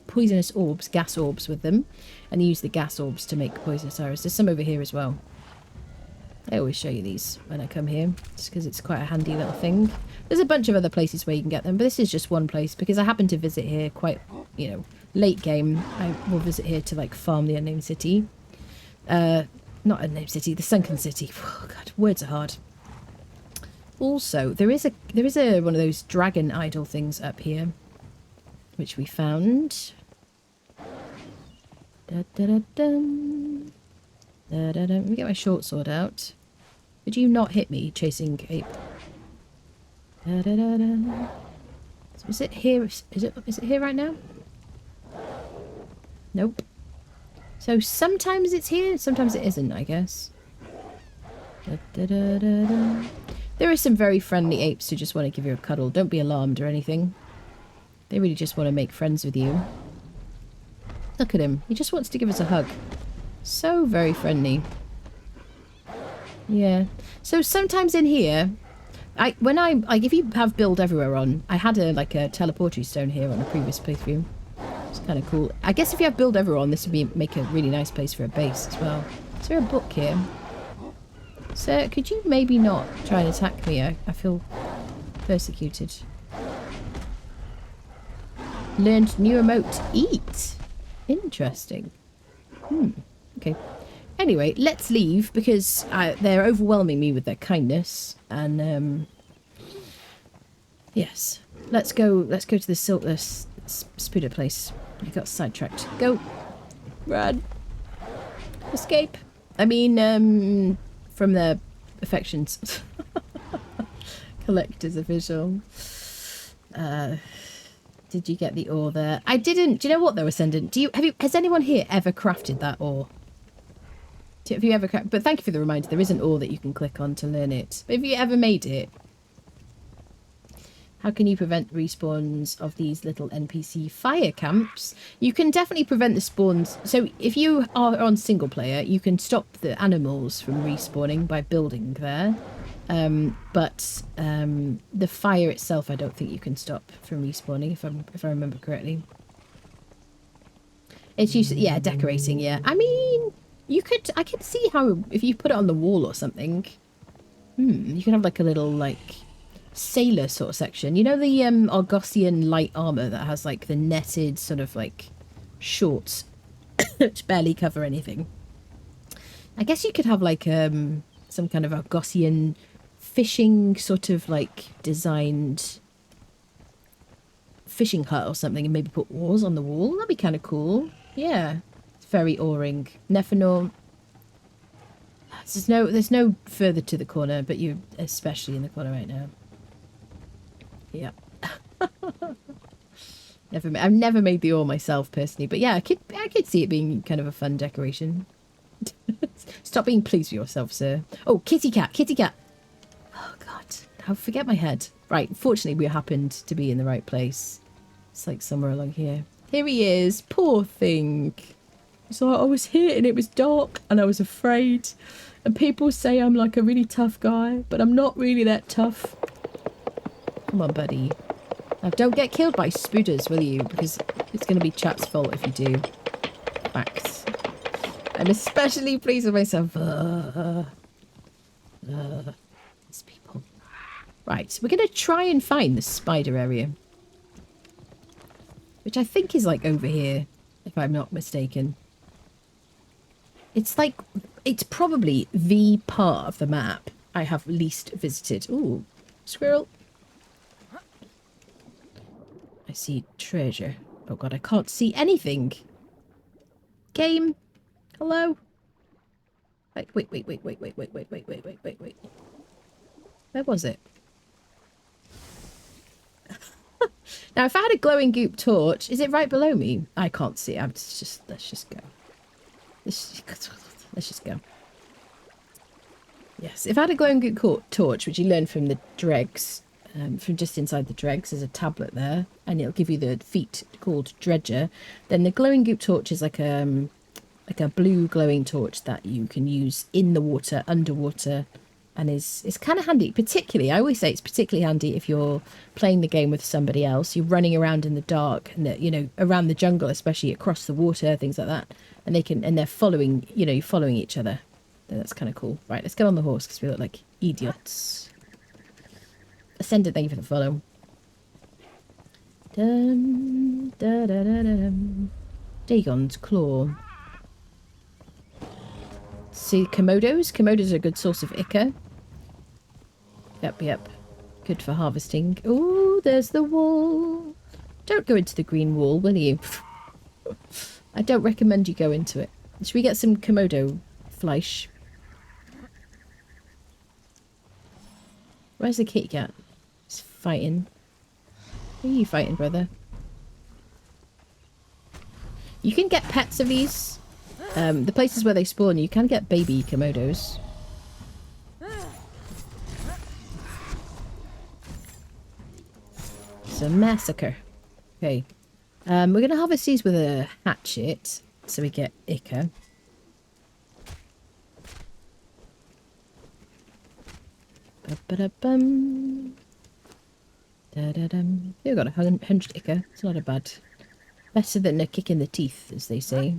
poisonous orbs, gas orbs with them. And use the gas orbs to make poisonous arrows. There's some over here as well. I always show you these when I come here, just because it's quite a handy little thing. There's a bunch of other places where you can get them, but this is just one place because I happen to visit here quite, you know, late game. I will visit here to like farm the unnamed city. Not unnamed city, the sunken city. Oh god, words are hard. Also, there is a one of those dragon idol things up here, which we found. Let me get my short sword out. Did you not hit me chasing ape? So is it here? Is it here right now? Nope. So sometimes it's here, sometimes it isn't, I guess. There are some very friendly apes who just want to give you a cuddle. Don't be alarmed or anything. They really just want to make friends with you. Look at him. He just wants to give us a hug. So very friendly. Yeah. So sometimes in here, if you have build everywhere on, I had a teleportatory stone here on a previous playthrough. It's kind of cool. I guess if you have build everywhere on, this would make a really nice place for a base as well. Is there a book here? Sir, could you maybe not try and attack me? I feel persecuted. Learned new emote. Eat. Interesting. Okay. Anyway, let's leave because they're overwhelming me with their kindness. And yes, let's go to the Spuda place. I got sidetracked. Go, run, escape. I mean, from their affections. Collector's official. Did you get the ore there? I didn't. Do you know what though, Ascendant? Has anyone here ever crafted that ore? Have you ever? But thank you for the reminder. There is an ore that you can click on to learn it. But have you ever made it? How can you prevent respawns of these little NPC fire camps? You can definitely prevent the spawns. So if you are on single player, you can stop the animals from respawning by building there. But the fire itself, I don't think you can stop from respawning, if I remember correctly. It's usually, yeah, decorating, yeah. I mean, I could see how, if you put it on the wall or something, you can have like a little, like, sailor sort of section. You know the Argosian light armor that has like the netted sort of like shorts which barely cover anything? I guess you could have like some kind of Argosian fishing sort of like designed fishing hut or something, and maybe put oars on the wall. That'd be kind of cool. Yeah, it's very oaring. Nephenor. There's no further to the corner, but you're especially in the corner right now. Yeah. I've never made the ore myself personally, but yeah, I could see it being kind of a fun decoration. Stop being pleased with yourself, sir. Oh, kitty cat. Oh god, I'll forget my head. Right, fortunately we happened to be in the right place. It's like somewhere along here. Here he is, poor thing. So I was here and it was dark and I was afraid. And people say I'm like a really tough guy, but I'm not really that tough. Come on, buddy. Now, don't get killed by spooters, will you? Because it's going to be chat's fault if you do. Facts. I'm especially pleased with myself. These people. Right, we're going to try and find the spider area. Which I think is like over here, if I'm not mistaken. It's like, it's probably the part of the map I have least visited. Ooh, squirrel. I see treasure. Oh god, I can't see anything. Game. Hello? Wait. Where was it? Now, if I had a glowing goop torch, is it right below me? I can't see it. Let's just go. Let's just go. Yes, if I had a glowing goop torch, which you learn from the dregs, from just inside the dregs, there's a tablet there, and it'll give you the feat called Dredger. Then the glowing goop torch is like a blue glowing torch that you can use in the water, underwater, and it's kind of handy. Particularly, I always say it's particularly handy if you're playing the game with somebody else. You're running around in the dark, and around the jungle, especially across the water, things like that, and they're following, you're following each other. That's kind of cool. Right, let's get on the horse because we look like idiots. Ascendant, thank you for the follow. Dum, da, da, da, da, dum. Dagon's Claw. See, Komodos. Komodos are a good source of ichor. Yep. Good for harvesting. Oh, there's the wall. Don't go into the green wall, will you? I don't recommend you go into it. Should we get some Komodo fleisch? Where's the kitty cat? It's fighting. Who are you fighting, brother? You can get pets of these. The places where they spawn, you can get baby Komodos. It's a massacre. Okay. We're going to harvest these with a hatchet, so we get ichor. Ba-ba-da-bum. Da-da-dum. We've got 100 ichor. It's not a bad. Better than a kick in the teeth, as they say.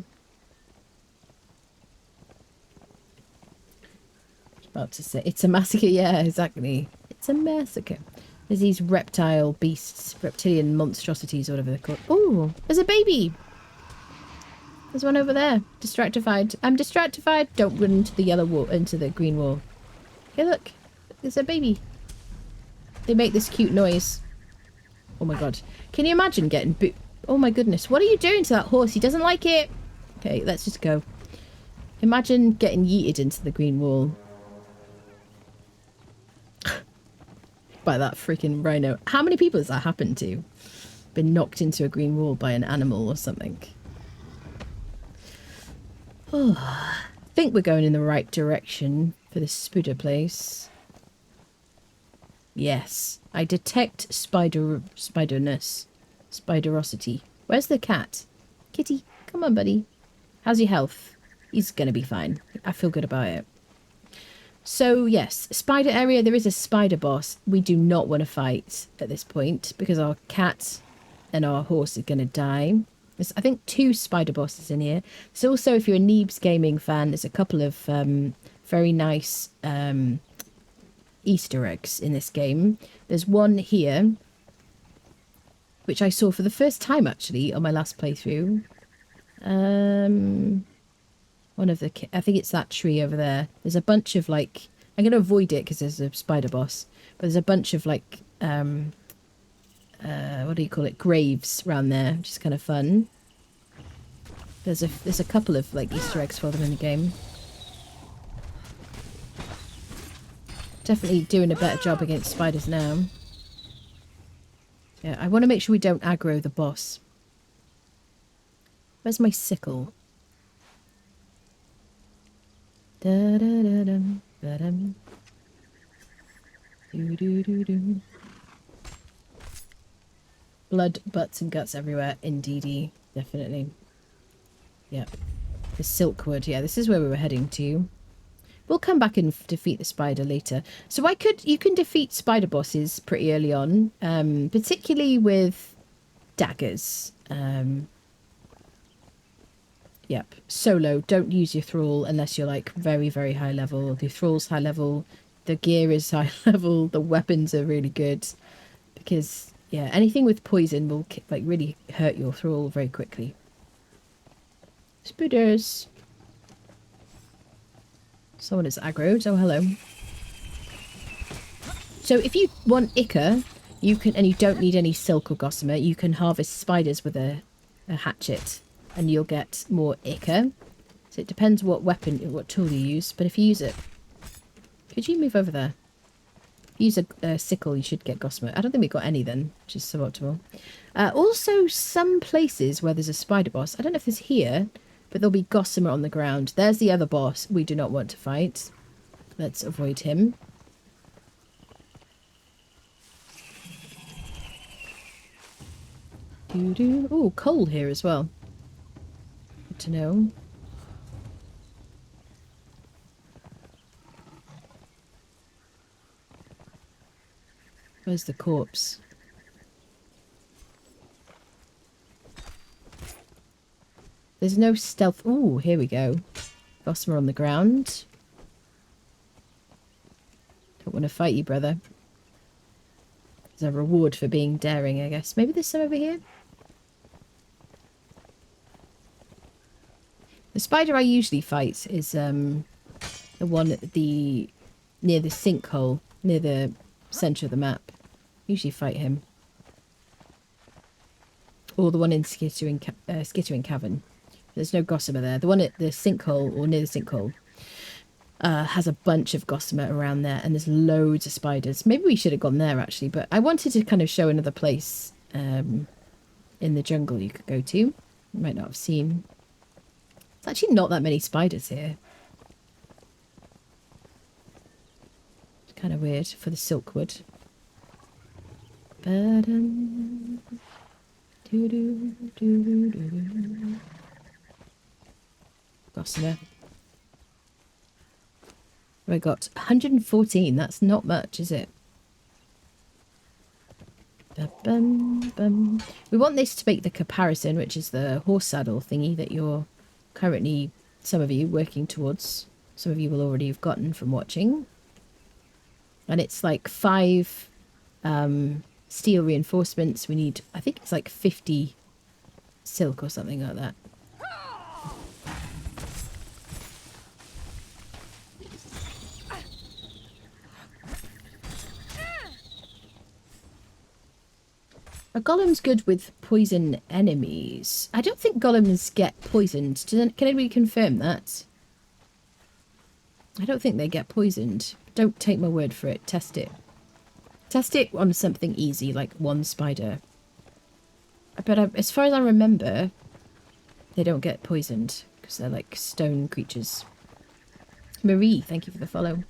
About to say, it's a massacre. Yeah, exactly. It's a massacre. There's these reptile beasts, reptilian monstrosities, or whatever they're called. Oh, there's a baby. There's one over there. Distractified. I'm distractified. Don't run into the yellow wall, into the green wall. Hey, look. There's a baby. They make this cute noise. Oh my god. Can you imagine getting oh my goodness. What are you doing to that horse? He doesn't like it. Okay, let's just go. Imagine getting yeeted into the green wall. By that freaking rhino. How many people has that happened to? Been knocked into a green wall by an animal or something. Oh, I think we're going in the right direction for the spooder place. Yes. I detect spiderness. Spiderosity. Where's the cat? Kitty, come on, buddy. How's your health? He's gonna be fine. I feel good about it. So, yes, spider area. There is a spider boss. We do not want to fight at this point because our cat and our horse are gonna die. There's, I think, 2 spider bosses in here. So also, if you're a Neebs Gaming fan, there's a couple of very nice Easter eggs in this game. There's one here, which I saw for the first time, actually, on my last playthrough. One of the... I think it's that tree over there. There's a bunch of, like... I'm going to avoid it because there's a spider boss. But there's a bunch of, like... what do you call it? Graves around there, which is kind of fun. There's a couple of like Easter eggs for them in the game. Definitely doing a better job against spiders now. Yeah, I want to make sure we don't aggro the boss. Where's my sickle? Da da da dum da dum. Do do do do. Blood, butts and guts everywhere. Indeedy. Definitely. Yep. The Silkwood. Yeah, this is where we were heading to. We'll come back and defeat the spider later. So you can defeat spider bosses pretty early on. Particularly with daggers. Yep. Solo. Don't use your Thrall unless you're like very, very high level. The Thrall's high level. The gear is high level. The weapons are really good. Because... yeah, anything with poison will like really hurt your Thrall very quickly. Spooders. Someone is aggroed. Oh, hello. So if you want Ichor, you can, and you don't need any silk or gossamer, you can harvest spiders with a hatchet, and you'll get more Ichor. So it depends what tool you use. But if you use it, could you move over there? Use a sickle, you should get gossamer. I don't think we've got any then, which is suboptimal. Also, some places where there's a spider boss, I don't know if it's here, but there'll be gossamer on the ground. There's the other boss we do not want to fight. Let's avoid him. Ooh, coal here as well. Good to know. Where's the corpse? There's no stealth. Ooh, here we go. Gossamer on the ground. Don't want to fight you, brother. There's a reward for being daring, I guess. Maybe there's some over here? The spider I usually fight is the one at near the sinkhole, near the centre of the map. Usually fight him. Or the one in Skittering Cavern. There's no gossamer there. The one at the sinkhole, or near the sinkhole, has a bunch of gossamer around there, and there's loads of spiders. Maybe we should have gone there, actually, but I wanted to kind of show another place in the jungle you could go to. You might not have seen. It's actually not that many spiders here. It's kind of weird for the Silkwood. Gossamer. I got 114. That's not much, is it? We want this to make the comparison, which is the horse saddle thingy that you're currently, some of you, working towards. Some of you will already have gotten from watching. And it's like 5 steel reinforcements. We need, I think it's like 50 silk or something like that. Are golems good with poison enemies? I don't think golems get poisoned. Can anybody confirm that? I don't think they get poisoned. Don't take my word for it. Test it. Test it on something easy, like one spider. But as far as I remember, they don't get poisoned because they're like stone creatures. Marie, thank you for the follow.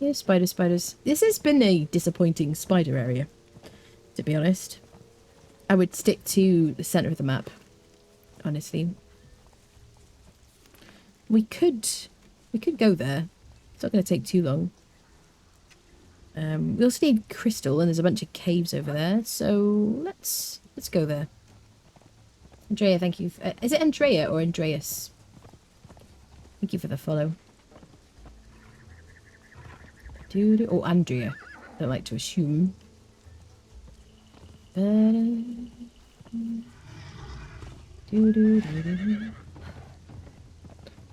Yeah, spiders. This has been a disappointing spider area, to be honest. I would stick to the centre of the map, honestly. We could go there. It's not going to take too long. We also need crystal, and there's a bunch of caves over there, so let's go there. Andrea, thank you. Is it Andrea or Andreas? Thank you for the follow. Oh, Andrea. I don't like to assume.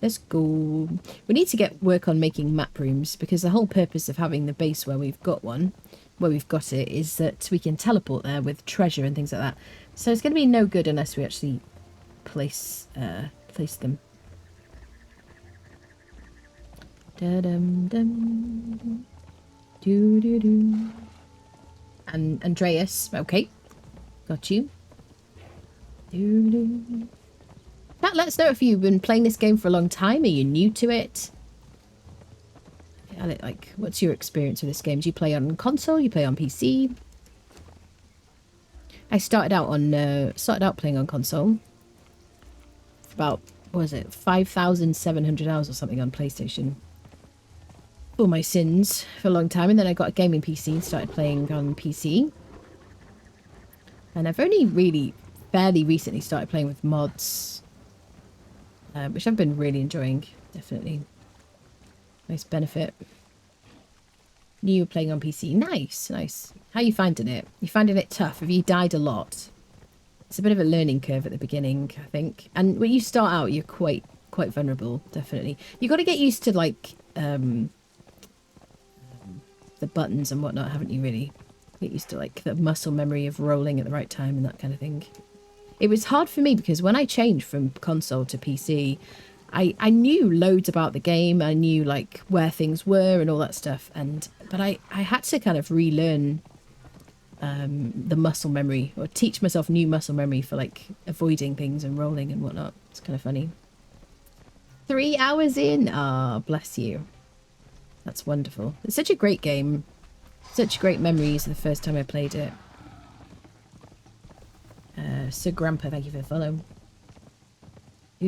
Let's go. We need to get work on making map rooms, because the whole purpose of having the base where we've got it, is that we can teleport there with treasure and things like that. So it's going to be no good unless we actually place them. Da-dum-dum. Do-do-do. And Andreas, okay. Got you. Do-do. Chat, let us know if you've been playing this game for a long time. Are you new to it? Like, what's your experience with this game? Do you play on console? You play on PC? I started out playing on console. About, what was it, 5,700 hours or something on PlayStation. For my sins for a long time, and then I got a gaming PC and started playing on PC. And I've only really fairly recently started playing with mods, which I've been really enjoying. Definitely nice benefit. Knew you were playing on PC. Nice. How are you finding it? You finding it tough? Have you died a lot? It's a bit of a learning curve at the beginning, I think. And when you start out, you're quite vulnerable. Definitely, you got to get used to like the buttons and whatnot, haven't you? Really get used to like the muscle memory of rolling at the right time and that kind of thing. It was hard for me because when I changed from console to PC, I knew loads about the game. I knew like where things were and all that stuff, but I had to kind of relearn the muscle memory, or teach myself new muscle memory for like avoiding things and rolling and whatnot. It's kind of funny. 3 hours in. Ah, bless you. That's wonderful. It's such a great game. Such great memories the first time I played it. Sir Grandpa, thank you for the follow. So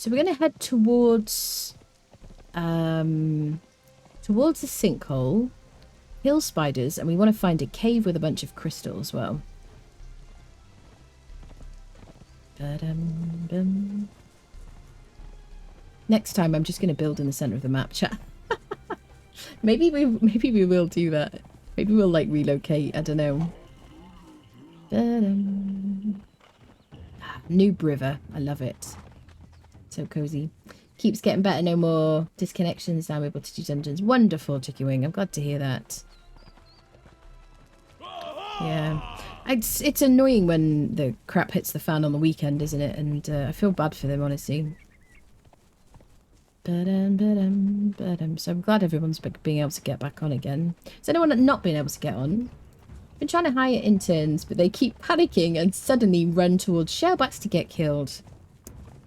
we're going to head towards the sinkhole, hill spiders, and we want to find a cave with a bunch of crystal as well. Next time, I'm just going to build in the center of the map, chat. maybe we will do that. Maybe we'll like relocate. I don't know. Noob River. I love it. So cozy. Keeps getting better. No more disconnections. Now I'm able to do dungeons. Wonderful, Chicky Wing. I'm glad to hear that. Yeah. It's annoying when the crap hits the fan on the weekend, isn't it? And I feel bad for them, honestly. So I'm glad everyone's being able to get back on again. Is anyone not being able to get on? Been trying to hire interns, but they keep panicking and suddenly run towards shellbacks to get killed.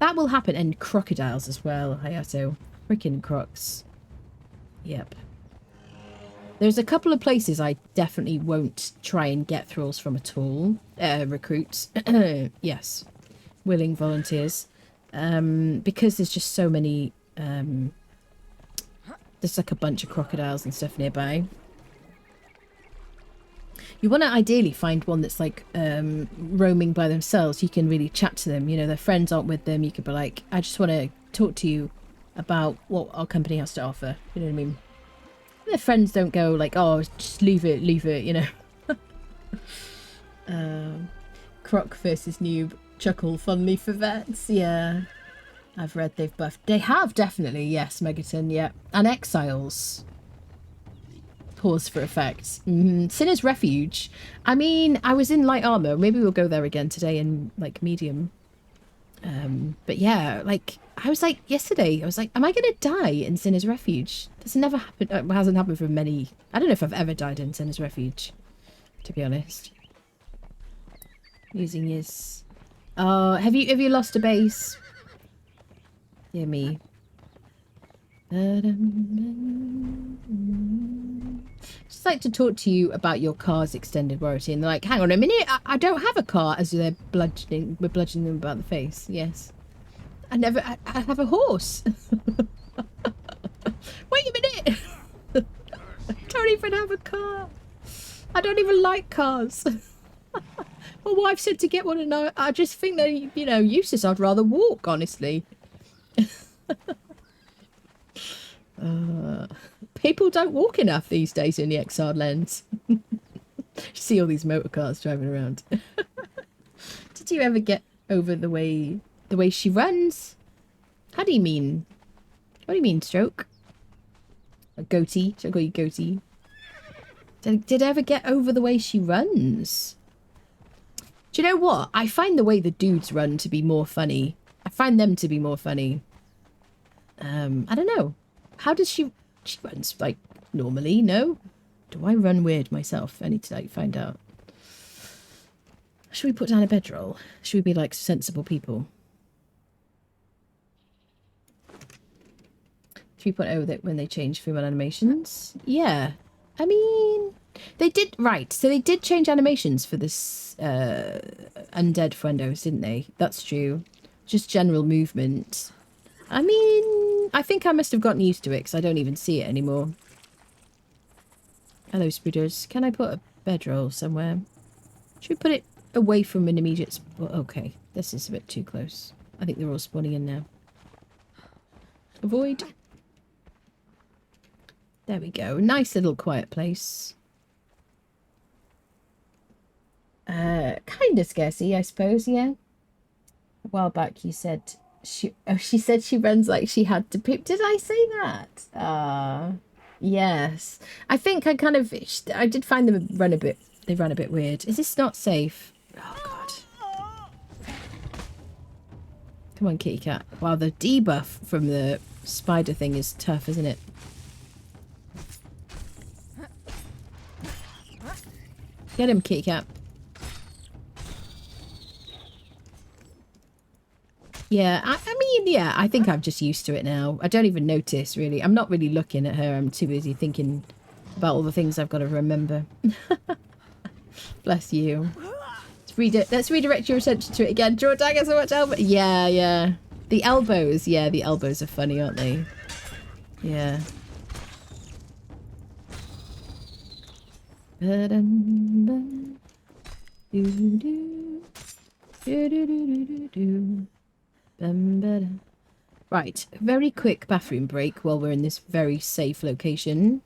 That will happen, and crocodiles as well, Hayato. Freaking crocs. Yep. There's a couple of places I definitely won't try and get thralls from at all. Recruits. Yes. Willing volunteers. Because there's just so many... there's like a bunch of crocodiles and stuff nearby. You want to ideally find one that's like roaming by themselves. You can really chat to them. You know, their friends aren't with them. You could be like, I just want to talk to you about what our company has to offer. You know what I mean? Their friends don't go like, oh, just leave it, you know. Croc versus noob. Chuckle fondly for vets. Yeah. I've read they've buffed. They have, definitely. Yes, Megaton, yeah. And Exiles. Pause for effect. Sinner's Refuge. I mean, I was in light armor. Maybe we'll go there again today in, like, medium. But yeah, like, I was like, yesterday, I was like, am I going to die in Sinner's Refuge? This never happened. It hasn't happened for many... I don't know if I've ever died in Sinner's Refuge, to be honest. Using his... Oh, have you lost a base? Yeah, me. Just like to talk to you about your car's extended warranty, and they're like, hang on a minute, I don't have a car, as we're bludgeoning them about the face. Yes. I have a horse. Wait a minute. I don't even have a car. I don't even like cars. My wife said to get one, and I just think they're, you know, useless. I'd rather walk, honestly. People don't walk enough these days in the XR lens. You see all these motor cars driving around. Did you ever get over the way she runs? How do you mean? What do you mean, Stroke? A goatee? Should I call you goatee? Did I ever get over the way she runs? Do you know what? I find the way the dudes run to be more funny. I find them to be more funny. I don't know. How does she runs, like, normally, no? Do I run weird myself? I need to, like, find out. Should we put down a bedroll? Should we be, like, sensible people? 3.0 that when they changed female animations? Yeah. I mean, they did, right. So they did change animations for this undead friendos, didn't they? That's true. Just general movement. I mean, I think I must have gotten used to it because I don't even see it anymore. Hello, Spooders. Can I put a bedroll somewhere? Should we put it away from an immediate... Okay, this is a bit too close. I think they're all spawning in now. Avoid. There we go. Nice little quiet place. Kind of scarcey, I suppose, yeah. A while back you said... She said she runs like she had to poop. Did I say that? Yes. I think I did find them they run a bit weird. Is this not safe? Oh, God. Come on, kitty cat. Wow, the debuff from the spider thing is tough, isn't it? Get him, kitty cat. Yeah, I mean, yeah, I think I'm just used to it now. I don't even notice, really. I'm not really looking at her. I'm too busy thinking about all the things I've got to remember. Bless you. Let's redirect your attention to it again. Draw dagger so much elbow. Yeah, yeah. The elbows. Yeah, the elbows are funny, aren't they? Yeah. Right, very quick bathroom break while we're in this very safe location.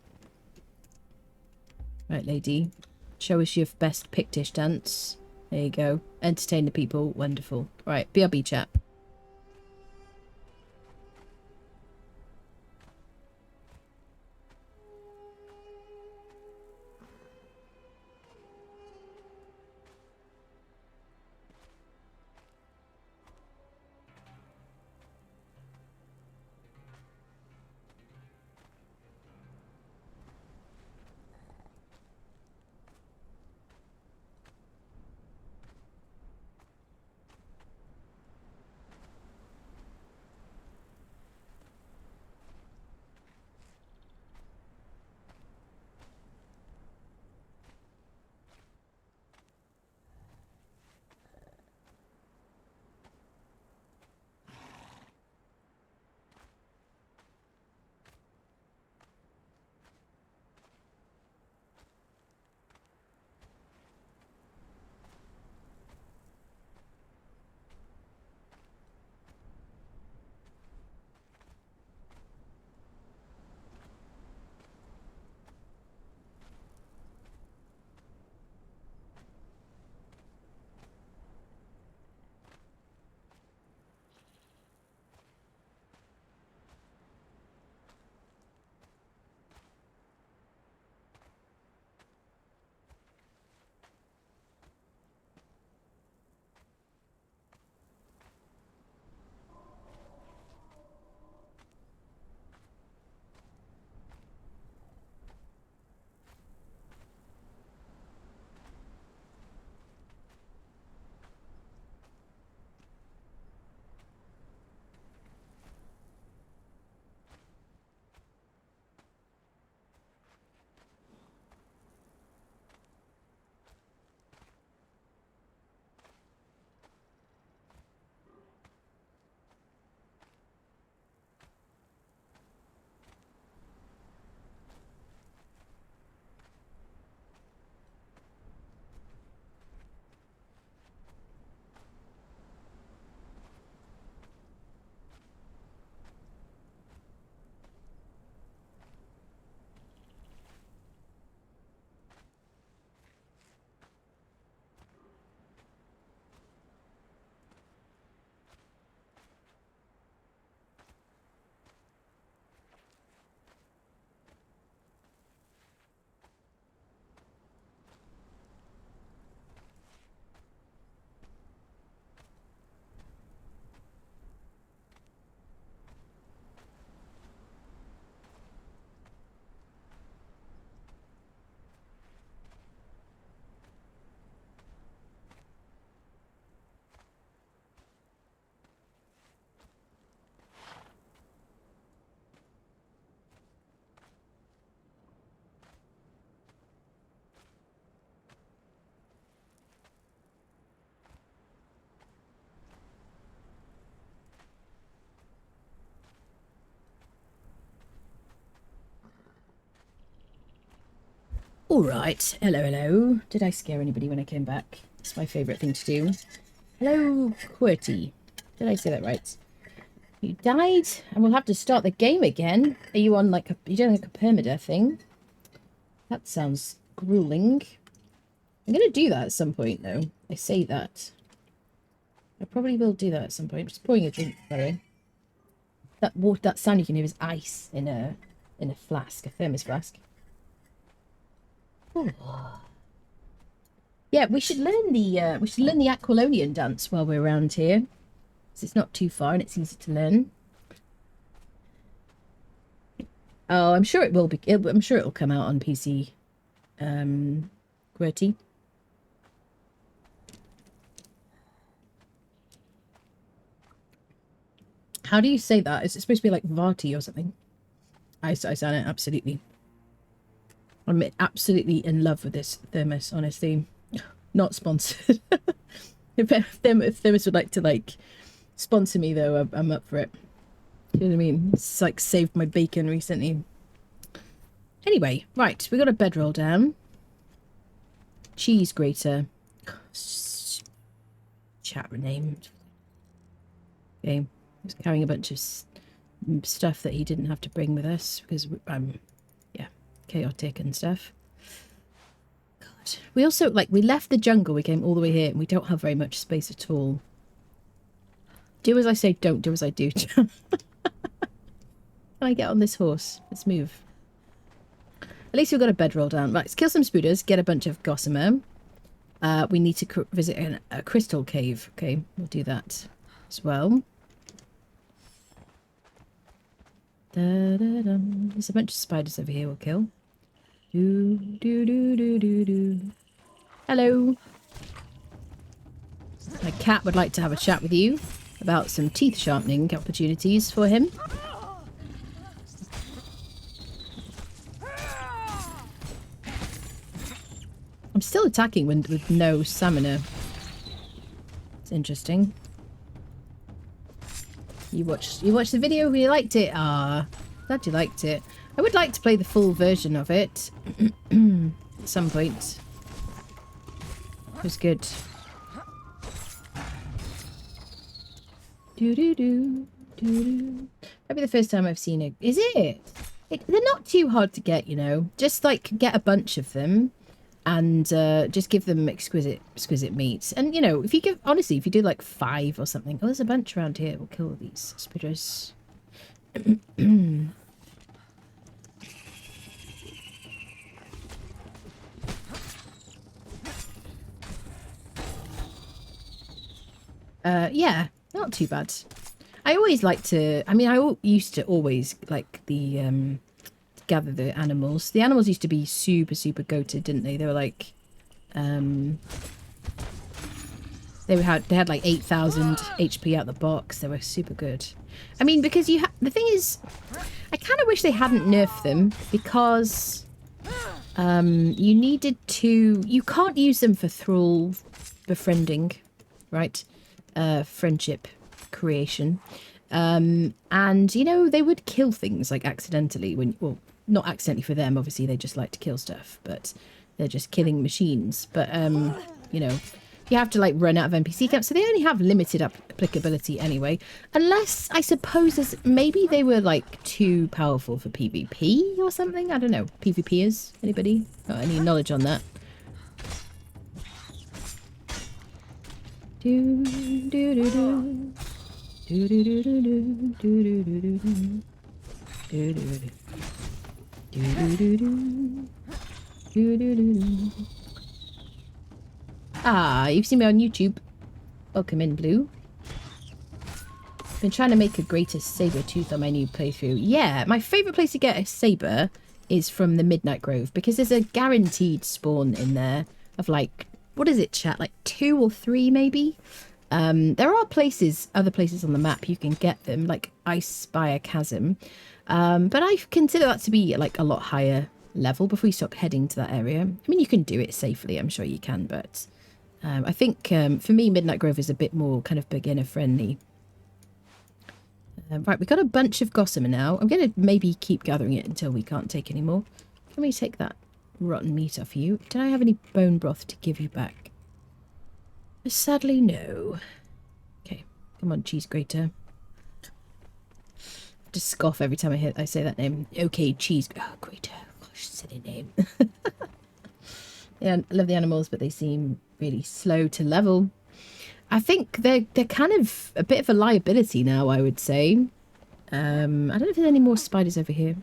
Right, lady. Show us your best Pictish dance. There you go. Entertain the people. Wonderful. Right, BRB chat. All right. Hello, hello. Did I scare anybody when I came back? It's my favourite thing to do. Hello, QWERTY. Did I say that right? You died, and we'll have to start the game again. Are you on like a... You doing like a permadeath thing? That sounds grueling. I'm going to do that at some point, though. I say that. I probably will do that at some point. I'm just pouring a drink, by the way. That water, that sound you can hear is ice in a flask, a thermos flask. Ooh. Yeah, we should learn the Aquilonian dance while we're around here. So it's not too far and it's easy to learn. Oh, I'm sure it will be. I'm sure it'll come out on PC. QWERTY. How do you say that? Is it supposed to be like Vati or something? I sound it absolutely. I'm absolutely in love with this thermos, honestly. Not sponsored. if Thermos would like to sponsor me though, I'm up for it. You know what I mean? It's like saved my bacon recently. Anyway, right, we got a bedroll down. Cheese grater. Chat renamed. Okay. He's carrying a bunch of stuff that he didn't have to bring with us because I'm, yeah, chaotic and stuff. God. We also, we left the jungle. We came all the way here and we don't have very much space at all. Do as I say, don't do as I do. Can I get on this horse? Let's move. At least we've got a bedroll down. Right, let's kill some spooders, get a bunch of gossamer. We need to visit a crystal cave. Okay, we'll do that as well. There's a bunch of spiders over here we'll kill. Hello. My cat would like to have a chat with you about some teeth sharpening opportunities for him. I'm still attacking with no stamina. It's interesting. You watched the video, you liked it. Ah, glad you liked it. I would like to play the full version of it at some point. It was good. Maybe the first time I've seen it. Is it? They're not too hard to get, you know. Just get a bunch of them. And just give them exquisite meat. And, you know, if you do 5 or something. Oh, there's a bunch around here. We'll kill these spiders. Yeah, not too bad. I always like to... I mean, I used to always like the... gather the animals. The animals used to be super goated, didn't they? They were they had like 8,000 HP out the box. They were super good. I mean, because the thing is, I kind of wish they hadn't nerfed them because you needed to. You can't use them for Thrall befriending, right? Friendship creation, and you know they would kill things accidentally well. Not accidentally for them, obviously they just like to kill stuff, but they're just killing machines. But, you know, you have to run out of NPC camps, so they only have limited applicability anyway. Unless, I suppose, maybe they were too powerful for PvP or something? I don't know. PvPers? Anybody? Got any knowledge on that? Do do do do. Do do do do do do do do do do do do. Ah, you've seen me on YouTube. Welcome in, Blue. Been trying to make a greatest saber tooth on my new playthrough. Yeah, my favourite place to get a saber is from the Midnight Grove because there's a guaranteed spawn in there of what is it, chat? 2 or 3 maybe? There are other places on the map you can get them, like Ice Spire Chasm. But I consider that to be a lot higher level before you start heading to that area. I mean, you can do it safely, I'm sure you can, but I think for me, Midnight Grove is a bit more kind of beginner friendly. Right, we've got a bunch of gossamer now. I'm going to maybe keep gathering it until we can't take any more. Can we take that? rotten meat off you. Did I have any bone broth to give you back? Sadly, no. Okay, come on, cheese grater. Just scoff every time I say that name. Okay, cheese grater. Gosh, silly name. Yeah, I love the animals, but they seem really slow to level. I think they're kind of a bit of a liability now, I would say. I don't know if there's any more spiders over here.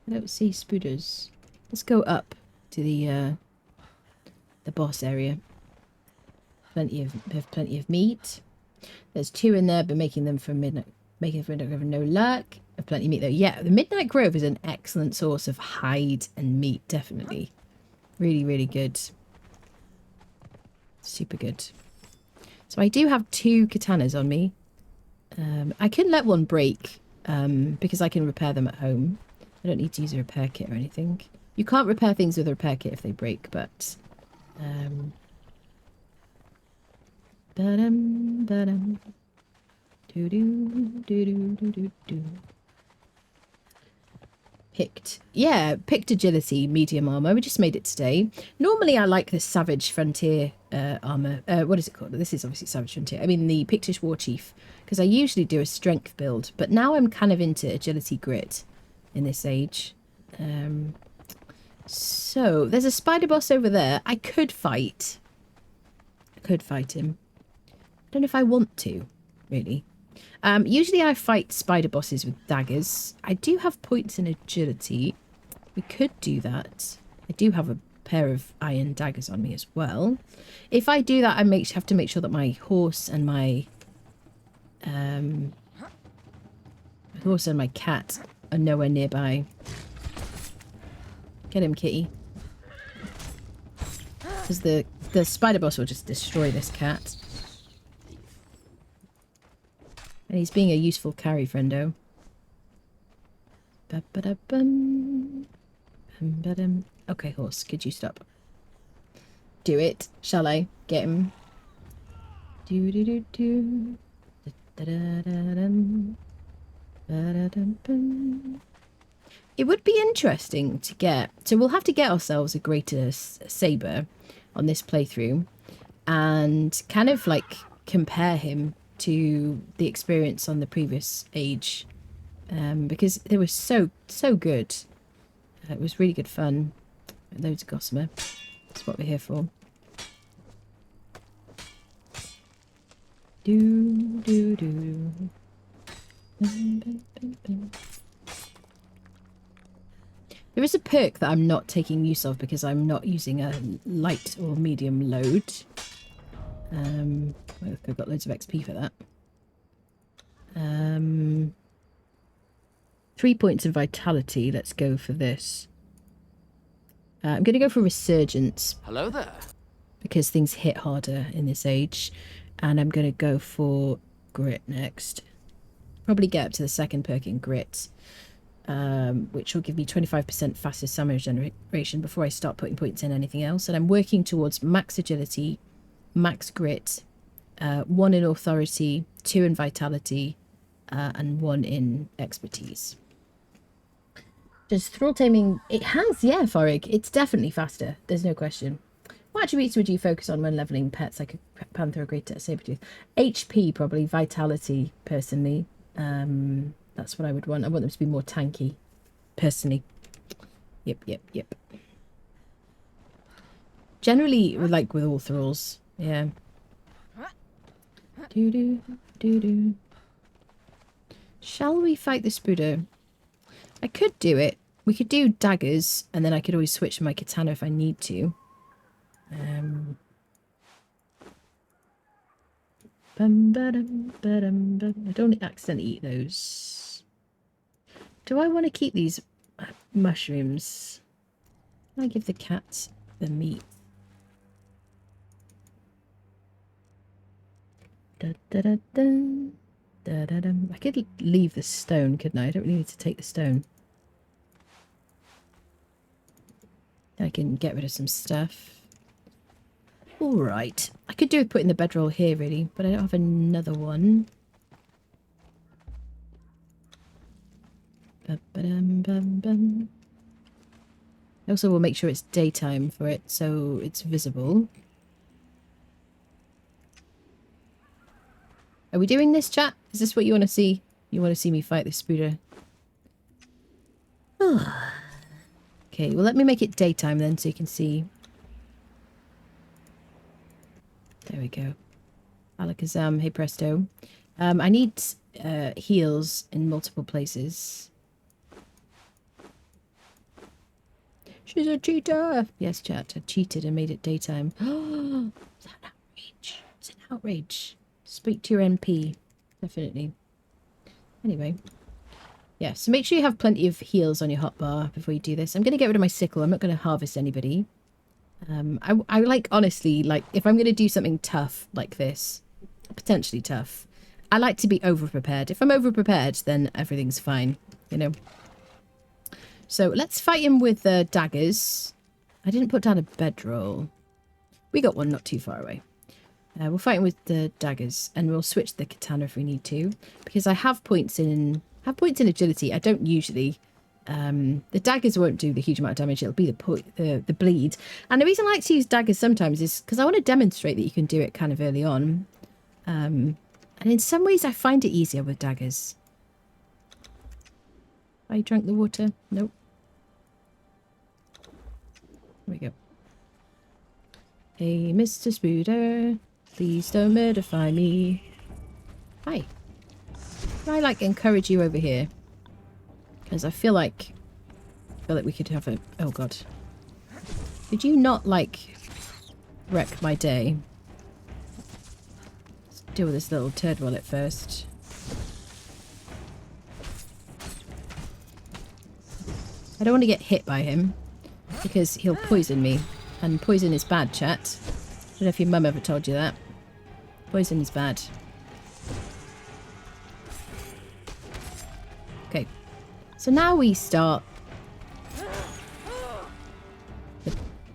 I don't see spooders. Let's go up to the boss area. Plenty of meat. There's 2 in there, but making them for midnight. Making for midnight grove no luck. Plenty of meat though. Yeah, the midnight grove is an excellent source of hide and meat. Definitely, really, really good. Super good. So I do have 2 katanas on me. I can let one break because I can repair them at home. I don't need to use a repair kit or anything. You can't repair things with a repair kit if they break, but picked agility, medium armor. We just made it today. Normally I like the Savage Frontier armor. What is it called? This is obviously Savage Frontier. I mean the Pictish War Chief, because I usually do a strength build, but now I'm kind of into agility grit in this age. So there's a spider boss over there. I could fight. Him. I don't know if I want to, really. Usually I fight spider bosses with daggers. I do have points in agility. We could do that. I do have a pair of iron daggers on me as well. If I do that, I have to make sure that my horse and my cat are nowhere nearby. Get him, kitty. Because the spider boss will just destroy this cat. And he's being a useful carry, friendo. Okay, horse, could you stop? Do it. Shall I? Get him. It would be interesting to get... So we'll have to get ourselves a greater saber on this playthrough. And kind of like compare him to the experience on the previous age, because they were so good. It was really good fun. Loads of gossamer. That's what we're here for. There is a perk that I'm not taking use of because I'm not using a light or medium load. I've got loads of XP for that. 3 points of vitality. Let's go for this. I'm going to go for Resurgence. Hello there. Because things hit harder in this age. And I'm going to go for Grit next. Probably get up to the second perk in Grit. Which will give me 25% faster stamina generation before I start putting points in anything else. And I'm working towards max agility, max grit, 1 in authority, 2 in vitality, and 1 in expertise. Does Thrall taming... It has, yeah, Forig. It's definitely faster. There's no question. What attributes would you focus on when leveling pets like a panther, a greater, a saber-tooth? HP, probably. Vitality, personally. That's what I would want. I want them to be more tanky, personally. Yep. Generally, like with all Thralls, yeah. Shall we fight the Spooder? I could do it. We could do daggers, and then I could always switch to my katana if I need to. I don't accidentally eat those. Do I want to keep these mushrooms? Can I give the cat the meat? I could leave the stone, couldn't I? I don't really need to take the stone. I can get rid of some stuff. Alright. I could do with putting the bedroll here, really, but I don't have another one. Ba-ba-dum-bum-bum. Also, we'll make sure it's daytime for it, so it's visible. Are we doing this, chat? Is this what you want to see? You want to see me fight this spooder? Okay, well, let me make it daytime then, so you can see. There we go. Alakazam, hey presto. I need heals in multiple places. She's a cheater! Yes, chat, I cheated and made it daytime. Oh, it's an outrage. It's an outrage. Speak to your NP. Definitely. Anyway. Yeah, so make sure you have plenty of heals on your hotbar before you do this. I'm going to get rid of my sickle. I'm not going to harvest anybody. I like, honestly, like, if I'm going to do something tough like this, potentially tough, I like to be over-prepared. If I'm over-prepared, then everything's fine, you know. So let's fight him with daggers. I didn't put down a bedroll. We got one not too far away. We'll fight him with the daggers, and we'll switch the katana if we need to, because I have points in agility. I don't usually. The daggers won't do the huge amount of damage. It'll be the bleed. And the reason I like to use daggers sometimes is because I want to demonstrate that you can do it kind of early on. And in some ways, I find it easier with daggers. I drank the water. Nope. Here we go. Hey, Mr. Spooder, please don't murderify me. Hi. Can I, like, encourage you over here? Because I feel like we could have a... Oh, God. Could you not, like, wreck my day? Let's deal with this little turd wallet first. I don't want to get hit by him, because he'll poison me. And poison is bad, chat. I don't know if your mum ever told you that. Poison is bad. Okay. So now we start...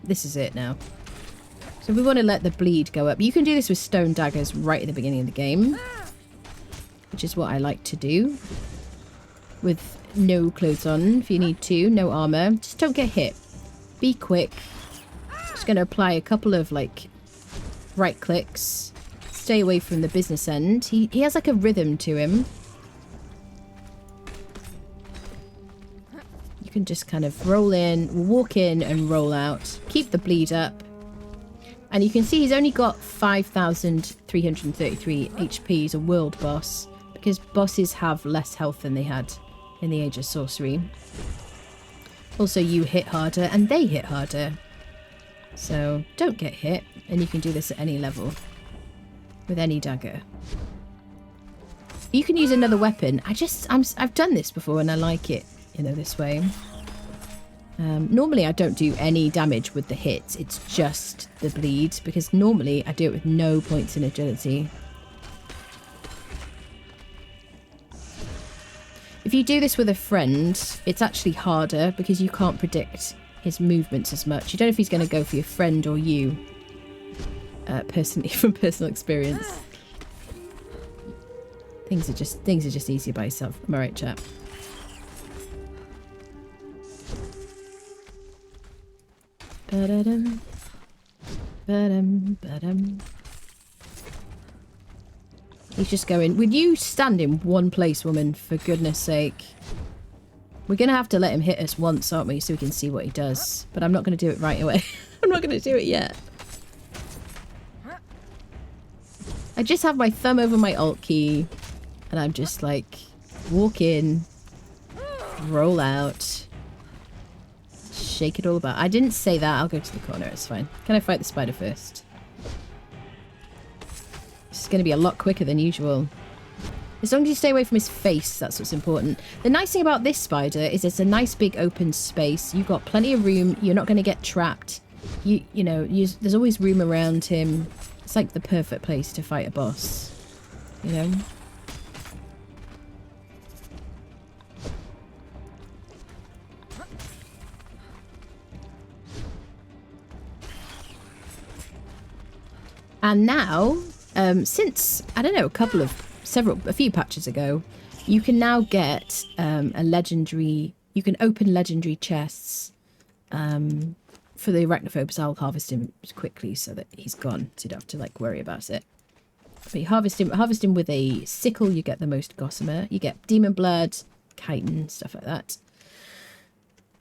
This is it now. So we want to let the bleed go up. You can do this with stone daggers right at the beginning of the game, which is what I like to do. With no clothes on, if you need to. No armor. Just don't get hit. Be quick. Just going to apply a couple of, like, right clicks. Stay away from the business end. He has, like, a rhythm to him. You can just kind of roll in, walk in, and roll out. Keep the bleed up. And you can see he's only got 5,333 HP. He's a world boss, because bosses have less health than they had in the Age of Sorcery. Also, you hit harder and they hit harder. So don't get hit, and you can do this at any level with any dagger. You can use another weapon. I've done this before and I like it, you know, this way. Normally I don't do any damage with the hits. It's just the bleed, because normally I do it with no points in agility. If you do this with a friend, it's actually harder because you can't predict his movements as much. You don't know if he's going to go for your friend or you. Personally, from personal experience, things are just easier by yourself. Am I right, chap? Ba-da-dum. Ba-dum, ba-dum. He's just going, would you stand in one place, woman, for goodness sake? We're going to have to let him hit us once, aren't we, so we can see what he does. But I'm not going to do it right away. I'm not going to do it yet. I just have my thumb over my alt key, and I'm just like, walk in, roll out, shake it all about. I didn't say that. I'll go to the corner. It's fine. Can I fight the spider first? This is going to be a lot quicker than usual. As long as you stay away from his face, that's what's important. The nice thing about this spider is it's a nice big open space. You've got plenty of room. You're not going to get trapped. You know, there's always room around him. It's like the perfect place to fight a boss, you know? And now, since, I don't know, a few patches ago, You can now get a legendary... You can open legendary chests for the arachnophobes. I'll harvest him quickly so that he's gone, so you don't have to like worry about it. But you harvest him with a sickle, you get the most gossamer. You get demon blood, chitin, stuff like that.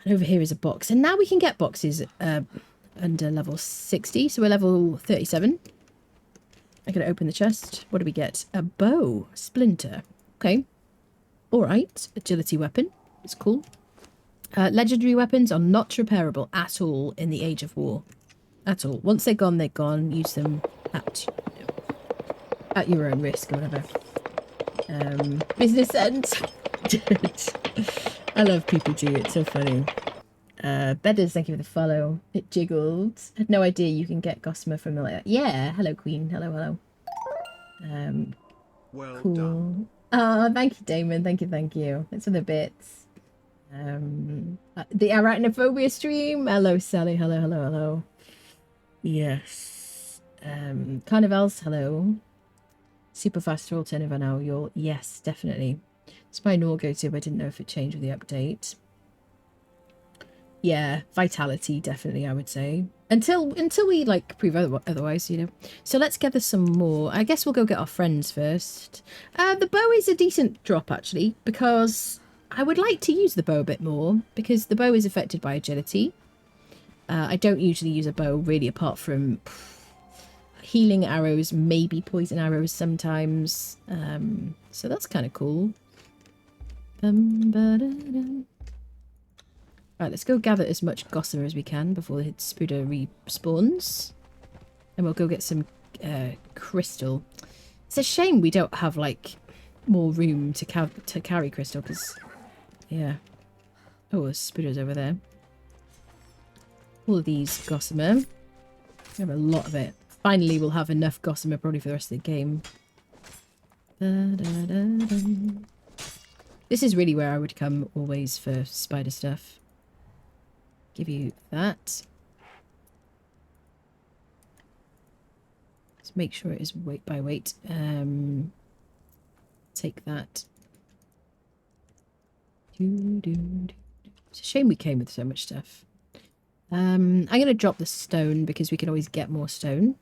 And over here is a box. And now we can get boxes under level 60. So we're level 37. I'm going to open the chest. What do we get? A bow. Splinter. Okay. All right. Agility weapon. It's cool. Legendary weapons are not repairable at all in the Age of War. At all. Once they're gone, they're gone. Use them at your own risk or whatever. Business ends. I love people too. It's so funny. Bedders, thank you for the follow. It jiggled. Had no idea you can get gossamer from the like that. Yeah. Hello, Queen. Hello, hello. Well Cool. done. Oh, thank you, Damon. Thank you. It's for the bits. The arachnophobia stream. Hello, Sally. Hello. Yes. Carnivals. Hello. Super fast Thrall turnover now. Yes, definitely. It's my normal go-to, but I didn't know if it changed with the update. Yeah, vitality, definitely, I would say. Until we, like, prove otherwise, you know. So let's gather some more. I guess we'll go get our friends first. The bow is a decent drop, actually, because I would like to use the bow a bit more, because the bow is affected by agility. I don't usually use a bow, really, apart from healing arrows, maybe poison arrows sometimes. So that's kind of cool. Right, let's go gather as much gossamer as we can before the Spooder respawns. And we'll go get some crystal. It's a shame we don't have, like, more room to carry crystal, because, yeah. Oh, there's Spooders over there. All of these gossamer. We have a lot of it. Finally, we'll have enough gossamer probably for the rest of the game. This is really where I would come always for spider stuff. Give you that. Let's make sure it is weight by weight. Take that. It's a shame we came with so much stuff. I'm going to drop the stone because we can always get more stone.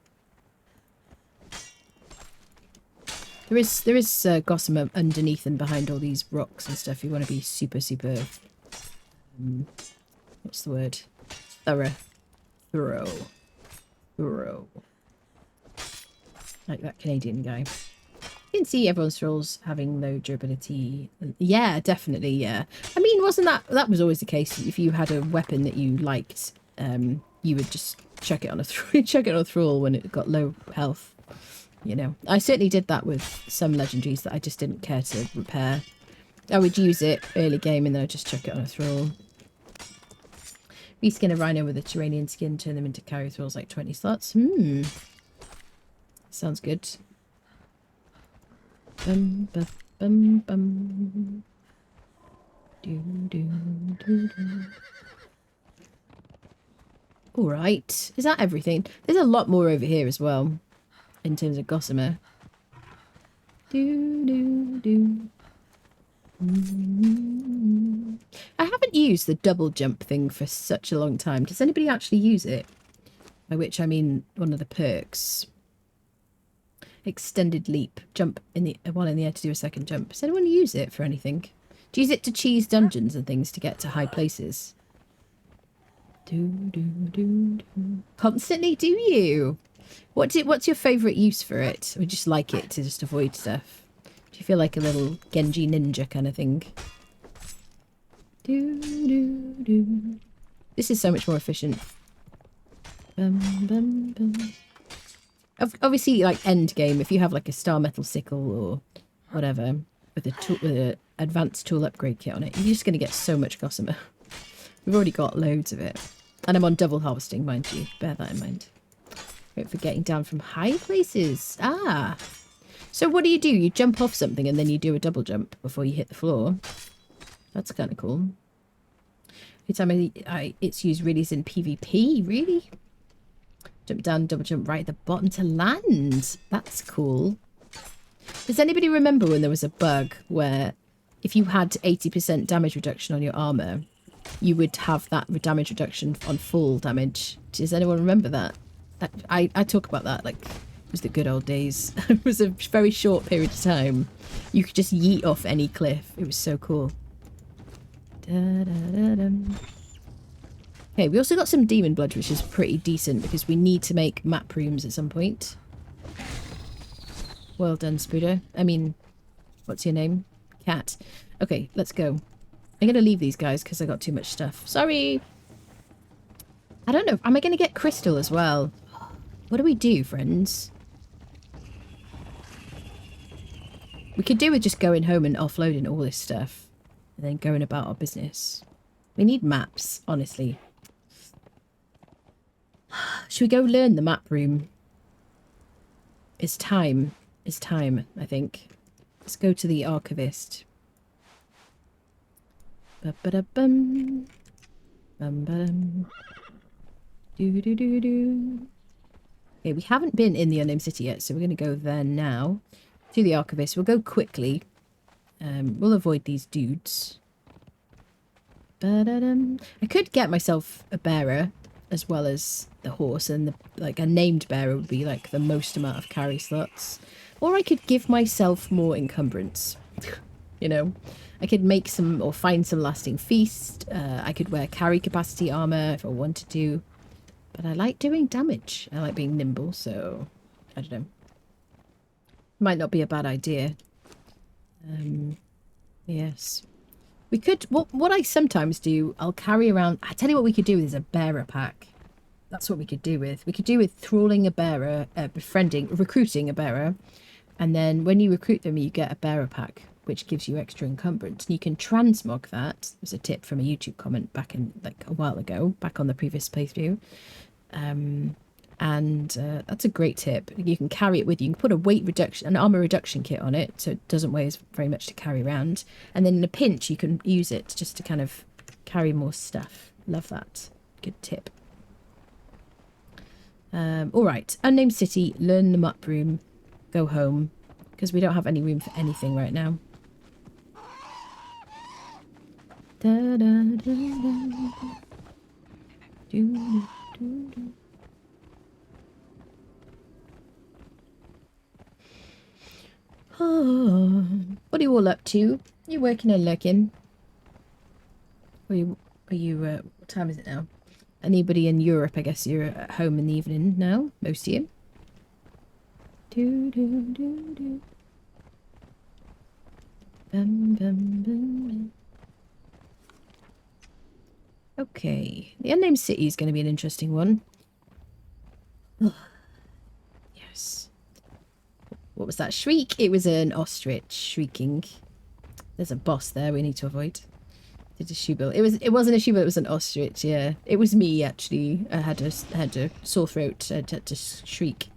There is gossamer underneath and behind all these rocks and stuff. You want to be super, what's the word? Thorough. Like that Canadian guy. You can see everyone's Thralls having low durability. Yeah, definitely, yeah. I mean, wasn't that was always the case. If you had a weapon that you liked, you would just chuck it on a Thrall when it got low health. You know, I certainly did that with some legendaries that I just didn't care to repair. I would use it early game and then I'd just chuck it on a Thrall. Reskin a rhino with a Turanian skin, turn them into carry Thralls like 20 slots. Sounds good. Alright. Is that everything? There's a lot more over here as well. In terms of gossamer. I haven't used the double jump thing for such a long time. Does anybody actually use it? By which I mean one of the perks. Extended leap. Jump in the while in the air to do a second jump. Does anyone use it for anything? Do you use it to cheese dungeons and things to get to high places? Constantly, do you? What's your favourite use for it? Or just like it to just avoid stuff? Do you feel like a little Genji ninja kind of thing? This is so much more efficient. Obviously, like end game, if you have like a star metal sickle or whatever with an advanced tool upgrade kit on it, you're just going to get so much gossamer. We've already got loads of it, and I'm on double harvesting, mind you. Bear that in mind. Great for getting down from high places. Ah, so what do? You jump off something and then you do a double jump before you hit the floor. That's kind of cool. Every time it's used really is in PvP, really. Jump down, double jump right at the bottom to land. That's cool. Does anybody remember when there was a bug where if you had 80% damage reduction on your armor, you would have that damage reduction on full damage. Does anyone remember that? I talk about that like it was the good old days. It was a very short period of time. You could just yeet off any cliff. It was so cool. Okay, we also got some demon blood, which is pretty decent because we need to make map rooms at some point. Well done, Spooder. I mean, what's your name? Cat. Okay, let's go. I'm going to leave these guys because I got too much stuff. Sorry. I don't know. Am I going to get crystal as well? What do we do, friends? We could do with just going home and offloading all this stuff. And then going about our business. We need maps, honestly. Should we go learn the map room? It's time. It's time, I think. Let's go to the archivist. Ba-ba-da-bum. Bum-ba-dum. Do-do-do-do. Okay, we haven't been in the Unknown City yet, so we're going to go there now. To the archivist. We'll go quickly. We'll avoid these dudes. Ba-da-dum. I could get myself a bearer as well as the horse, and like a named bearer would be like the most amount of carry slots. Or I could give myself more encumbrance. You know, I could make some or find some lasting feast. I could wear carry capacity armor if I wanted to. But I like doing damage. I like being nimble, so I don't know. Might not be a bad idea. Yes. We could, what I sometimes do, I'll carry around, I tell you what we could do with is a bearer pack. That's what we could do with. We could do with thralling a bearer, recruiting a bearer. And then when you recruit them, you get a bearer pack, which gives you extra encumbrance. And you can transmog that. It was a tip from a YouTube comment back in, like a while ago, back on the previous playthrough. That's a great tip. You can carry it with you. You can put a weight reduction, an armor reduction kit on it, so it doesn't weigh as very much to carry around. And then in a pinch, you can use it just to kind of carry more stuff. Love that. Good tip. All right. Unnamed City. Learn the map room. Go home. Because we don't have any room for anything right now. Da, da, da, da. Do, do, do, do. Oh, what are you all up to? You working or lurking? What time is it now? Anybody in Europe, I guess you're at home in the evening now, most of you. Do, do, do, do. Bum, bum, bum, bum. Okay, the Unnamed City is going to be an interesting one. Oh. Yes. What was that shriek? It was an ostrich shrieking. There's a boss there we need to avoid. Did a shoebill. It wasn't a shoebill, it was an ostrich, yeah. It was me actually. I had a sore throat. I had to shriek.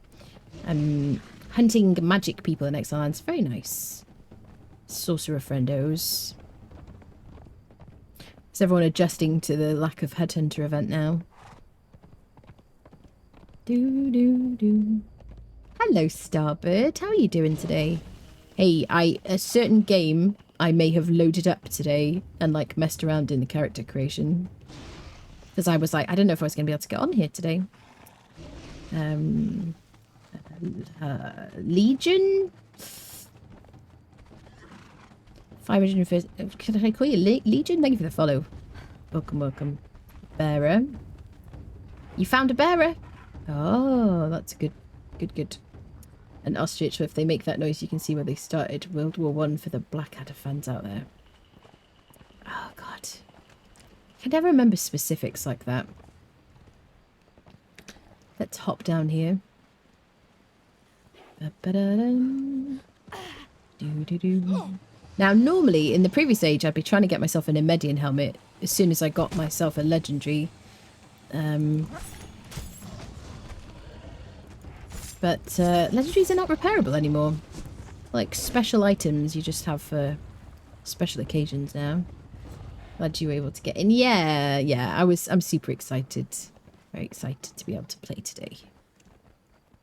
Hunting magic people in Exiles. Very nice. Sorcerer friendos. Is everyone adjusting to the lack of Headhunter event now? Do do do. Hello, Starbird. How are you doing today? Hey, a certain game I may have loaded up today and like messed around in the character creation. Because I was like, I don't know if I was going to be able to get on here today. Legion? 550. Can I call you Legion? Thank you for the follow. Welcome, welcome. Bearer. You found a bearer? Oh, that's good. Good. An ostrich, so if they make that noise, you can see where they started. World War I for the Blackadder fans out there. Oh, God. I can never remember specifics like that. Let's hop down here. Now, normally, in the previous age, I'd be trying to get myself an Emedian helmet as soon as I got myself a legendary. But legendaries are not repairable anymore. Like special items you just have for special occasions now. Glad you were able to get in. Yeah, I'm super excited. Very excited to be able to play today.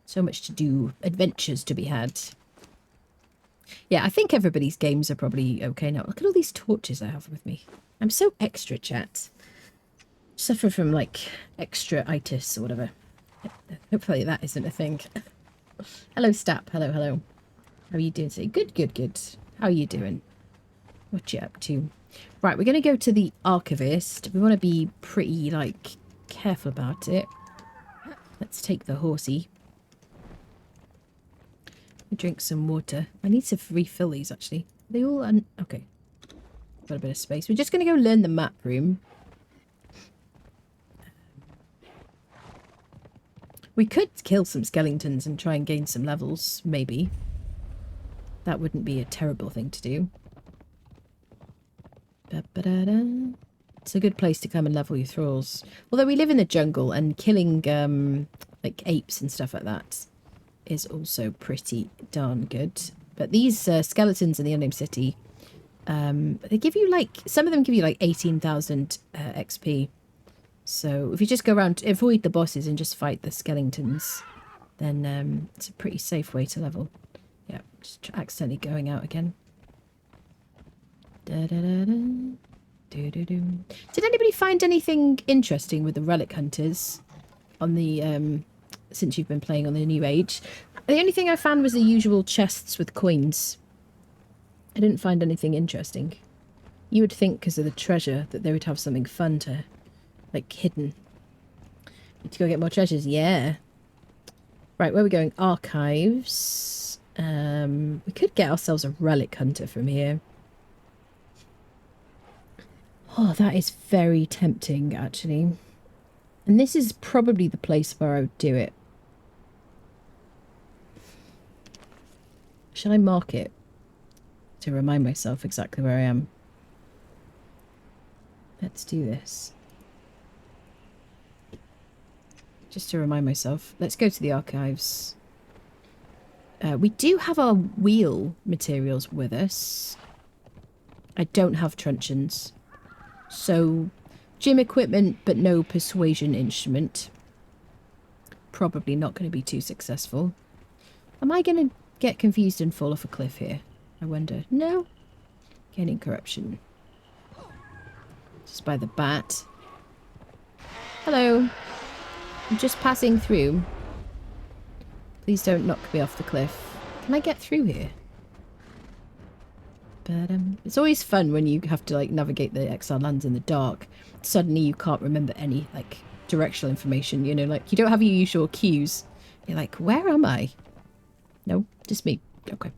So much to do. Adventures to be had. Yeah, I think everybody's games are probably okay now. Look at all these torches I have with me. I'm so extra, chat. Suffer from, like, extra-itis or whatever. Hopefully that isn't a thing. Hello, Stap. Hello, hello. How are you doing today? Good, good, good. How are you doing? What you up to? Right, we're going to go to the Archivist. We want to be pretty, like, careful about it. Let's take the horsey. Drink some water. I need to refill these, actually. Are they all... okay. Got a bit of space. We're just going to go learn the map room. We could kill some skeletons and try and gain some levels, maybe. That wouldn't be a terrible thing to do. Ba-ba-da-da. It's a good place to come and level your thralls. Although we live in the jungle and killing like apes and stuff like that is also pretty darn good. But these skeletons in the Unnamed City, they give you like, some of them give you like 18,000 XP. So if you just go around, avoid the bosses and just fight the skeletons, then it's a pretty safe way to level. Yeah, just accidentally going out again. Da-da-da-da. Do-do-do. Did anybody find anything interesting with the relic hunters on the since you've been playing on the New Age? The only thing I found was the usual chests with coins. I didn't find anything interesting. You would think because of the treasure that they would have something fun to, like, hidden. Need to go get more treasures. Yeah. Right, where are we going? Archives. We could get ourselves a relic hunter from here. Oh, that is very tempting, actually. And this is probably the place where I would do it. Shall I mark it to remind myself exactly where I am? Let's do this. Just to remind myself. Let's go to the archives. We do have our wheel materials with us. I don't have truncheons. So, gym equipment, but no persuasion instrument. Probably not going to be too successful. Am I going to get confused and fall off a cliff here? I wonder. No? Gaining corruption. Just by the bat. Hello. I'm just passing through. Please don't knock me off the cliff. Can I get through here? It's always fun when you have to, like, navigate the exiled lands in the dark. Suddenly you can't remember any, like, directional information, you know, like, you don't have your usual cues. You're like, where am I? No, just me. Okay.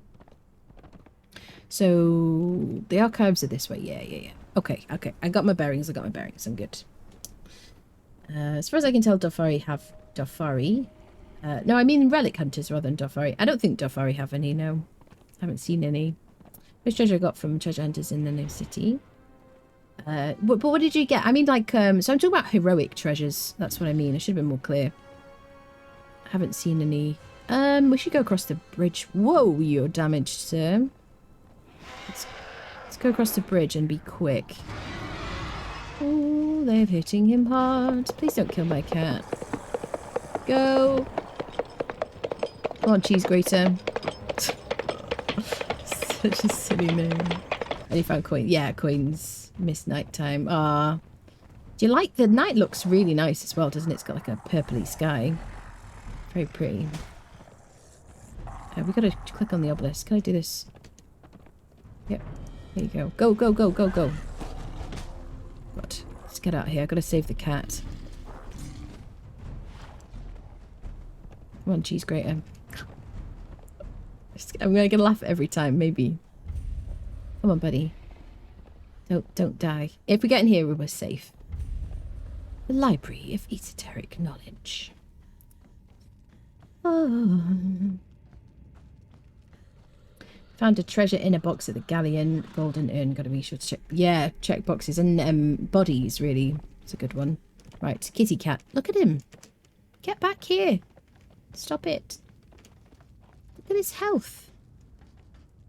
So, the archives are this way. Yeah. Okay. I got my bearings. I'm good. As far as I can tell, Dofari have Dofari. No, I mean relic hunters rather than Dofari. I don't think Dofari have any, no. Haven't seen any. Which treasure I got from treasure hunters in the new city. But what did you get? I mean, like, so I'm talking about heroic treasures. That's what I mean. I should have been more clear. I haven't seen any. We should go across the bridge. Whoa, you're damaged, sir. Let's go across the bridge and be quick. Oh, they're hitting him hard. Please don't kill my cat. Go. Come on, cheese grater. Such a silly name. And you found coins. Yeah, coins. Missed nighttime. Ah. Do you like the night? Looks really nice as well, doesn't it? It's got like a purpley sky. Very pretty. We gotta click on the obelisk. Can I do this? Yep. There you go. Go, go, go, go, go. What? Let's get out of here. I gotta save the cat. Come on, cheese grater. I'm gonna laugh every time, maybe. Come on, buddy. Don't die. If we get in here, we're safe. The Library of Esoteric Knowledge. Oh. Found a treasure in a box at the Galleon. Golden urn. Gotta be sure to check. Yeah, check boxes. And bodies, really. It's a good one. Right, kitty cat. Look at him. Get back here. Stop it. Look at his health.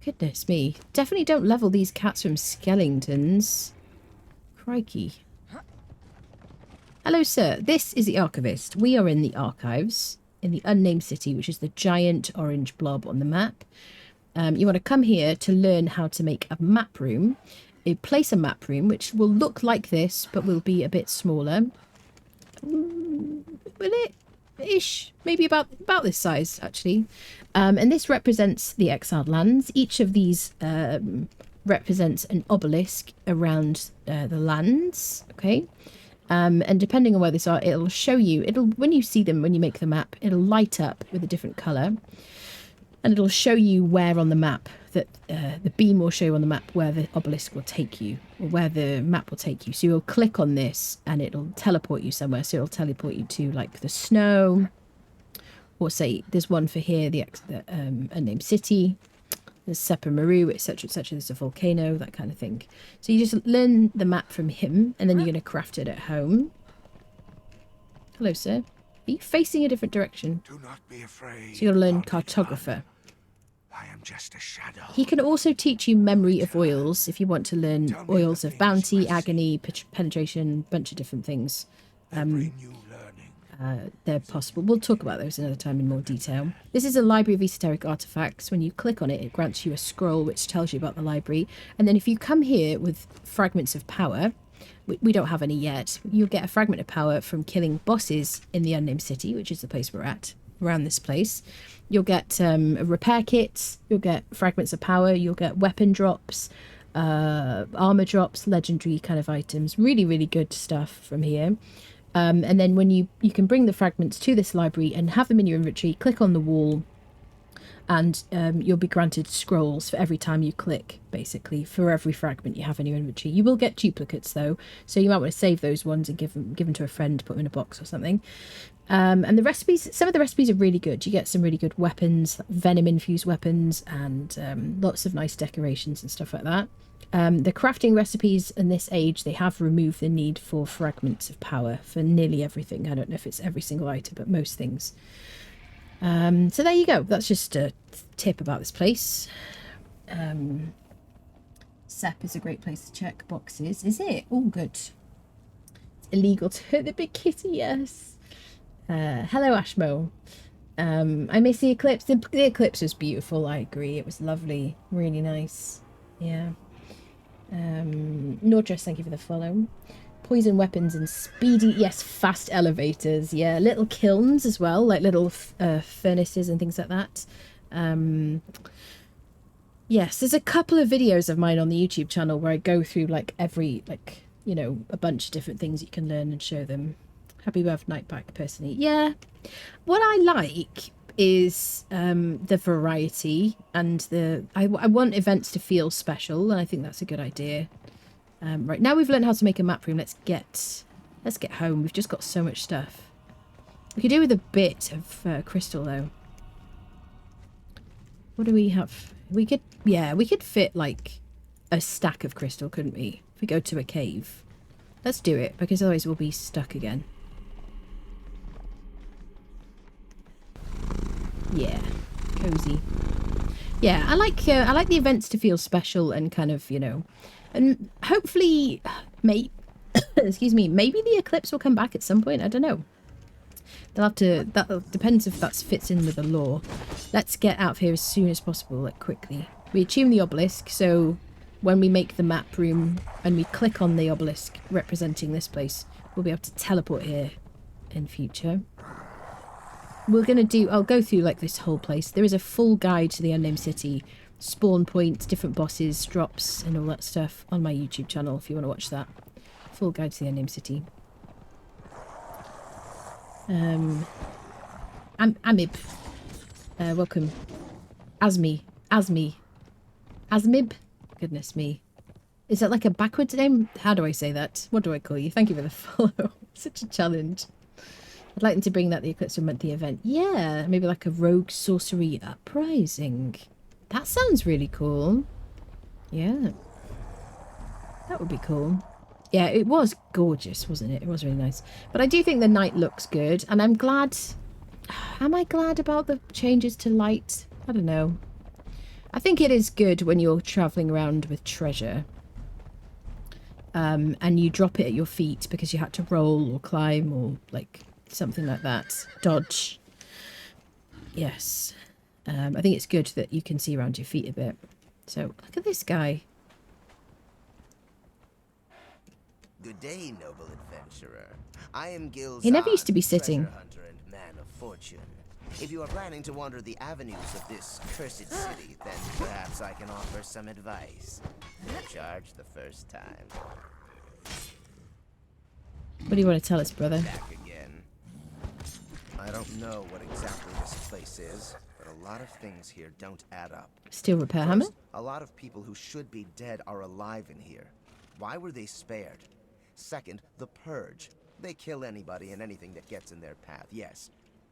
Goodness me. Definitely don't level these cats from skeletons. Crikey. Hello, sir. This is the Archivist. We are in the archives in the Unnamed City, which is the giant orange blob on the map. you want to come here to learn how to make a map room. You place a map room, which will look like this, but will be a bit smaller. Will it? Ish. Maybe about this size, actually. And this represents the exiled lands. Each of these represents an obelisk around the lands. Okay. And depending on where these are, it'll show you. When you see them, when you make the map, it'll light up with a different colour. And it'll show you where on the map that the beam will show you on the map where the obelisk will take you, or where the map will take you. So you'll click on this and it'll teleport you somewhere. So it'll teleport you to like the snow, or say there's one for here, the unnamed city. There's Sepa Maru, etc., etc. There's a volcano, that kind of thing. So you just learn the map from him, and then you're going to craft it at home. Hello, sir. Are you facing a different direction? Do not be afraid. So you'll learn cartographer. I am just a shadow. He can also teach you memory of oils if you want to learn oils of bounty, agony, penetration, bunch of different things. Every new learning. They're possible. We'll talk about those another time in more detail. This is a library of esoteric artifacts. When you click on it, it grants you a scroll which tells you about the library. And then if you come here with fragments of power, we don't have any yet, you'll get a fragment of power from killing bosses in the unnamed city, which is the place we're at, around this place. You'll get a repair kit, you'll get fragments of power, you'll get weapon drops, armor drops, legendary kind of items. Really, really good stuff from here. And then when you can bring the fragments to this library and have them in your inventory, click on the wall, and you'll be granted scrolls for every time you click, basically, for every fragment you have in your inventory. You will get duplicates, though, so you might want to save those ones and give them to a friend, put them in a box or something. And the recipes, some of the recipes are really good. You get some really good weapons, like venom-infused weapons, and lots of nice decorations and stuff like that. The crafting recipes in this age, they have removed the need for fragments of power for nearly everything. I don't know if it's every single item, but most things. So there you go. That's just a tip about this place. SEP is a great place to check boxes. Is it? Oh, good. It's illegal to hurt the big kitty, yes. Hello, Ashmo. I miss the eclipse. The eclipse was beautiful, I agree. It was lovely. Really nice. Yeah. Nordress, thank you for the follow. Poison weapons and speedy, yes, fast elevators. Yeah, little kilns as well, like little furnaces and things like that. Yes, there's a couple of videos of mine on the YouTube channel where I go through like every, like, you know, a bunch of different things you can learn and show them. Happy birthday night back, personally. Yeah, what I like is the variety, and I want events to feel special, and I think that's a good idea. Right, now we've learned how to make a map room, let's get home. We've just got so much stuff. We could do with a bit of crystal, though. What do we have? We could fit like a stack of crystal, couldn't we? If we go to a cave. Let's do it, because otherwise we'll be stuck again. Yeah, cozy. Yeah, I like the events to feel special and kind of, you know, and hopefully, excuse me, maybe the eclipse will come back at some point. I don't know. They'll have to. That depends if that fits in with the lore. Let's get out of here as soon as possible, like quickly. We attune the obelisk, so when we make the map room and we click on the obelisk representing this place, we'll be able to teleport here in future. We're going to do, I'll go through like this whole place. There is a full guide to the unnamed city, spawn points, different bosses, drops, and all that stuff on my YouTube channel if you want to watch that. Full guide to the unnamed city. Amib. Welcome. Asmib. Goodness me. Is that like a backwards name? How do I say that? What do I call you? Thank you for the follow. Such a challenge. I'd like them to bring that the Eclipse will the event. Yeah, maybe like a rogue sorcery uprising. That sounds really cool. Yeah. That would be cool. Yeah, it was gorgeous, wasn't it? It was really nice. But I do think the night looks good. And I'm glad... Am I glad about the changes to light? I don't know. I think it is good when you're travelling around with treasure. And you drop it at your feet because you had to roll or climb or like... something like that. Dodge. Yes. I think it's good that you can see around your feet a bit. So look at this guy. Good day, noble adventurer. I am Gil's He never used to be sitting. hunter and man of fortune. If you are planning to wander the avenues of this cursed city, then perhaps I can offer some advice. No charge the first time. What do you want to tell us, brother? Back again. I don't know what exactly this place is, but a lot of things here don't add up. Steel repair hammer? First, a lot of people who should be dead are alive in here. Why were they spared? Second, the Purge. They kill anybody and anything that gets in their path, yes.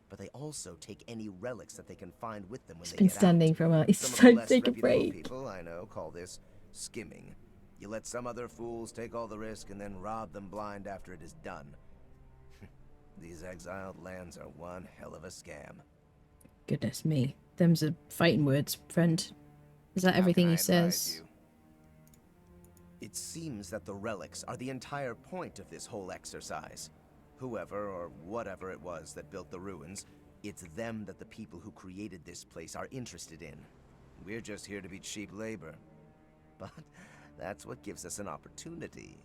But they also take any relics that they can find with them when He's they been get standing out. for a while. He's Some of trying the to take a less reputable break. people I know call this skimming. You let some other fools take all the risk and then rob them blind after it is done. These exiled lands are one hell of a scam. Goodness me. Them's are fighting words, friend. Is that everything he says? It seems that the relics are the entire point of this whole exercise. Whoever or whatever it was that built the ruins, it's them that the people who created this place are interested in. We're just here to be cheap labor. But that's what gives us an opportunity.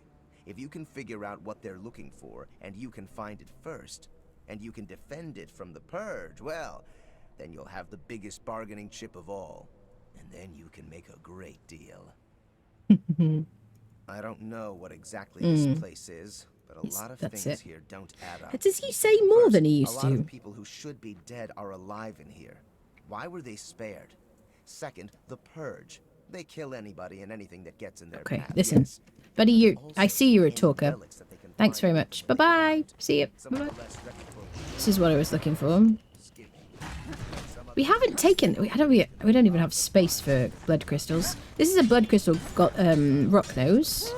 If you can figure out what they're looking for, and you can find it first, and you can defend it from the Purge, well, then you'll have the biggest bargaining chip of all. And then you can make a great deal. I don't know what exactly this place is, but a lot of things here don't add up. Does he say more First, than he used a lot to? of people who should be dead are alive in here. Why were they spared? Second, the Purge. They kill anybody and anything that gets in their Okay, path. listen. Yes. Buddy, I Also, see you're a any talker. relics that they can Thanks very find much. when they get Bye-bye. out. See you. Some of Bye-bye. the less reputable This is what I was looking for. skimming. We haven't taken... We don't even have space for blood crystals. This is a blood crystal got rock nose.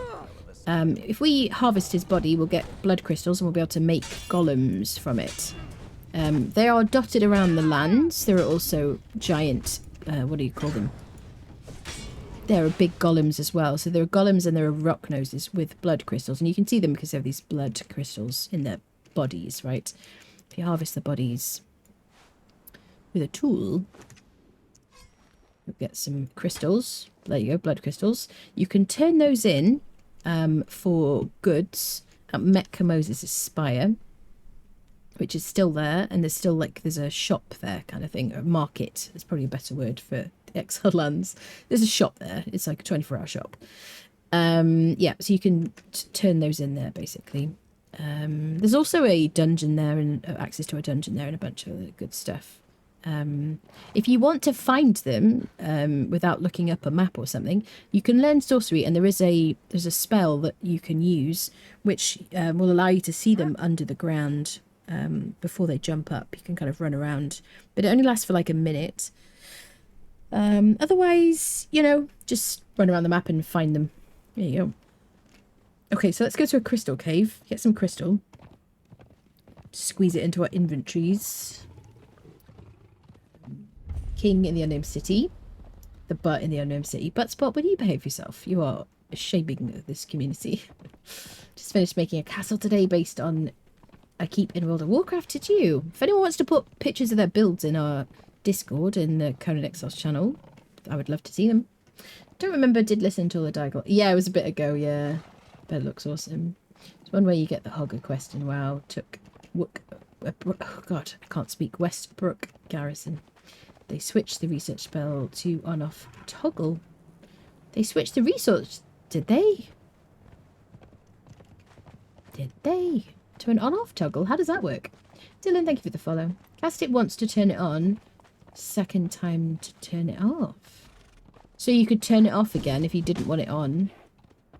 If we harvest his body, we'll get blood crystals and we'll be able to make golems from it. They are dotted around the lands. There are also giant... what do you call them? There are big golems as well. So there are golems and there are rock noses with blood crystals. And you can see them because they have these blood crystals in their bodies, right? If you harvest the bodies with a tool, you'll get some crystals. There you go, blood crystals. You can turn those in for goods at Mecha Moses' Spire, which is still there. And there's still there's a shop there kind of thing. A market is probably a better word for the Exiled Lands. There's a shop there. It's like a 24-hour shop. Yeah, so you can turn those in there basically. There's also a dungeon there and access to a dungeon there and a bunch of other good stuff. If you want to find them without looking up a map or something, you can learn sorcery, and there's a spell that you can use which will allow you to see them under the ground before they jump up. You can kind of run around, but it only lasts for like a minute. Otherwise, just run around the map and find them. There you go. Okay, so let's go to a crystal cave. Get some crystal. Squeeze it into our inventories. King in the Unknown City. The butt in the Unknown City. But Spot, when you behave yourself, you are shaping this community. Just finished making a castle today based on a keep in World of Warcraft. Did you? If anyone wants to put pictures of their builds in our Discord in the Conan Exiles channel, I would love to see them. Don't remember, did listen to all the dialogue. Yeah, it was a bit ago, yeah. But it looks awesome. It's one way you get the Hogger quest in WoW. Took oh god, I can't speak. Westbrook Garrison. They switched the research spell to on-off toggle. They switched the research, did they? Did they? To an on-off toggle? How does that work? Dylan, thank you for the follow. Cast it once to turn it on. Second time to turn it off. So you could turn it off again if you didn't want it on.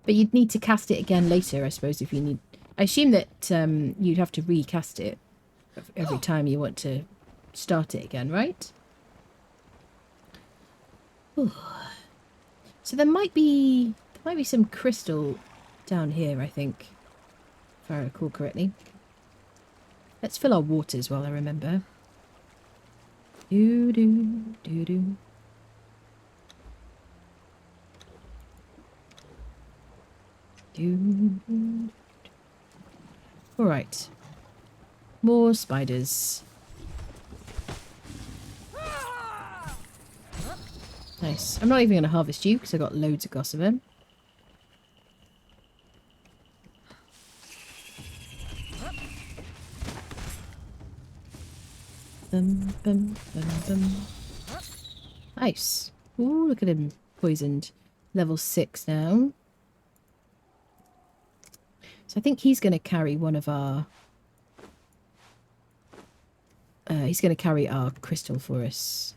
But you'd need to cast it again later, I suppose, if you need... I assume that you'd have to recast it every time you want to start it again, right? Ooh. So there might be some crystal down here, I think, if I recall correctly. Let's fill our waters while I remember. Do-do-do-do. Alright. More spiders. Nice. I'm not even going to harvest you because I got loads of gossamer. Bum, bum, bum, bum. Nice. Ooh, look at him. Poisoned. Level 6 now. So I think he's going to carry one of our... he's going to carry our crystal for us.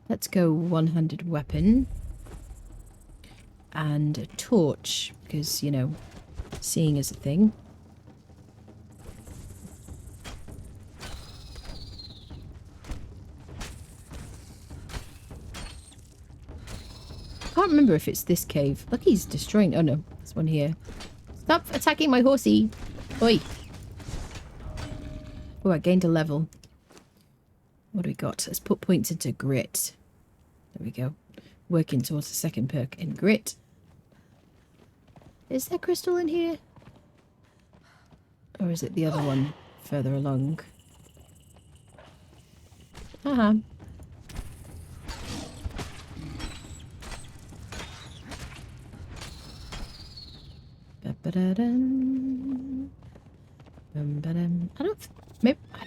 Let's go one-handed weapon. And a torch, because, you know, seeing is a thing. I can't remember if it's this cave. Look, he's destroying... Oh no, there's one here. Stop attacking my horsey. Oi. Oh, I gained a level. What do we got? Let's put points into grit. There we go. Working towards the second perk in grit. Is there crystal in here? Or is it the other one further along? Haha. I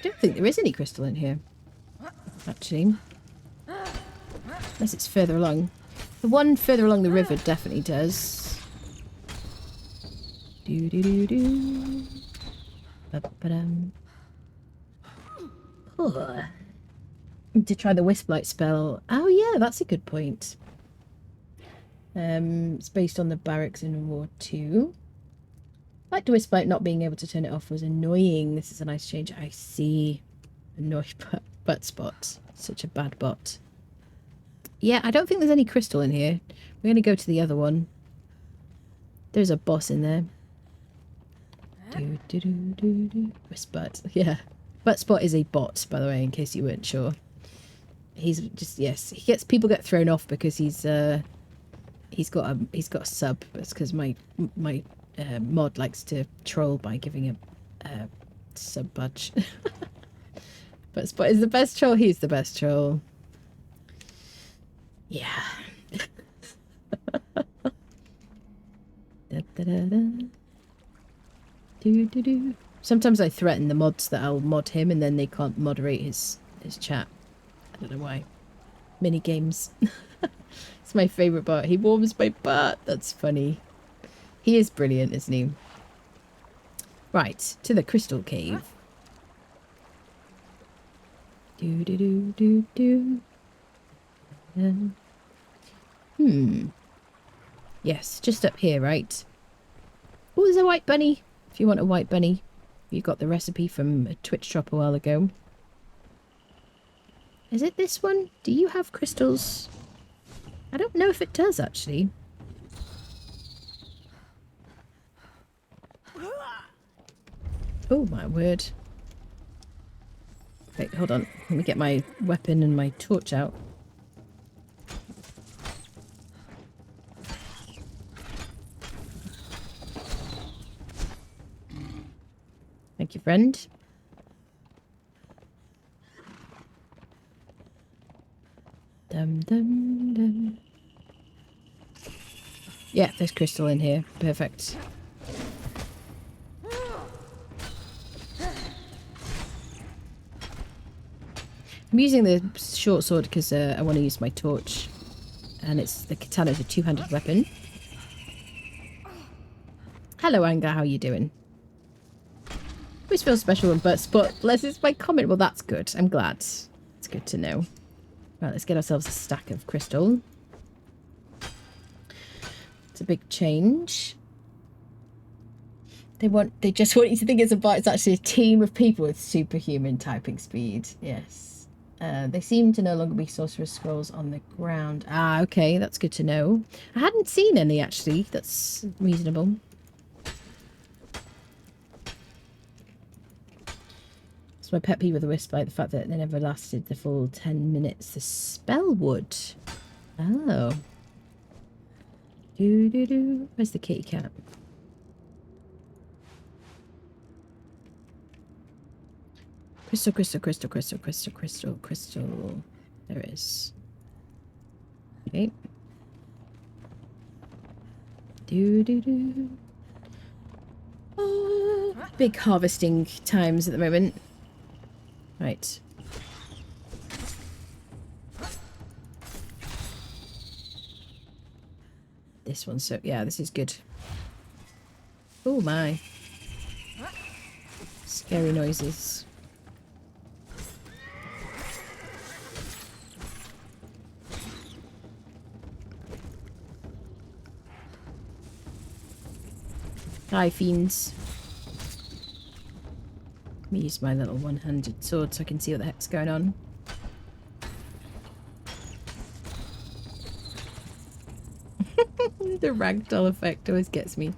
don't think there is any crystal in here. Actually. Unless it's further along. The one further along the river definitely does. Oh. To try the Wisp Light spell. Oh yeah, that's a good point. It's based on the barracks in War 2. Like the Wisp Light not being able to turn it off was annoying. This is a nice change. I see. Annoying butt spot. Such a bad bot. Yeah, I don't think there's any crystal in here. We're going to go to the other one. There's a boss in there. Wisp Butt. Yeah. Butt Spot is a bot, by the way, in case you weren't sure. He's just, yes. People get thrown off because he's got a sub. That's because my mod likes to troll by giving a sub budge. But Spot is the best troll. He's the best troll. Yeah. Sometimes I threaten the mods that I'll mod him and then they can't moderate his chat. I don't know why. Mini games. It's my favourite part. He warms my butt. That's funny. He is brilliant, isn't he? Right, to the crystal cave. Yes, just up here, right? Oh, there's a white bunny. If you want a white bunny, you got the recipe from a Twitch drop a while ago. Is it this one? Do you have crystals? I don't know if it does, actually. Oh, my word. Wait, hold on. Let me get my weapon and my torch out. Thank you, friend. Dum dum dum. Yeah, there's crystal in here. Perfect. I'm using the short sword because I want to use my torch. And the katana's a two-handed weapon. Hello, Anga. How you doing? Always feel special when Bert Spot blesses my comment. Well, that's good. I'm glad. It's good to know. Right, let's get ourselves a stack of crystal. It's a big change. They just want you to think it's a bot. It's actually a team of people with superhuman typing speed. Yes. They seem to no longer be sorcerer's scrolls on the ground. Ah, okay. That's good to know. I hadn't seen any, actually. That's reasonable. It's my pet peeve with the Wisp Light, the fact that they never lasted the full 10 minutes. The spell would. Oh. Where's the kitty cat? Crystal, crystal, crystal, crystal, crystal, crystal, crystal. There it is. Okay. Do. Oh, big harvesting times at the moment. Right. This one's so... Yeah, this is good. Oh my. Scary noises. Hi, fiends. Let me use my little one-handed sword so I can see what the heck's going on. The ragdoll effect always gets me.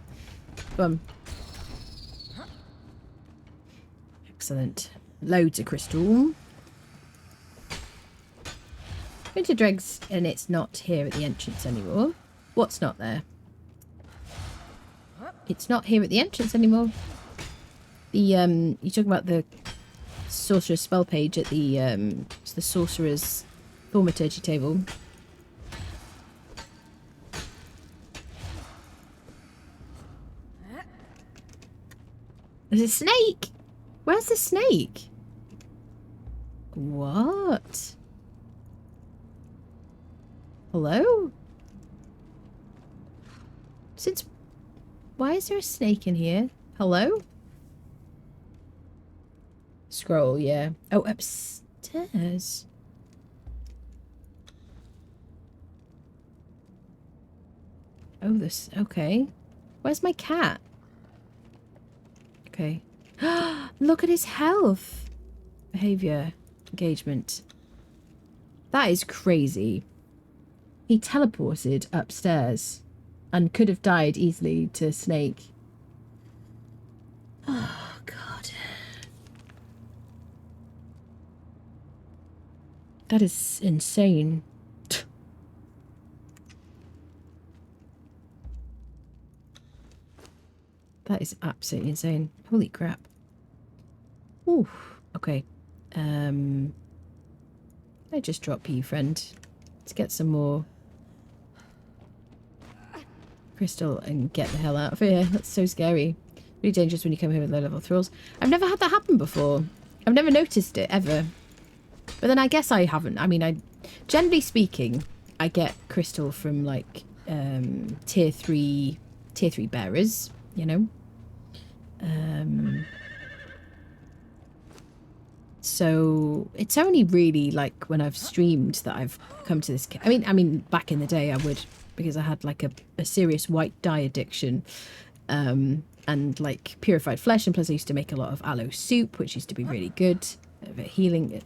Bum. Excellent. Loads of crystal. Into dregs, and it's not here at the entrance anymore. What's not there? It's not here at the entrance anymore. The you're talking about the sorcerer's spell page at the it's the sorcerer's thaumaturgy table. There's a snake. Where's the snake? What? Hello? Since... Why is there a snake in here? Hello? Scroll, yeah. Oh, upstairs. Oh, this... Okay. Where's my cat? Okay. Look at his health. Behavior. Engagement. That is crazy. He teleported upstairs and could have died easily to Snake. Oh, God. That is insane. That is absolutely insane. Holy crap. Ooh, okay. I just drop you, friend. Let's get some more crystal and get the hell out of here. That's so scary. Really dangerous when you come here with low-level thralls. I've never had that happen before. I've never noticed it, ever. But then I guess I haven't. I mean, generally speaking, I get crystal from, like, tier 3 bearers, you know? So it's only really like when I've streamed that I've come to this. I mean, back in the day I would, because I had like a serious white dye addiction, and like purified flesh, and plus I used to make a lot of aloe soup, which used to be really good for healing.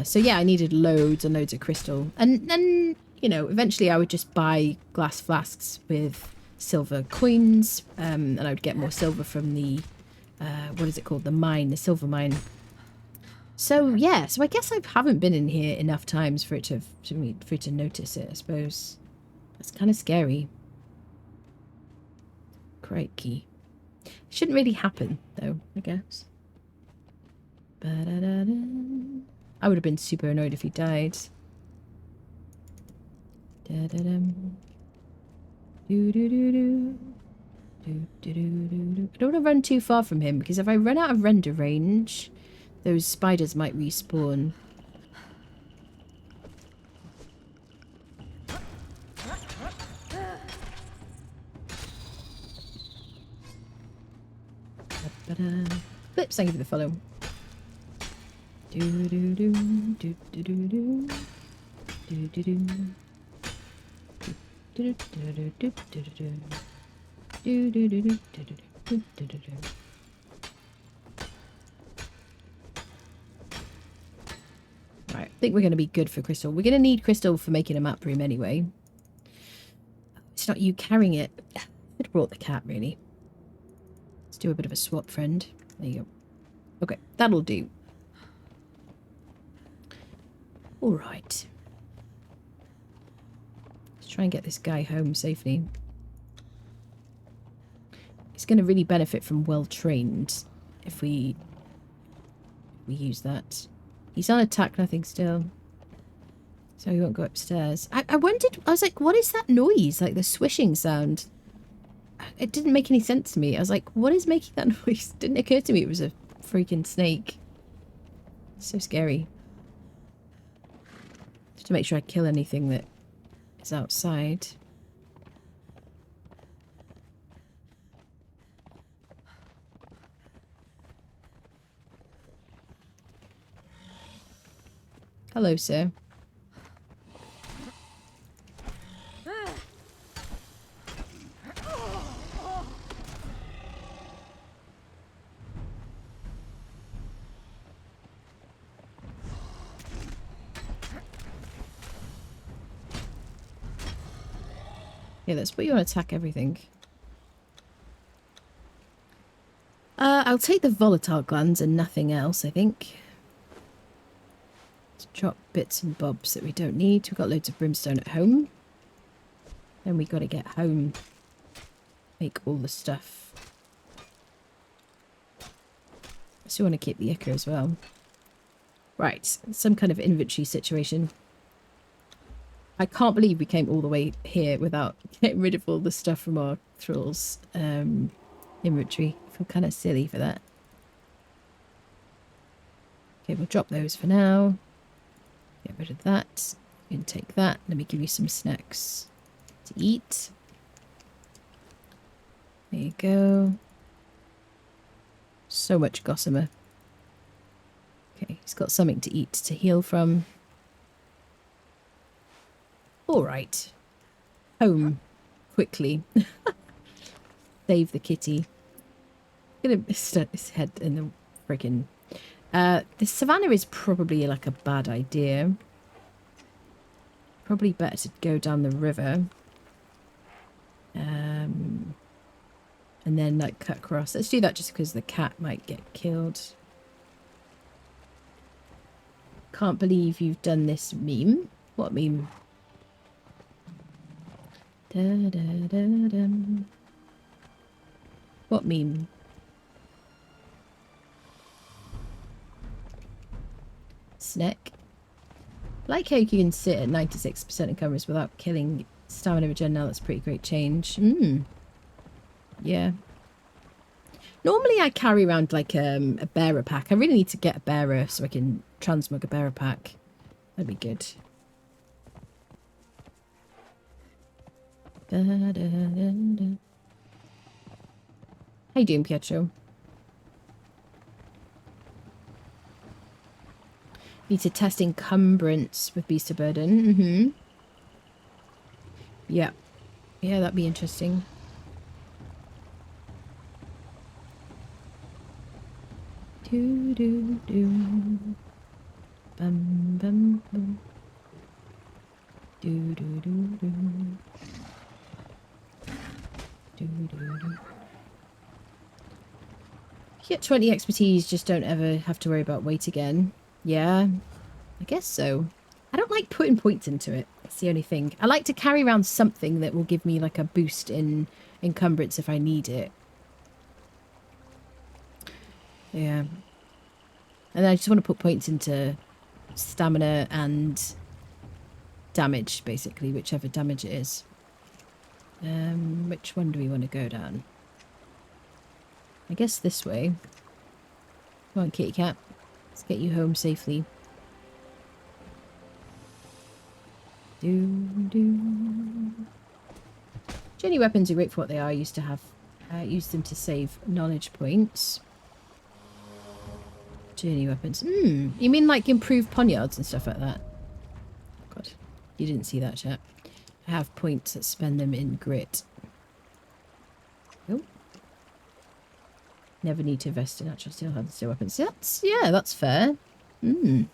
So yeah, I needed loads and loads of crystal, and then you know eventually I would just buy glass flasks with silver coins, and I would get more silver from the what is it called, the mine, the silver mine. So yeah, so I guess I haven't been in here enough times for it to notice it, I suppose. That's kind of scary. Crikey. Shouldn't really happen though, I guess. Ba-da-da-da. I would have been super annoyed if he died. Da-da-dum. Do-do-do-do. Do-do-do-do-do. I don't want to run too far from him, because if I run out of render range, those spiders might respawn. Flips, thank you for the follow. Do-do-do, do-do-do-do. Do-do-do. Right, I think we're going to be good for crystal. We're going to need crystal for making a map room anyway. It's not you carrying it. I could have brought the cat, really. Let's do a bit of a swap, friend. There you go. Okay, that'll do. All right. Let's try and get this guy home safely. It's going to really benefit from well-trained if we use that. He's on attack, nothing still. So he won't go upstairs. I wondered, I was like, what is that noise? Like the swishing sound. It didn't make any sense to me. I was like, what is making that noise? Didn't occur to me it was a freaking snake. So scary. Just to make sure I kill anything that is outside. Hello, sir. Yeah, let's put you on attack everything. I'll take the volatile glands and nothing else, I think. Let's drop bits and bobs that we don't need. We've got loads of brimstone at home. Then we got to get home. Make all the stuff. I still want to keep the ichor as well. Right, some kind of inventory situation. I can't believe we came all the way here without getting rid of all the stuff from our Thrall's inventory. I feel kind of silly for that. Okay, we'll drop those for now. Get rid of that. You can take that. Let me give you some snacks to eat. There you go. So much gossamer. Okay, he's got something to eat to heal from. Alright. Home. Quickly. Save the kitty. I'm gonna stuck his head in the friggin'... the savannah is probably like a bad idea. Probably better to go down the river. And then like cut across. Let's do that just because the cat might get killed. Can't believe you've done this meme. What meme? Da, da, da, dum. What meme? Snack. Like how you can sit at 96% encumbrance without killing stamina regen now. That's a pretty great change. Yeah. Normally I carry around like a bearer pack. I really need to get a bearer so I can transmog a bearer pack. That'd be good. Da, da, da, da. How you doing, Pietro? Need to test encumbrance with Beast of Burden. Yeah. Yeah, that'd be interesting. Do do do. Bum bum bum. Do do do do. Do do do. You get 20 expertise, just don't ever have to worry about weight again. Yeah, I guess so. I don't like putting points into it. That's the only thing. I like to carry around something that will give me like a boost in encumbrance if I need it. Yeah. And I just want to put points into stamina and damage, basically, whichever damage it is. Which one do we want to go down? I guess this way. Come on, kitty cat. Let's get you home safely. Journey weapons are great for what they are. I used to have used them to save knowledge points. Journey weapons. You mean like improved poniards and stuff like that? God, you didn't see that chat. I have points that spend them in grit. Nope. Never need to invest in natural steel and steel weapons. Yeah, that's fair. Yep.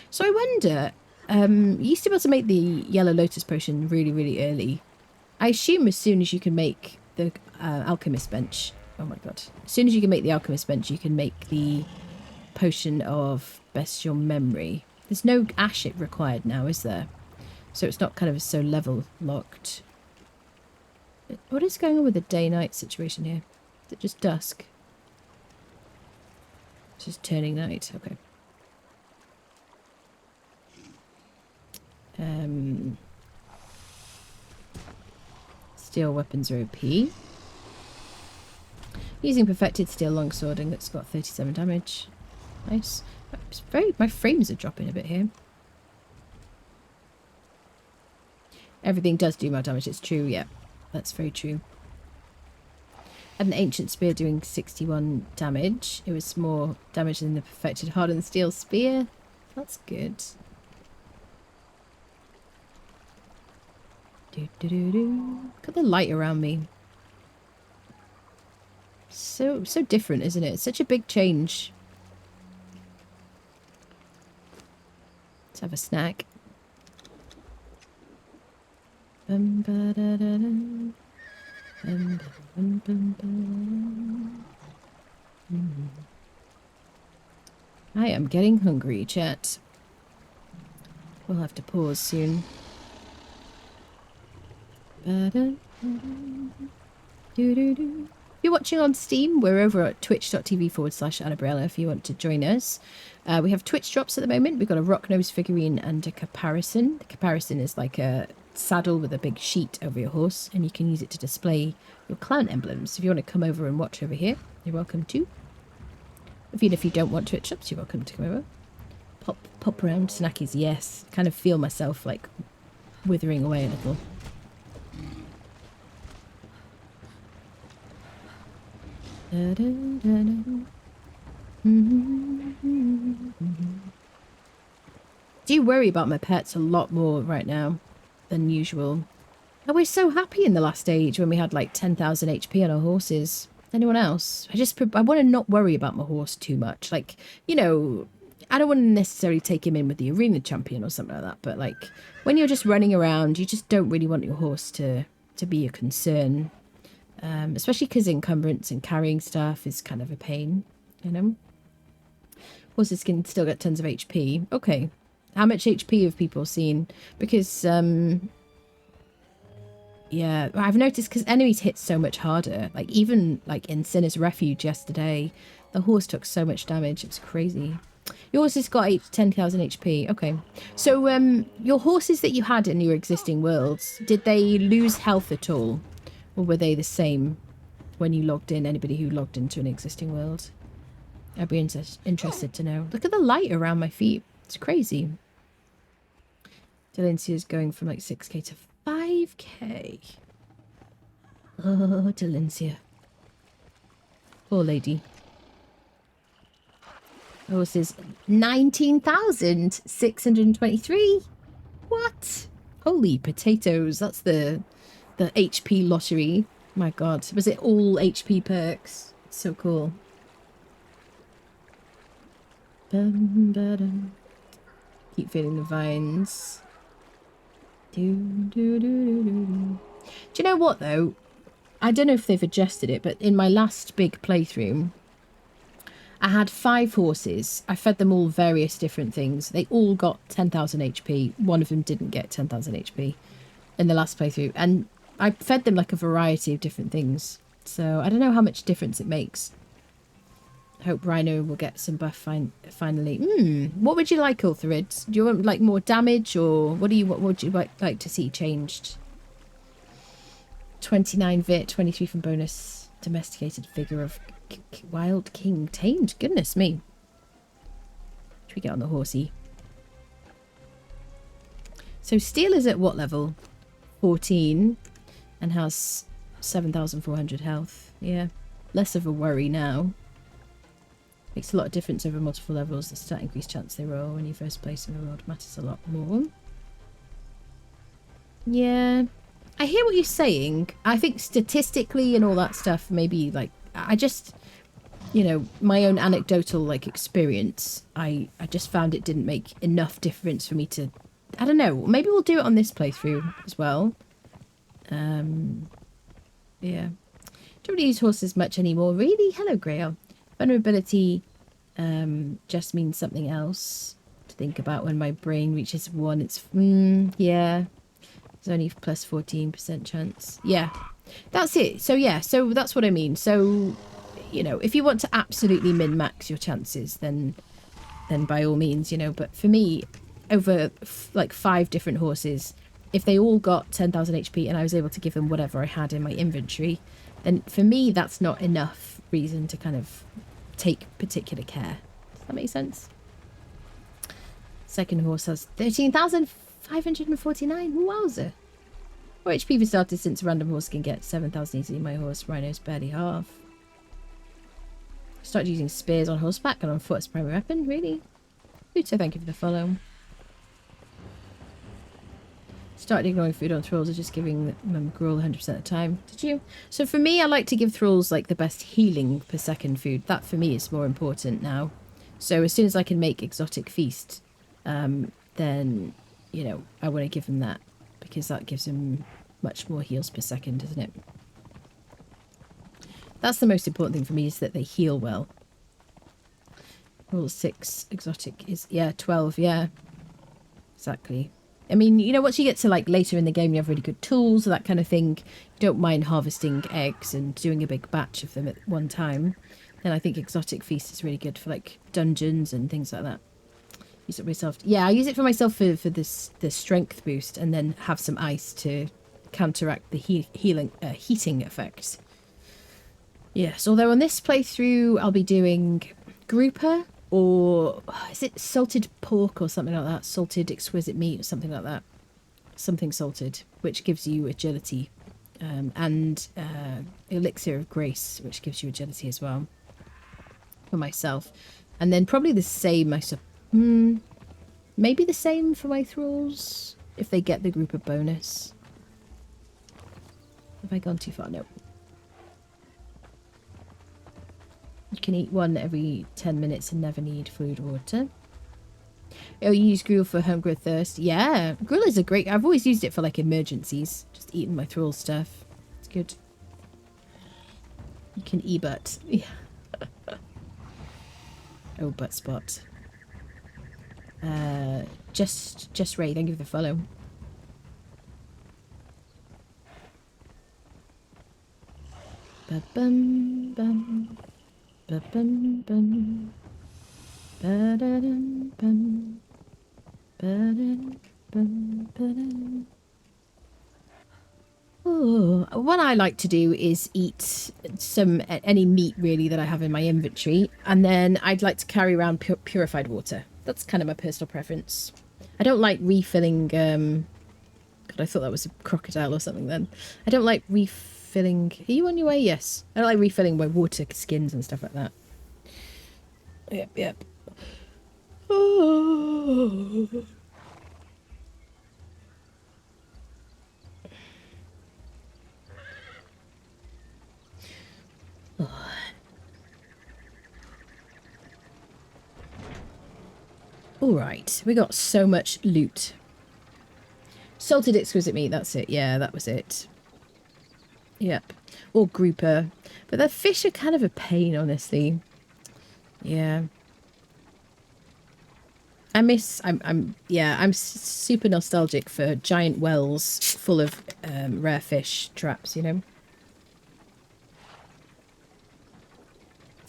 So I wonder, you used to be able to make the yellow lotus potion really, really early. I assume as soon as you can make the alchemist bench. Oh my god. As soon as you can make the alchemist bench, you can make the potion of bestial memory. There's no ash required now, is there? So it's not kind of so level locked. What is going on with the day-night situation here? Is it just dusk? It's just turning night. Okay. Steel weapons are OP. Using perfected steel longswording that's got 37 damage. Nice. It's my frames are dropping a bit here. Everything does do more damage, it's true, yeah. That's very true. Had an ancient spear doing 61 damage. It was more damage than the perfected hardened steel spear. That's good. Look at the light around me. So different, isn't it? It's such a big change. Let's have a snack. I am getting hungry, chat. We'll have to pause soon. If you're watching on Steam, we're over at twitch.tv/Anabrella if you want to join us. We have Twitch drops at the moment. We've got a rock nose figurine and a caparison. The caparison is like a saddle with a big sheet over your horse, and you can use it to display your clan emblems. If you want to come over and watch over here, you're welcome to. Even if you don't want Twitch drops, you're welcome to come over. Pop around. Snackies, yes. Kind of feel myself like withering away a little. Do you worry about my pets a lot more right now than usual? I was so happy in the last stage when we had like 10,000 HP on our horses. Anyone else? I want to not worry about my horse too much. Like, you know, I don't want to necessarily take him in with the arena champion or something like that. But like when you're just running around, you just don't really want your horse to be a concern. Especially because encumbrance and carrying stuff is kind of a pain, you know. Horses can still get tons of HP. Okay. How much HP have people seen? Because, yeah, I've noticed because enemies hit so much harder. Like, even, like, in Sinner's Refuge yesterday, the horse took so much damage. It was crazy. Your horse has got 10,000 HP. Okay. So, your horses that you had in your existing worlds, did they lose health at all? Or were they the same when you logged in? Anybody who logged into an existing world? I'd be interested to know. Look at the light around my feet. It's crazy. Delencia's going from like 6k to 5k. Oh, Delencia. Poor lady. Oh, this is 19,623. What? Holy potatoes. That's the HP lottery. My god. Was it all HP perks? It's so cool. Keep feeling the vines. Do you know what though? I don't know if they've adjusted it, but in my last big playthrough, I had 5 horses. I fed them all various different things. They all got 10,000 HP. One of them didn't get 10,000 HP in the last playthrough. And I fed them like a variety of different things. So I don't know how much difference it makes. I hope Rhino will get some buff finally. What would you like, Ulthrid? Do you want like more damage, or what would you like to see changed? 29 vit, 23 from bonus domesticated figure of Wild King tamed. Goodness me. Should we get on the horsey? So steel is at what level? 14 and has 7,400 health. Yeah, less of a worry now. Makes a lot of difference over multiple levels. The stat increased chance they roll when you first place in the world matters a lot more. Yeah, I hear what you're saying. I think statistically and all that stuff, maybe like I just, you know, my own anecdotal like experience, I just found it didn't make enough difference for me to, I don't know, maybe we'll do it on this playthrough as well. Yeah, don't really use horses much anymore, really. Hello, Grail. Vulnerability just means something else to think about when my brain reaches 1. It's, yeah. It's only plus 14% chance. Yeah, that's it. So yeah, so that's what I mean. So, you know, if you want to absolutely min-max your chances, then by all means, you know. But for me, over like 5 different horses, if they all got 10,000 HP and I was able to give them whatever I had in my inventory, then for me, that's not enough reason to kind of take particular care. Does that make sense? Second horse has 13,549. Wowzer. 4 HP for starters, since a random horse can get 7,000 easily. My horse Rhino's barely half. Started using spears on horseback and on foot as primary weapon. Really? Uto, thank you for the follow. Started ignoring food on thralls or just giving them gruel 100% of the time. Did you? So for me, I like to give thralls like the best healing per second food. That for me is more important now. So as soon as I can make exotic feast, then, you know, I want to give them that, because that gives them much more heals per second, doesn't it? That's the most important thing for me, is that they heal well. Rule 6 exotic is, yeah, 12, yeah. Exactly. I mean, you know, once you get to like later in the game, you have really good tools, that kind of thing. You don't mind harvesting eggs and doing a big batch of them at one time. Then I think exotic feast is really good for like dungeons and things like that. Use it myself. Yeah, I use it for myself for this the strength boost, and then have some ice to counteract the heating effects. Yes, although on this playthrough I'll be doing grouper, or is it salted pork or something like that? Salted exquisite meat or something like that. Something salted, which gives you agility, and elixir of grace, which gives you agility as well. For myself, and then probably the same. Maybe the same for my thralls if they get the grouper bonus. Have I gone too far? No. You can eat one every 10 minutes and never need food or water. Oh, you use gruel for hunger or thirst? Yeah, gruel is a great... I've always used it for, like, emergencies. Just eating my thrall stuff. It's good. You can e-butt. Yeah. Oh, butt spot. Just Ray, thank you for the follow. Ba-bum, bum. Ba-bum, bum. Ba-da-dum, bum. Ba-da-dum, bum, ba-dum. Oh, what I like to do is eat any meat really that I have in my inventory, and then I'd like to carry around purified water. That's kind of my personal preference. I don't like refilling. God, I thought that was a crocodile or something. Then I don't like refilling. Are you on your way? Yes. I don't like refilling my water skins and stuff like that. Yep. Oh. Oh. Alright, we got so much loot. Salted exquisite meat, that's it. Yeah, that was it. Yep. Or grouper. But the fish are kind of a pain, honestly. Yeah. I'm super nostalgic for giant wells full of rare fish traps, you know.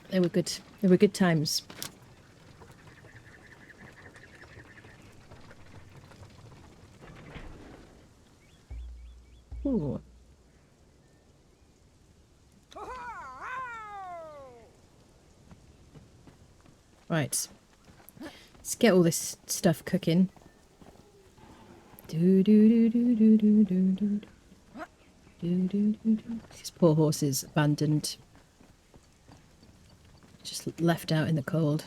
They were good. They were good times. Ooh. Right. Let's get all this stuff cooking. These poor horses abandoned. Just left out in the cold.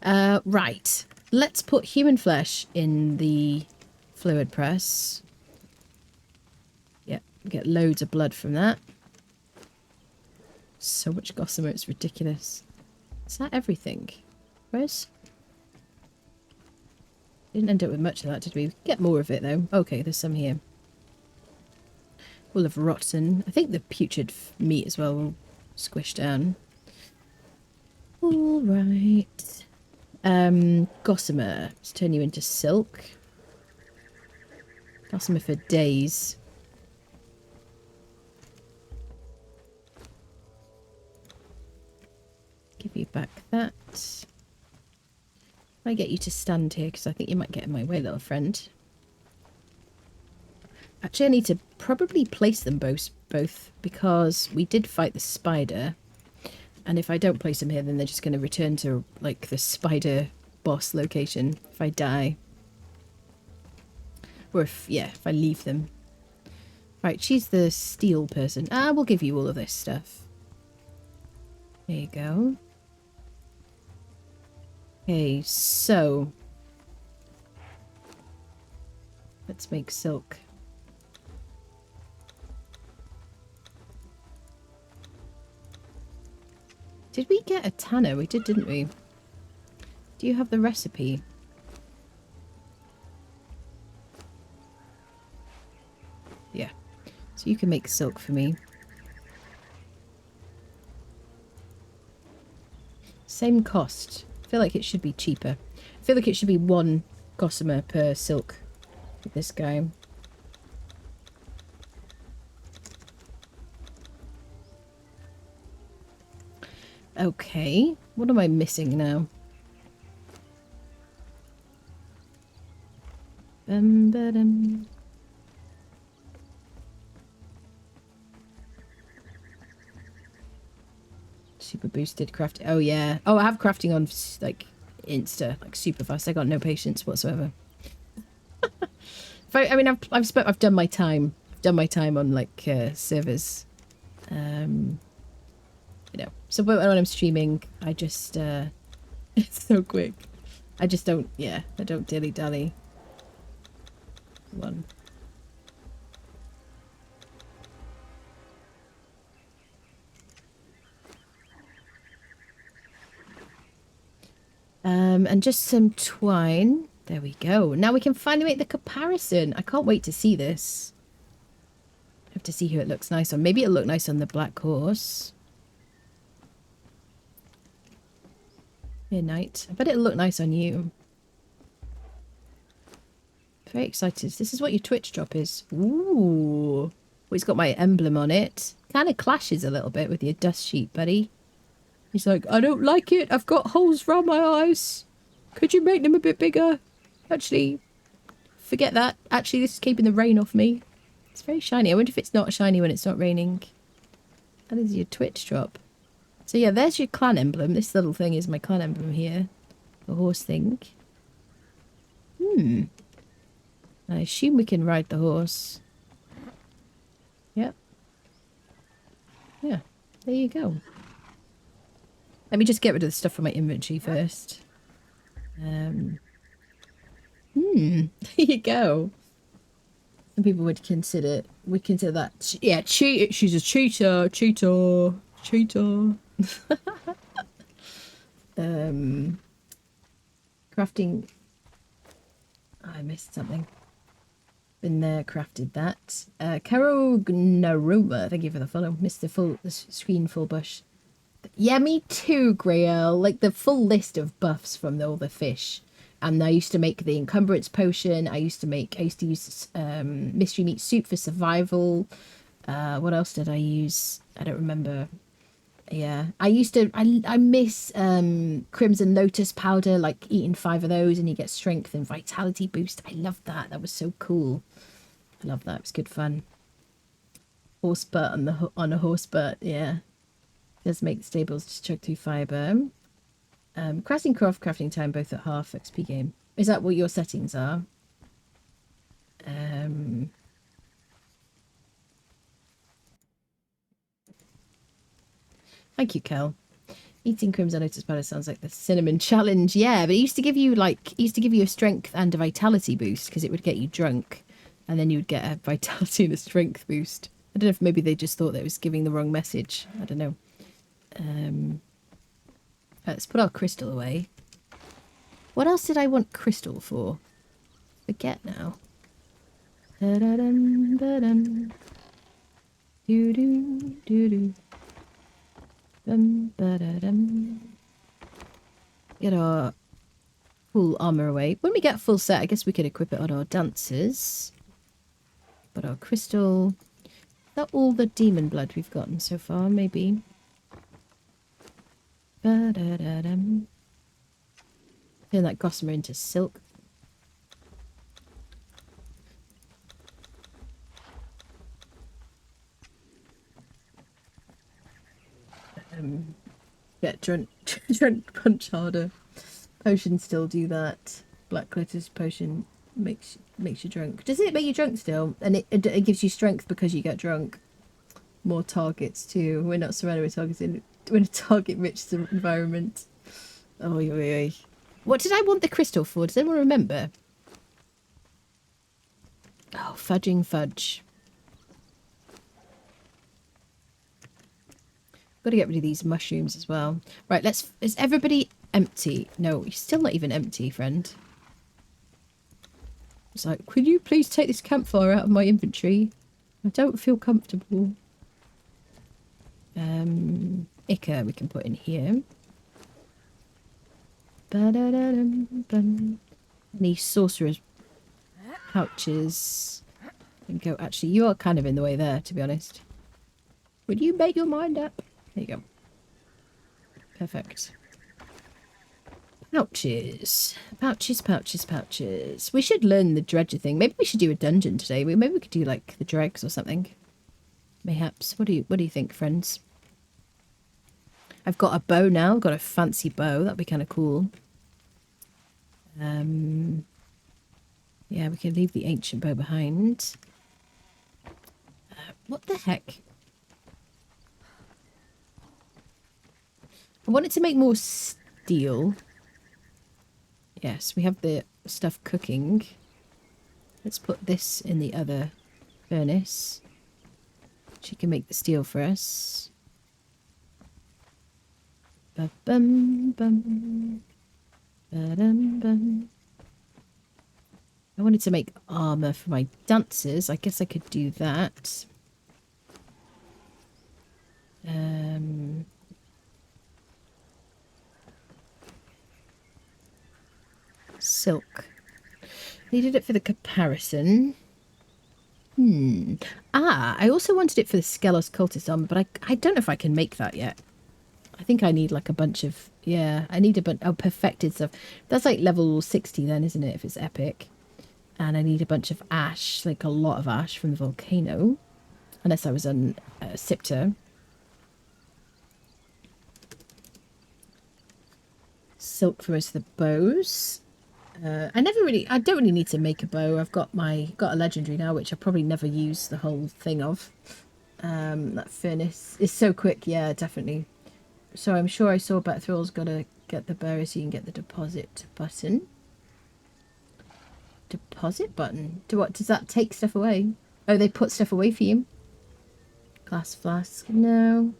Right. Let's put human flesh in the fluid press. Yep, get loads of blood from that. So much gossamer, it's ridiculous. Is that everything? Where's... Didn't end up with much of that, did we? Get more of it, though. Okay, there's some here. Full of rotten. I think the putrid meat as well will squish down. All right. Gossamer. Let's turn you into silk. Gossamer for days. Give you back that. I get you to stand here because I think you might get in my way, little friend. Actually, I need to probably place them both because we did fight the spider. And if I don't place them here, then they're just going to return to, like, the spider boss location if I die. Or if I leave them. Right, she's the steel person. We'll give you all of this stuff. There you go. Okay, so let's make silk. Did we get a tanner? We did, didn't we? Do you have the recipe? Yeah. So you can make silk for me. Same cost. I feel like it should be cheaper. I feel like it should be 1 gossamer per silk with this guy. Okay, what am I missing now? Super boosted crafting. Oh yeah. Oh, I have crafting on like insta, like super fast. I got no patience whatsoever. I mean, I've done my time. I've done my time on like servers. You know, so when I'm streaming, I just it's so quick. I just don't. Yeah, I don't dilly dally. One. And just some twine. There we go. Now we can finally make the comparison. I can't wait to see this. I have to see who it looks nice on. Maybe it'll look nice on the black horse. Here, knight. I bet it'll look nice on you. Very excited. This is what your Twitch drop is. Ooh. Well, it's got my emblem on it. Kind of clashes a little bit with your dust sheet, buddy. He's like, I don't like it. I've got holes around my eyes. Could you make them a bit bigger? Actually, forget that. Actually, this is keeping the rain off me. It's very shiny. I wonder if it's not shiny when it's not raining. That is your Twitch drop. So yeah, there's your clan emblem. This little thing is my clan emblem here. The horse thing. I assume we can ride the horse. Yep. Yeah, there you go. Let me just get rid of the stuff from my inventory first. There you go. Some people would consider that. Yeah, cheat. She's a cheater. Crafting. Oh, I missed something. Been there, crafted that. Karo Naruma, thank you for the follow. Missed the screen full bush. Yeah, me too, Grail. Like the full list of buffs from all the fish. And I used to make the encumbrance potion. I used to use mystery meat soup for survival. What else did I use? I don't remember. Yeah, I miss Crimson Lotus powder, like eating 5 of those and you get strength and vitality boost. I love that. That was so cool. I love that. It was good fun. Horse butt on a horse butt, yeah. Does make the stables just chug through fibre. Crafting time both at half XP game. Is that what your settings are? Thank you, Kel. Eating Crimson Lotus powder sounds like the cinnamon challenge. Yeah, but it used to give you a strength and a vitality boost because it would get you drunk, and then you would get a vitality and a strength boost. I don't know if maybe they just thought that it was giving the wrong message. I don't know. Let's put our crystal away. What else did I want crystal for? Forget now. Da-da-dum, da-dum. Do-do, do-do. Dum, ba-da-dum. Get our full armor away. When we get a full set, I guess we could equip it on our dancers. But our crystal... Is that all the demon blood we've gotten so far? Maybe. Ba-da-da-dum. Turn that gossamer into silk. Yeah, drunk punch harder. Potions still do that. Black glitters potion makes you drunk. Does it make you drunk still? And it gives you strength because you get drunk. More targets too. We're not surrounded with targets in a target-rich environment. Oh, yeah. What did I want the crystal for? Does anyone remember? Oh, fudging fudge. Got to get rid of these mushrooms as well. Right, is everybody empty? No, you're still not even empty, friend. It's like, could you please take this campfire out of my inventory? I don't feel comfortable. Ichor we can put in here. Any sorcerer's pouches. And go. Actually, you are kind of in the way there, to be honest. Would you make your mind up? There you go. Perfect. Pouches. Pouches. We should learn the dredger thing. Maybe we should do a dungeon today. Maybe we could do like the dregs or something. Mayhaps. What do you think, friends? I've got a bow now. I've got a fancy bow. That'd be kind of cool. Yeah, we can leave the ancient bow behind. What the heck? I wanted to make more steel. Yes, we have the stuff cooking. Let's put this in the other furnace. She can make the steel for us. Ba-bum-bum. Ba-dum-bum. I wanted to make armor for my dancers. I guess I could do that. Silk. Needed it for the comparison. I also wanted it for the Skelos cultist armor, but I don't know if I can make that yet. I think I need like a bunch of... Yeah, I need a bunch of perfected stuff. That's like level 60 then, isn't it, if it's epic? And I need a bunch of ash, like a lot of ash from the volcano. Unless I was on Sipter. Silk for most of the bows. I don't really need to make a bow. I've got a legendary now, which I probably never use the whole thing of. That furnace is so quick. Yeah, definitely. So I'm sure I saw about Thrall's got to get the berry so you can get the deposit button. Deposit button? Does that take stuff away? Oh, they put stuff away for you? Glass flask. No.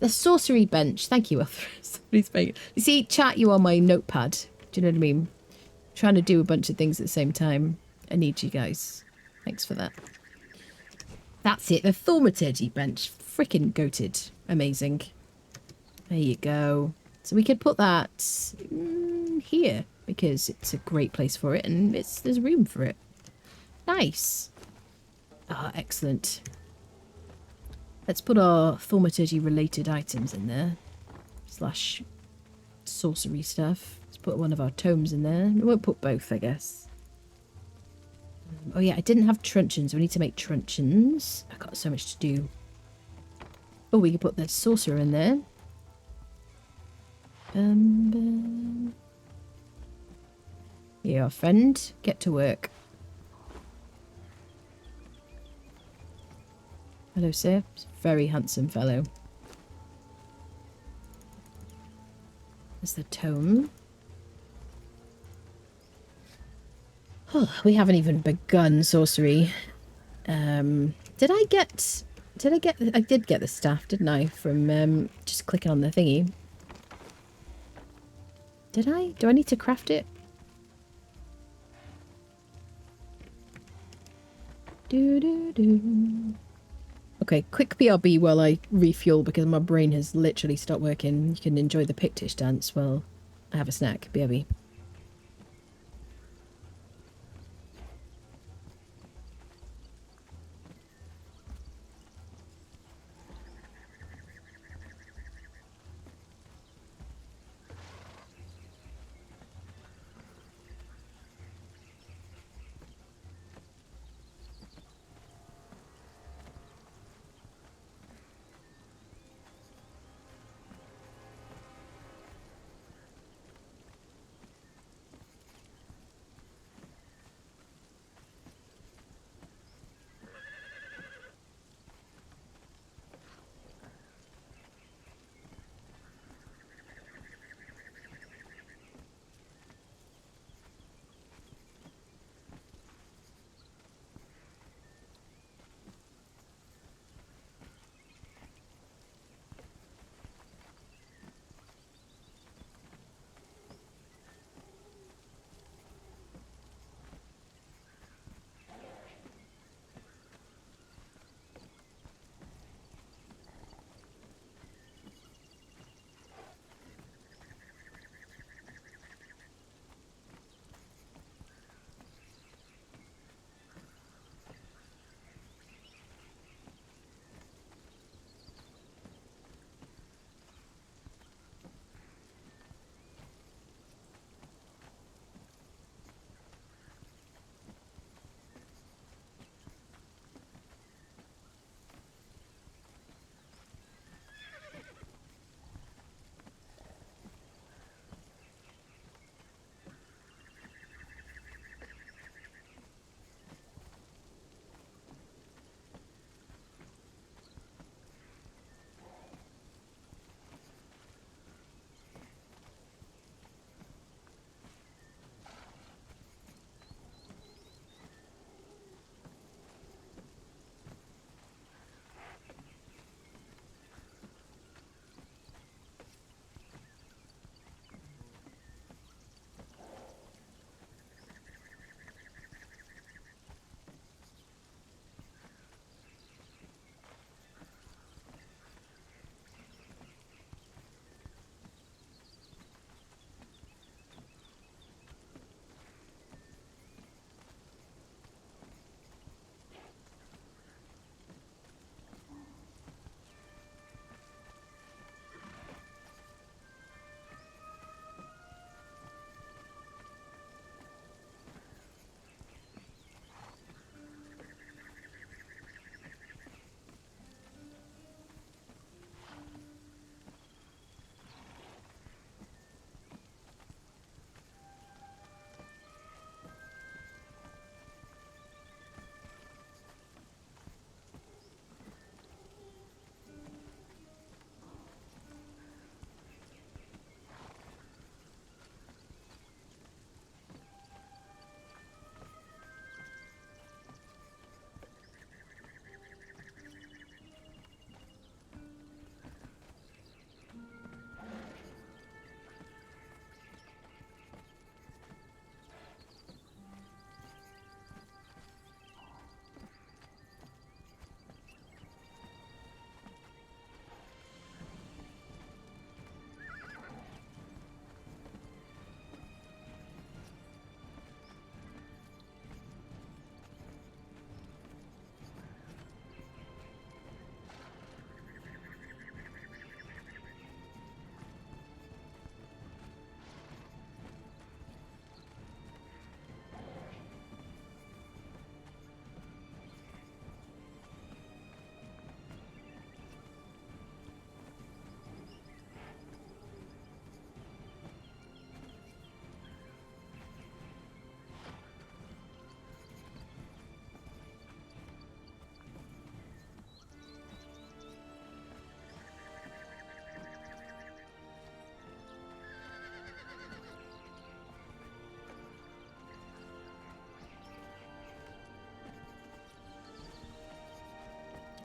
The sorcery bench. Thank you, Arthur. Somebody's making... You see, chat you on my notepad. Do you know what I mean? Trying to do a bunch of things at the same time. I need you guys. Thanks for that. That's it. The thaumaturgy bench. Freaking goated. Amazing. There you go. So we could put that here because it's a great place for it and there's room for it. Nice. Ah, excellent. Let's put our thaumaturgy related items in there. Slash sorcery stuff. Let's put one of our tomes in there. We won't put both, I guess. Oh yeah, I didn't have truncheons. We need to make truncheons. I've got so much to do. Oh, we can put the sorcerer in there. Here, friend. Get to work. Hello, sir. Very handsome fellow. There's the tome. Oh, we haven't even begun sorcery. I did get the staff, didn't I? From just clicking on the thingy. Did I? Do I need to craft it? Okay, quick BRB while I refuel because my brain has literally stopped working. You can enjoy the Pictish dance while I have a snack. BRB.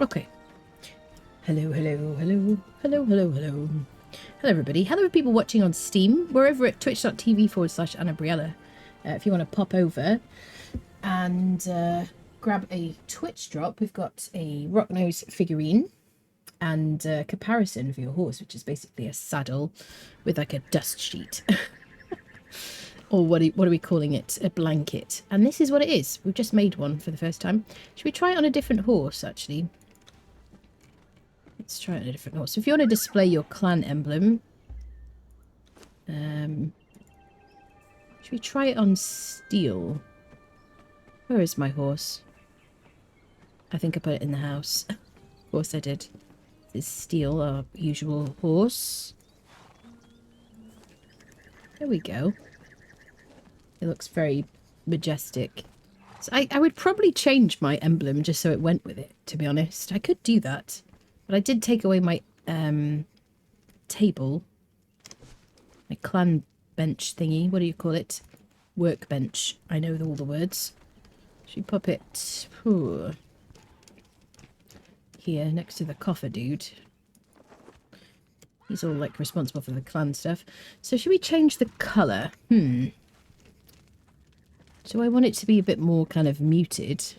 Okay. Hello, hello, hello, hello, hello, hello. Hello, everybody. Hello, people watching on Steam. We're over at twitch.tv/Annabriella. If you want to pop over and grab a Twitch drop, we've got a Rocknose figurine and a caparison for your horse, which is basically a saddle with like a dust sheet. Or what are we calling it? A blanket. And this is what it is. We've just made one for the first time. Should we try it on a different horse, actually? Let's try it on a different horse. So if you want to display your clan emblem, should we try it on steel? Where is my horse? I think I put it in the house. Of course I did. This is steel, our usual horse. There we go. It looks very majestic. So I would probably change my emblem just so it went with it, to be honest. I could do that. But I did take away my table. My clan bench thingy. What do you call it? Workbench. I know all the words. Should we pop it here next to the coffer dude? He's all like responsible for the clan stuff. So should we change the colour? So I want it to be a bit more kind of muted.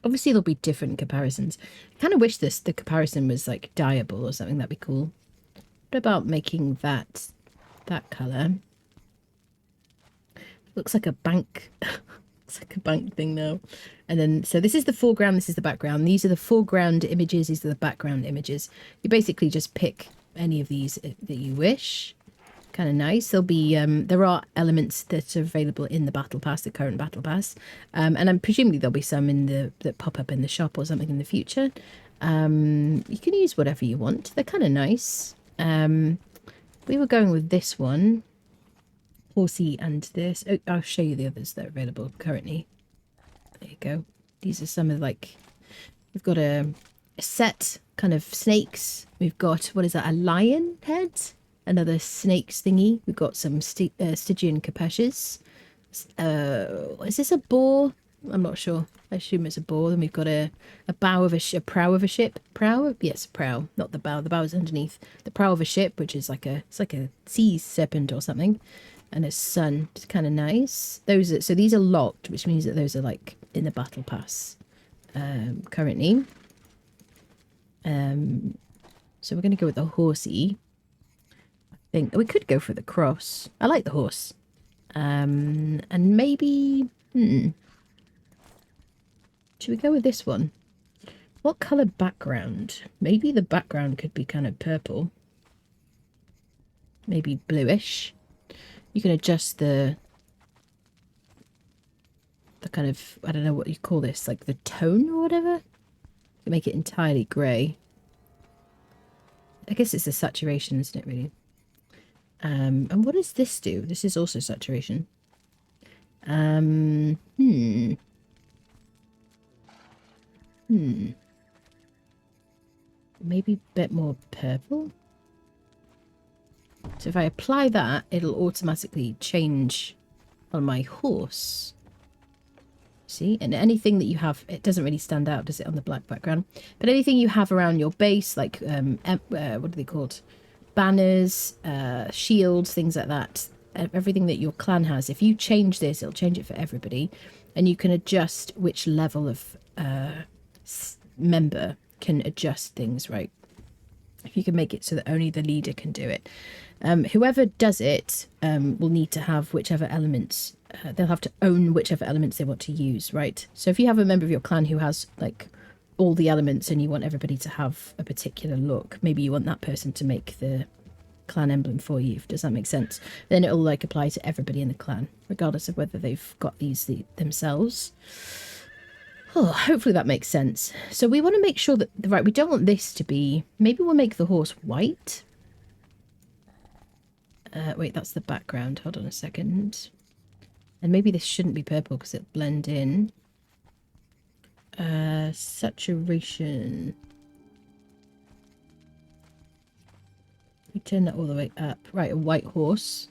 Obviously there'll be different comparisons. I kind of wish the comparison was like dyeable or something. That'd be cool. What about making that colour? Looks like a bank. It's like a bank thing now. And then, so this is the foreground, this is the background. These are the foreground images, these are the background images. You basically just pick any of these that you wish. Kind of nice. There'll be there are elements that are available in the battle pass, the current battle pass, and I'm presumably there'll be some in that pop up in the shop or something in the future. You can use whatever you want. They're kind of nice. We were going with this one, horsey, and this. Oh, I'll show you the others that are available currently. There you go. These are some of like, we've got a set kind of snakes. We've got, what is that, a lion head? Another snakes thingy. We've got some Stygian capaces. Is this a boar? I'm not sure. I assume it's a boar. Then we've got a bow of a prow of a ship. Prow? Yes, prow. Not the bow. The bow is underneath. The prow of a ship, which is like it's like a sea serpent or something. And a sun. It's kind of nice. So these are locked, which means that those are like in the battle pass currently. So we're going to go with the horsey. Think we could go for the cross. I like the horse. And maybe should we go with this one? What colour background? Maybe the background could be kind of purple. Maybe bluish. You can adjust the kind of, I don't know what you call this, like the tone or whatever. You can make it entirely grey. I guess it's the saturation, isn't it, really? And what does this do? This is also saturation. Maybe a bit more purple. So if I apply that, it'll automatically change on my horse. See? And anything that you have, it doesn't really stand out, does it, on the black background? But anything you have around your base, like, what are they called? Banners, shields, things like that. Everything that your clan has. If you change this, it'll change it for everybody. And you can adjust which level of member can adjust things, right? If you can make it so that only the leader can do it. Whoever does it will need to have whichever elements, they'll have to own whichever elements they want to use, right? So if you have a member of your clan who has like all the elements and you want everybody to have a particular look, maybe you want that person to make the clan emblem for you. Does that make sense? Then it'll like apply to everybody in the clan, regardless of whether they've got these themselves. Oh, hopefully that makes sense. So we want to make sure that, right, we don't want this to be, maybe we'll make the horse white. Wait, that's the background. Hold on a second. And maybe this shouldn't be purple because it'll blend in. Saturation. We turn that all the way up. Right, a white horse.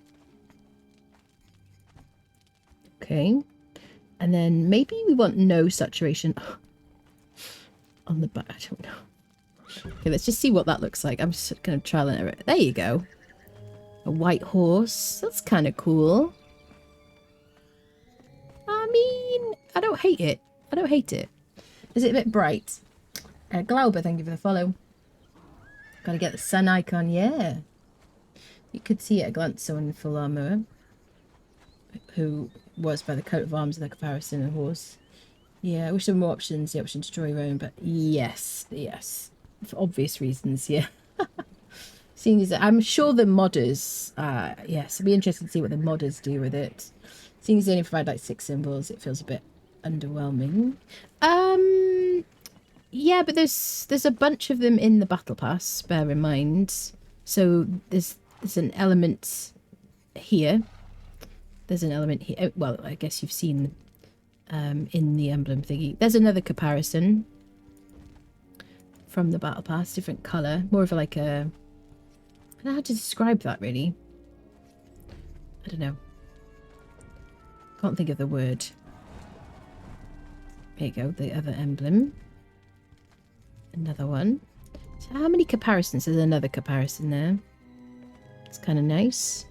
Okay. And then maybe we want no saturation on the back. I don't know. Okay, let's just see what that looks like. I'm just going to trial and error. There you go. A white horse. That's kind of cool. I mean, I don't hate it. I don't hate it. Is it a bit bright? Glauber, thank you for the follow. Gotta get the sun icon, yeah. You could see at a glance someone in full armour. Who was by the coat of arms of the comparison of horse. Yeah, I wish there were more options. The option to draw your own, but yes. For obvious reasons, yeah. Seeing as I'm sure the modders, yes, it'd be interesting to see what the modders do with it. Seeing as they only provide like 6 symbols, it feels a bit underwhelming. Yeah, but there's a bunch of them in the battle pass, bear in mind. So there's an element here. There's an element here. Well, I guess you've seen in the emblem thingy. There's another comparison from the battle pass, different colour, more of like a, I don't know how to describe that really. I don't know. Can't think of the word. There you go, the other emblem. Another one. So how many comparisons? There's another comparison there. It's kind of nice.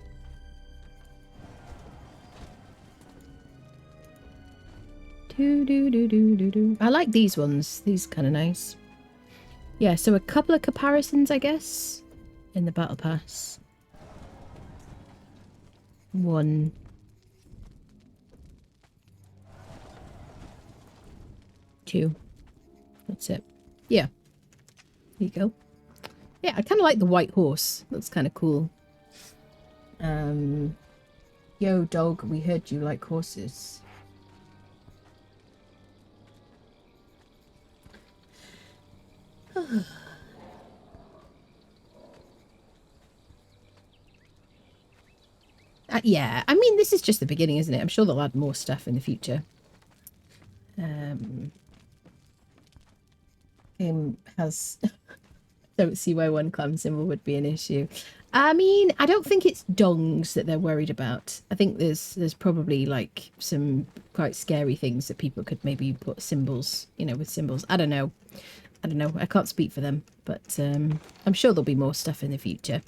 I like these ones. These are kind of nice. Yeah, so a couple of comparisons, I guess, in the battle pass. 1. 2. That's it. Yeah. There you go. Yeah, I kind of like the white horse. Looks kind of cool. Yo, dog, we heard you like horses. Yeah, I mean, this is just the beginning, isn't it? I'm sure they'll add more stuff in the future. Game has... don't see why one clan symbol would be an issue. I mean, I don't think it's dongs that they're worried about. I think there's probably like some quite scary things that people could maybe put symbols, you know, with symbols. I don't know. I can't speak for them, but I'm sure there'll be more stuff in the future.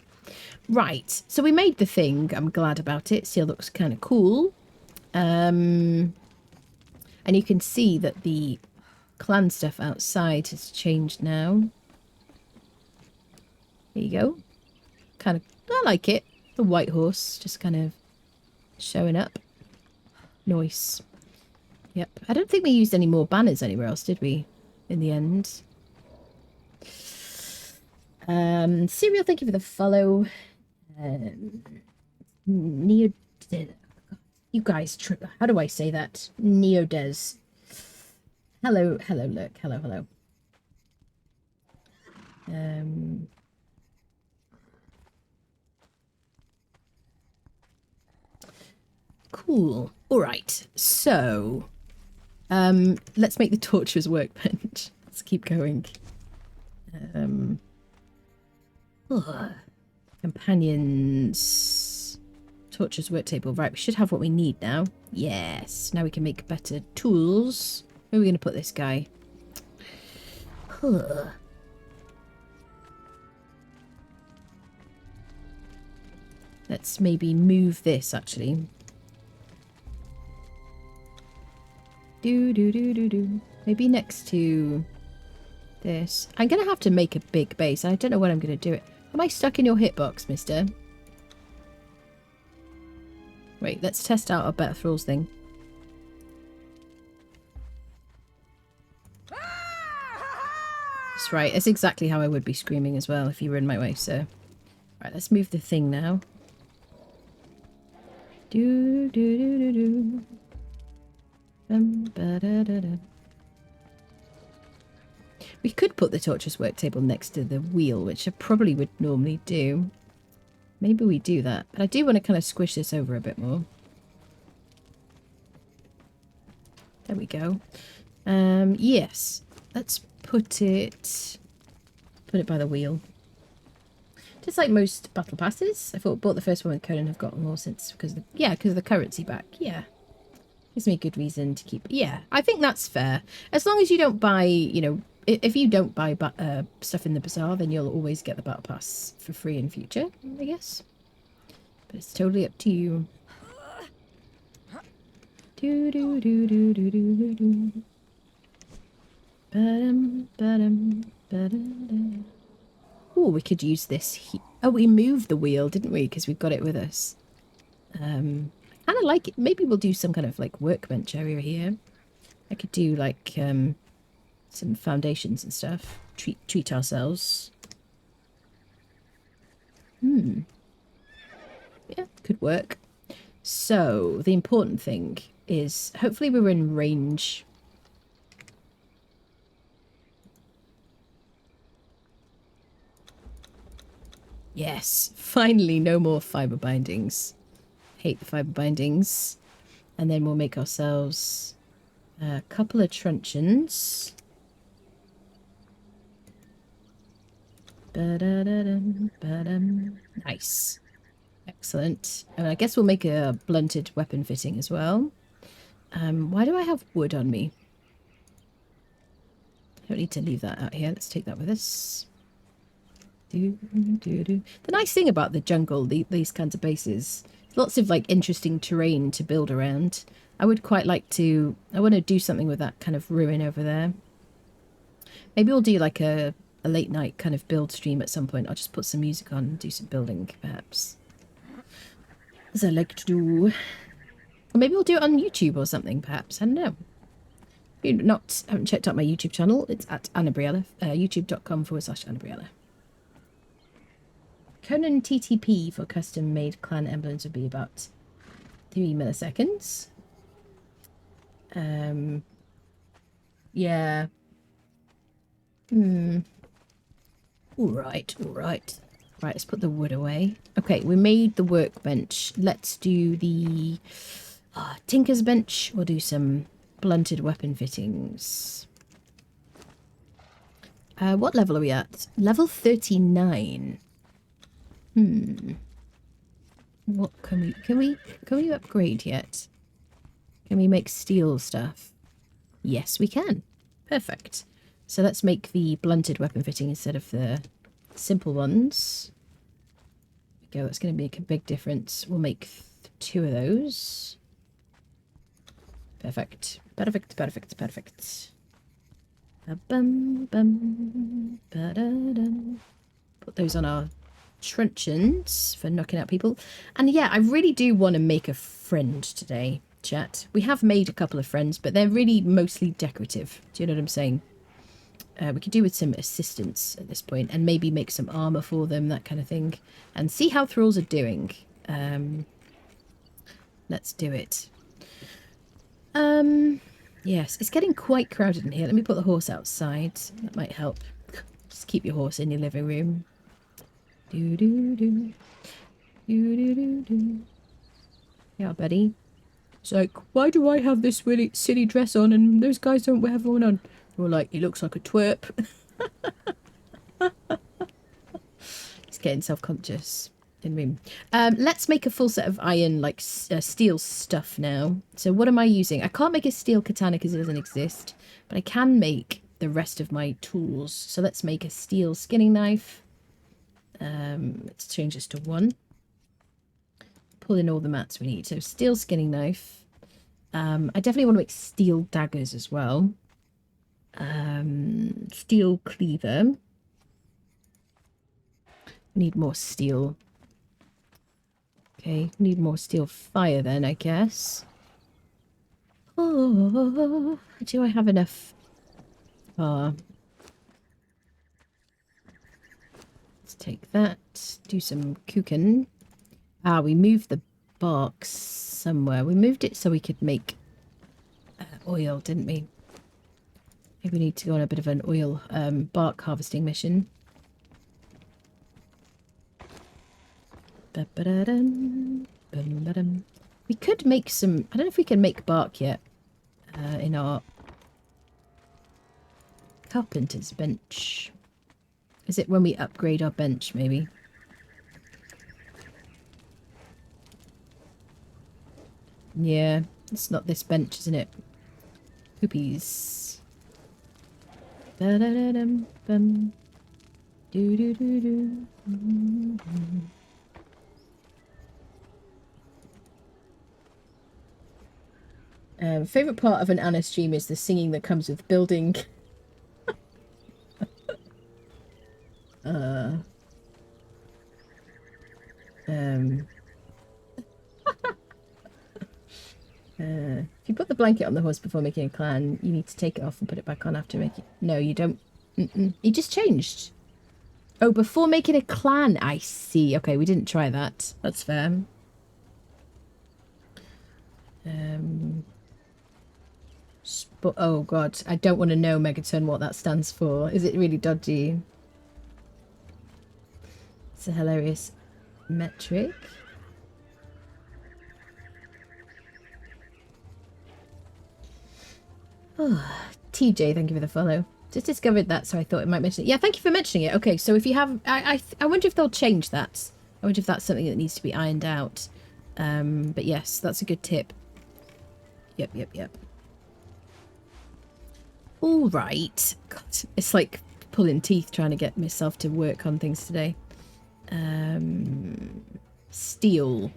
Right, so we made the thing. I'm glad about it. Still looks kind of cool. And you can see that the clan stuff outside has changed now. There you go. Kind of, I like it. The white horse just kind of showing up. Nice. Yep. I don't think we used any more banners anywhere else, did we? In the end. Serial, thank you for the follow. Neo, you guys, how do I say that? Neodes. Hello, look, hello. Cool. All right. So, let's make the torturer's workbench. Let's keep going. Companions. Torturer's work table. Right, we should have what we need now. Yes. Now we can make better tools. Where are we going to put this guy? Let's maybe move this, actually. Maybe next to this. I'm going to have to make a big base. I don't know when I'm going to do it. Am I stuck in your hitbox, mister? Wait, let's test out our Better Thralls thing. That's right. It's exactly how I would be screaming as well if you were in my way, so... Right, let's move the thing now. We could put the torturer's work table next to the wheel, which I probably would normally do. Maybe we do that. But I do want to kind of squish this over a bit more. There we go. Yes. Let's put it by the wheel. Just like most battle passes. I thought bought the first one with Conan have gotten more since because of the currency back. Yeah. Gives me a good reason to keep... Yeah, I think that's fair. As long as you don't buy, you know... If you don't buy stuff in the Bazaar, then you'll always get the Battle Pass for free in future, I guess. But it's totally up to you. Do do do do do do do. Ba-dum, ba-dum, ba-dum. Oh, we could use this. Oh, we moved the wheel, didn't we? Because we've got it with us. I kind of like it. Maybe we'll do some kind of like workbench area here. I could do like some foundations and stuff. Treat ourselves. Yeah, could work. So the important thing is hopefully we're in range. Yes, finally no more fiber bindings. Hate the fiber bindings. And then we'll make ourselves a couple of truncheons. Ba-da-da-dum, ba-dum. Nice. Excellent. And I guess we'll make a blunted weapon fitting as well. Why do I have wood on me? I don't need to leave that out here. Let's take that with us. The nice thing about the jungle, these kinds of bases, lots of like interesting terrain to build around. I would quite like to, I want to do something with that kind of ruin over there. Maybe we'll do like a late night kind of build stream at some point. I'll just put some music on and do some building perhaps. As I like to do. Or maybe we'll do it on YouTube or something perhaps. I don't know. If you haven't checked out my YouTube channel, it's at Annabriella, youtube.com/Annabriella. Conan TTP for custom made clan emblems would be about 3 milliseconds. Yeah. Alright. Right, let's put the wood away. Okay, we made the workbench. Let's do the Tinker's bench. We'll do some blunted weapon fittings. What level are we at? Level 39. What can we upgrade yet? Can we make steel stuff? Yes, we can. Perfect. So let's make the blunted weapon fitting instead of the simple ones. There we go, that's going to make a big difference. We'll make 2 of those. Perfect. Perfect. Ba-bum, bum, ba-da-dum. Put those on our truncheons for knocking out people. And yeah, I really do want to make a friend today, chat. We have made a couple of friends, but they're really mostly decorative. Do you know what I'm saying? We could do with some assistance at this point and maybe make some armor for them, that kind of thing. And see how thralls are doing. Let's do it. Yes, it's getting quite crowded in here. Let me put the horse outside. That might help. Just keep your horse in your living room. Do-do-do. Do-do-do-do. Yeah, buddy. It's like, why do I have this really silly dress on and those guys don't have one on? You're like, he looks like a twerp. He's getting self-conscious. Let's make a full set of iron, like steel stuff now. So what am I using? I can't make a steel katana because it doesn't exist, but I can make the rest of my tools. So let's make a steel skinning knife. Let's change this to 1. Pull in all the mats we need. So steel skinning knife. I definitely want to make steel daggers as well. Steel cleaver. Need more steel. Okay, need more steel fire then, I guess. Oh, do I have enough? Let's take that. Do some cooking. We moved the bark somewhere. We moved it so we could make oil, didn't we? Maybe we need to go on a bit of an oil bark harvesting mission. We could make some... I don't know if we can make bark yet in our carpenter's bench. Is it when we upgrade our bench, maybe? Yeah. It's not this bench, isn't it? Poopies. Ba-da-da-dum, bum. Do-do-do-do. Favorite part of an Anna stream is the singing that comes with building. If you put the blanket on the horse before making a clan, you need to take it off and put it back on after making... No, you don't. It just changed. Oh, before making a clan. I see. Okay, we didn't try that. That's fair. Oh, God. I don't want to know, Megaton, what that stands for. Is it really dodgy? It's a hilarious metric. Oh, TJ, thank you for the follow. Just discovered that, so I thought I might mention it. Yeah, thank you for mentioning it. Okay, so if you have... I wonder if they'll change that. I wonder if that's something that needs to be ironed out. But yes, that's a good tip. Yep. All right. God, it's like pulling teeth trying to get myself to work on things today. Steel.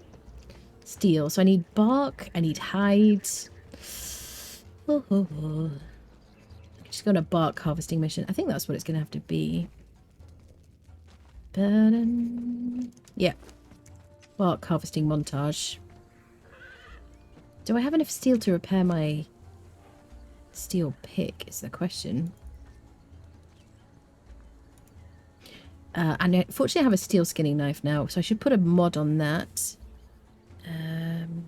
So I need bark. I need hides. Just got a bark harvesting mission. I think that's what it's going to have to be. Yeah. Bark harvesting montage. Do I have enough steel to repair my steel pick is the question. And fortunately I have a steel skinning knife now, so I should put a mod on that. Turn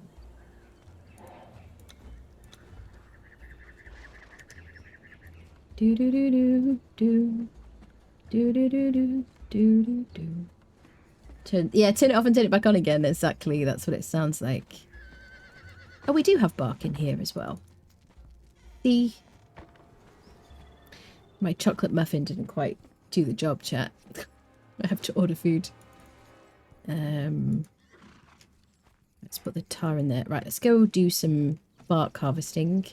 it off and turn it back on again. Exactly, that's what it sounds like. Oh, we do have bark in here as well. See? My chocolate muffin didn't quite do the job, chat. I have to order food. Let's put the tar in there. Right, let's go do some bark harvesting.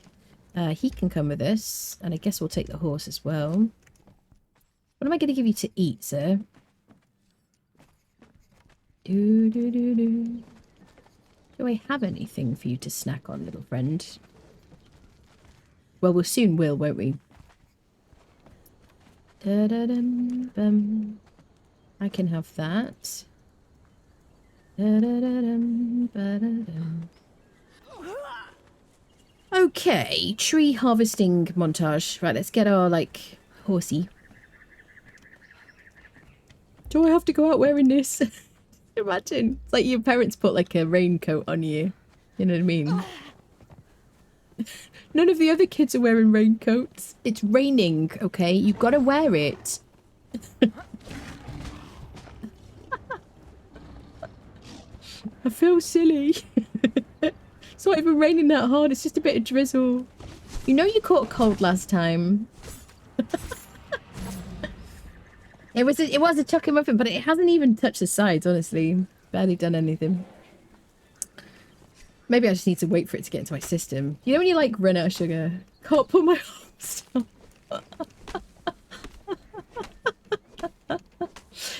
He can come with us, and I guess we'll take the horse as well. What am I going to give you to eat, sir? Do I have anything for you to snack on, little friend? Well, we'll soon will, won't we? I can have that. Okay, tree harvesting montage. Right, let's get our, like, horsey. Do I have to go out wearing this? Imagine. It's like your parents put, like, a raincoat on you. You know what I mean? None of the other kids are wearing raincoats. It's raining, okay? You've got to wear it. I feel silly. It's not even raining that hard. It's just a bit of drizzle. You know you caught a cold last time. It was a chocolate muffin, but it hasn't even touched the sides, honestly. Barely done anything. Maybe I just need to wait for it to get into my system. You know when you like run out of sugar? Can't put my arms down.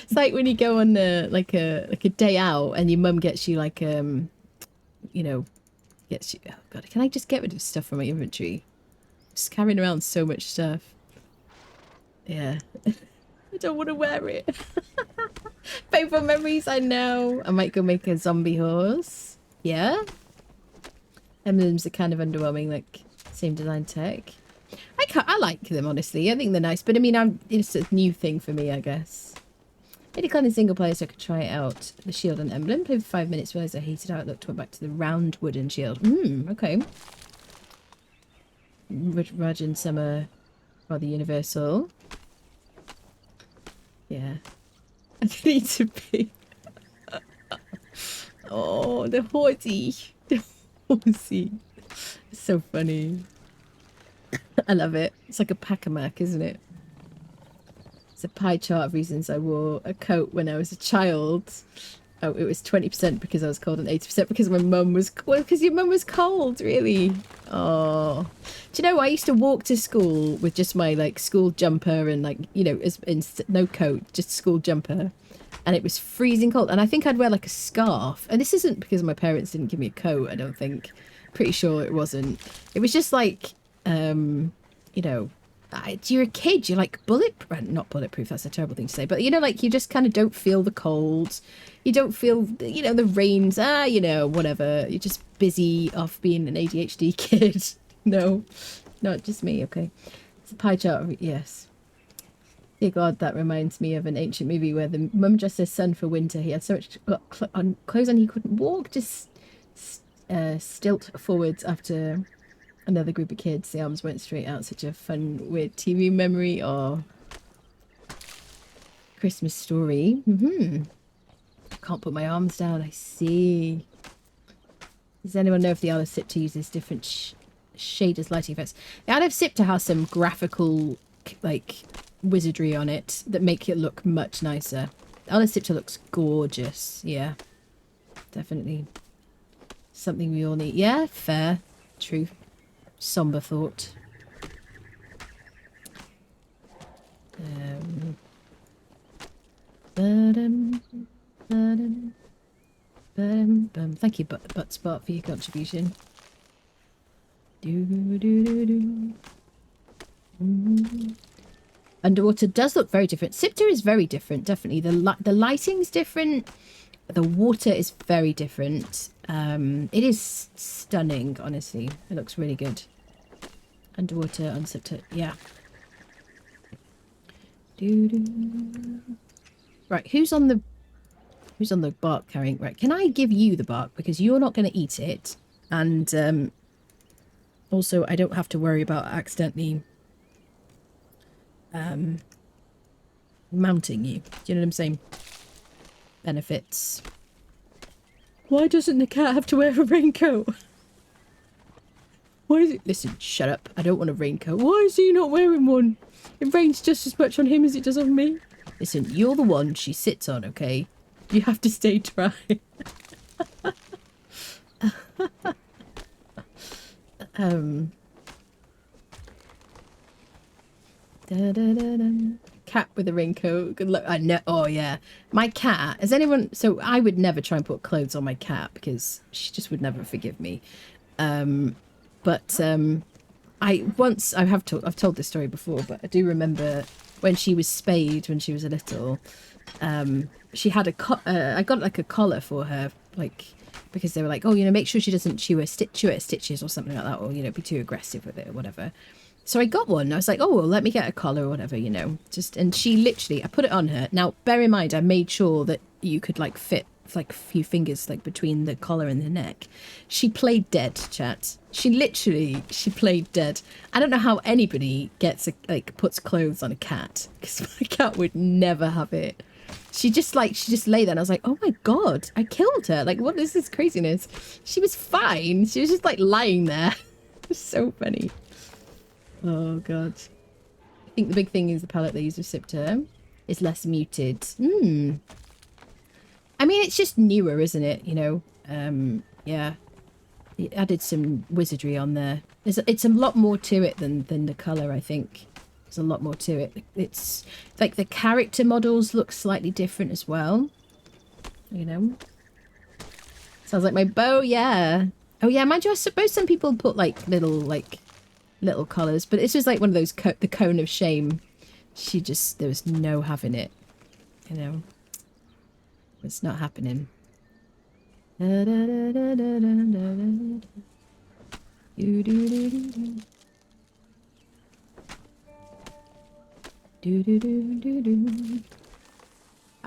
It's like when you go on like a day out and your mum gets you like you know, gets you. Oh god, can I just get rid of stuff from my inventory? I'm just carrying around so much stuff. Yeah. I don't want to wear it. Painful memories, I know. I might go make a zombie horse. Yeah. Emblems are kind of underwhelming, like same design tech. I like them, honestly. I think they're nice, but I mean, it's a new thing for me, I guess. Made a clan in single player so I could try it out. The shield and emblem. Played for 5 minutes, realised I hated how it looked. Went back to the round wooden shield. Okay. Raj and Summer rather universal. Yeah. I need to be. Oh, the horsey. The horsey. It's so funny. I love it. It's like a pack-a-mac, isn't it? It's a pie chart of reasons I wore a coat when I was a child. Oh, it was 20% because I was cold and 80% because my mum was... Well, because your mum was cold, really. Oh. Do you know, I used to walk to school with just my, like, school jumper and, like, you know, no coat, just school jumper. And it was freezing cold. And I think I'd wear, like, a scarf. And this isn't because my parents didn't give me a coat, I don't think. Pretty sure it wasn't. It was just, like, you know... You're a kid, you're like not bulletproof, that's a terrible thing to say, but you know, like you just kind of don't feel the cold, you don't feel, you know, the rains, you know, whatever, you're just busy off being an ADHD kid. No, not just me. Okay, it's a pie chart of, yes. Dear God, that reminds me of an ancient movie where the mum dressed his son for winter. He had so much clothes on he couldn't walk, just stilt forwards after another group of kids. The arms went straight out. Such a fun, weird TV memory. Or Christmas Story. I can't put my arms down. I see. Does anyone know if the Isle of Sipta uses different shaders lighting effects? The Isle of Sipta has some graphical, like, wizardry on it that make it look much nicer. The Isle of Sipta looks gorgeous. Yeah. Definitely. Something we all need. Yeah, fair. True. Somber thought. Thank you, Buttspot, for your contribution. Underwater does look very different. Sipta is very different, definitely. The lighting's different. The water is very different. It is stunning, honestly. It looks really good. Underwater on Sipta, yeah. Right, who's on the bark carrying? Right, can I give you the bark because you're not going to eat it, and also I don't have to worry about accidentally mounting you. Do you know what I'm saying? Benefits. Why doesn't the cat have to wear a raincoat? Why is it? Listen, shut up. I don't want a raincoat. Why is he not wearing one? It rains just as much on him as it does on me. Listen, you're the one she sits on, okay? You have to stay dry. Cat with a raincoat. Good luck. I know. Oh yeah, my cat. Has anyone? So I would never try and put clothes on my cat because she just would never forgive me. But I've told this story before, but I do remember when she was spayed when she was a little. She had I got like a collar for her, like, because they were like, oh, you know, make sure she doesn't chew her stitches or something like that, or, you know, be too aggressive with it or whatever. So I got one. I was like, oh, well, let me get a collar or whatever, you know, and she literally, I put it on her. Now, bear in mind, I made sure that you could like fit like a few fingers like between the collar and the neck. She played dead, chat. She played dead. I don't know how anybody puts clothes on a cat, because my cat would never have it. She just lay there, and I was like, oh my God, I killed her. Like, what is this craziness? She was fine. She was just like lying there. It was so funny. Oh God. I think the big thing is the palette they use with Sipta is less muted. I mean, it's just newer, isn't it? You know, yeah. It added some wizardry on there. It's a lot more to it than the colour, I think. There's a lot more to it. It's like the character models look slightly different as well. You know? Sounds like my bow, yeah. Oh yeah, mind you, I suppose some people put like little colours, but this was like one of those, the cone of shame. There was no having it. You know? It's not happening. I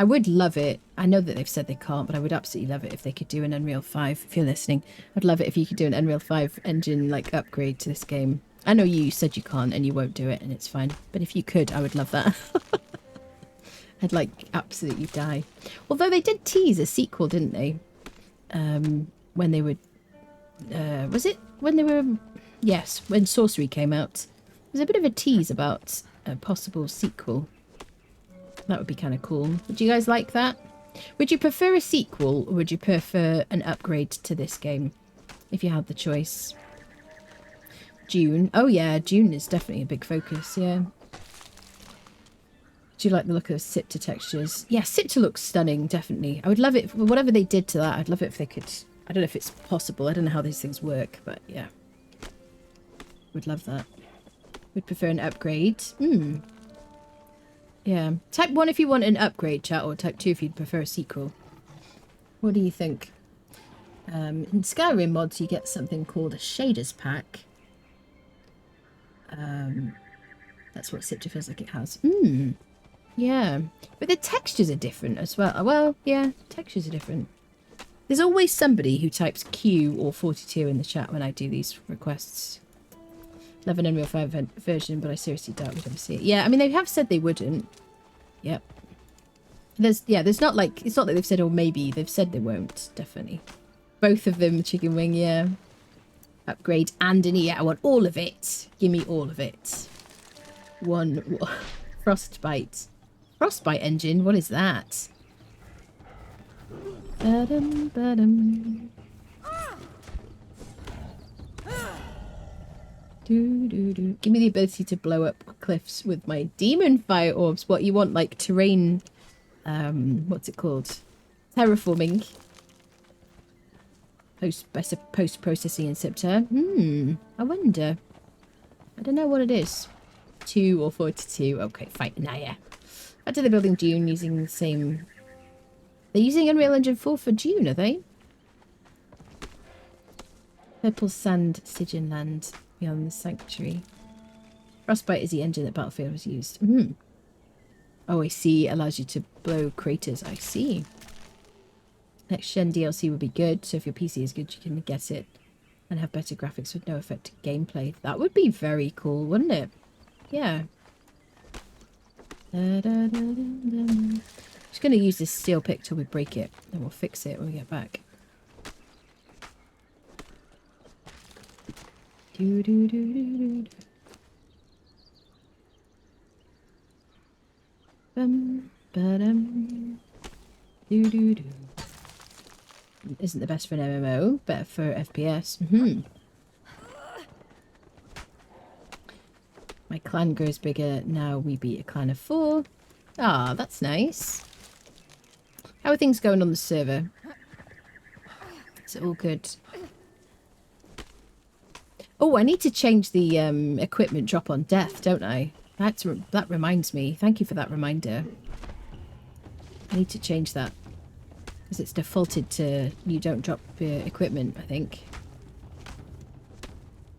would love it. I know that they've said they can't, but I would absolutely love it if they could do an Unreal 5. If you're listening, I'd love it if you could do an Unreal 5 engine like upgrade to this game. I know you said you can't and you won't do it, and it's fine. But if you could, I would love that. I'd like absolutely die. Although they did tease a sequel, didn't they? When they were, was it when they were? Yes, when Sorcery came out, there's a bit of a tease about a possible sequel. That would be kind of cool. Would you guys like that? Would you prefer a sequel or would you prefer an upgrade to this game if you had the choice? Dune. Oh yeah, Dune is definitely a big focus, yeah. Do you like the look of Sipta textures? Yeah, Sipta looks stunning, definitely. I would love it, whatever they did to that, I'd love it if they could... I don't know if it's possible, I don't know how these things work, but yeah. Would love that. Would prefer an upgrade. Yeah. Type 1 if you want an upgrade, chat, or type 2 if you'd prefer a sequel. What do you think? In Skyrim mods, you get something called a shaders pack. That's what Sipta feels like it has. Yeah. But the textures are different as well. Well, yeah, textures are different. There's always somebody who types Q or 42 in the chat when I do these requests. Love an Unreal 5 version, but I seriously doubt we'd ever see it. Yeah, I mean, they have said they wouldn't. Yep. There's not like, it's not that they've said, oh, maybe. They've said they won't, definitely. Both of them, chicken wing, yeah. Upgrade and an yeah, I want all of it. Give me all of it. One frostbite. Frostbite engine? What is that? Ba-dum, ba-dum. Give me the ability to blow up cliffs with my demon fire orbs. What you want, like terrain, what's it called? Terraforming. Post-processing in Sipta. I wonder. I don't know what it is. 2 or 42. Okay, fine. Nah, yeah. Back to the building Dune using the same... They're using Unreal Engine 4 for Dune, are they? Purple Sand, Stygian Land, beyond the Sanctuary. Frostbite is the engine that Battlefield was used. Oh, I see. Allows you to blow craters. I see. Next gen DLC would be good, so if your PC is good, you can get it and have better graphics with no effect to gameplay. That would be very cool, wouldn't it? Yeah. Just going to use this steel pick till we break it, and we'll fix it when we get back. Isn't the best for an MMO, better for FPS. My clan grows bigger now. We beat a clan of 4. Ah, that's nice. How are things going on the server? Is it all good? Oh, I need to change the equipment drop on death, don't I? That reminds me. Thank you for that reminder. I need to change that. Because it's defaulted to you don't drop equipment, I think.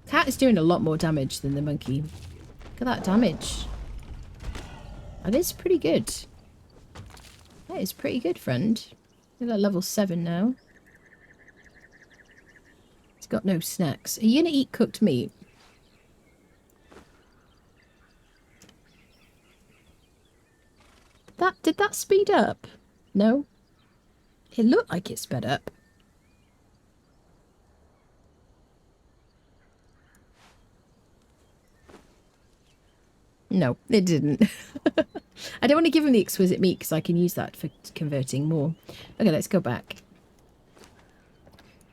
Cat is doing a lot more damage than the monkey. Look at that damage. That is pretty good. That is pretty good, friend. You're at level 7 now. It's got no snacks. Are you going to eat cooked meat? Did that speed up? No? It looked like it sped up. No, it didn't. I don't want to give him the exquisite meat because I can use that for converting more. Okay, let's go back.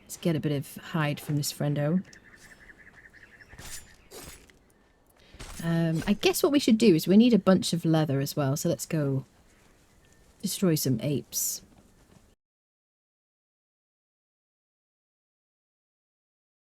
Let's get a bit of hide from this friendo. I guess what we should do is we need a bunch of leather as well. So let's go destroy some apes.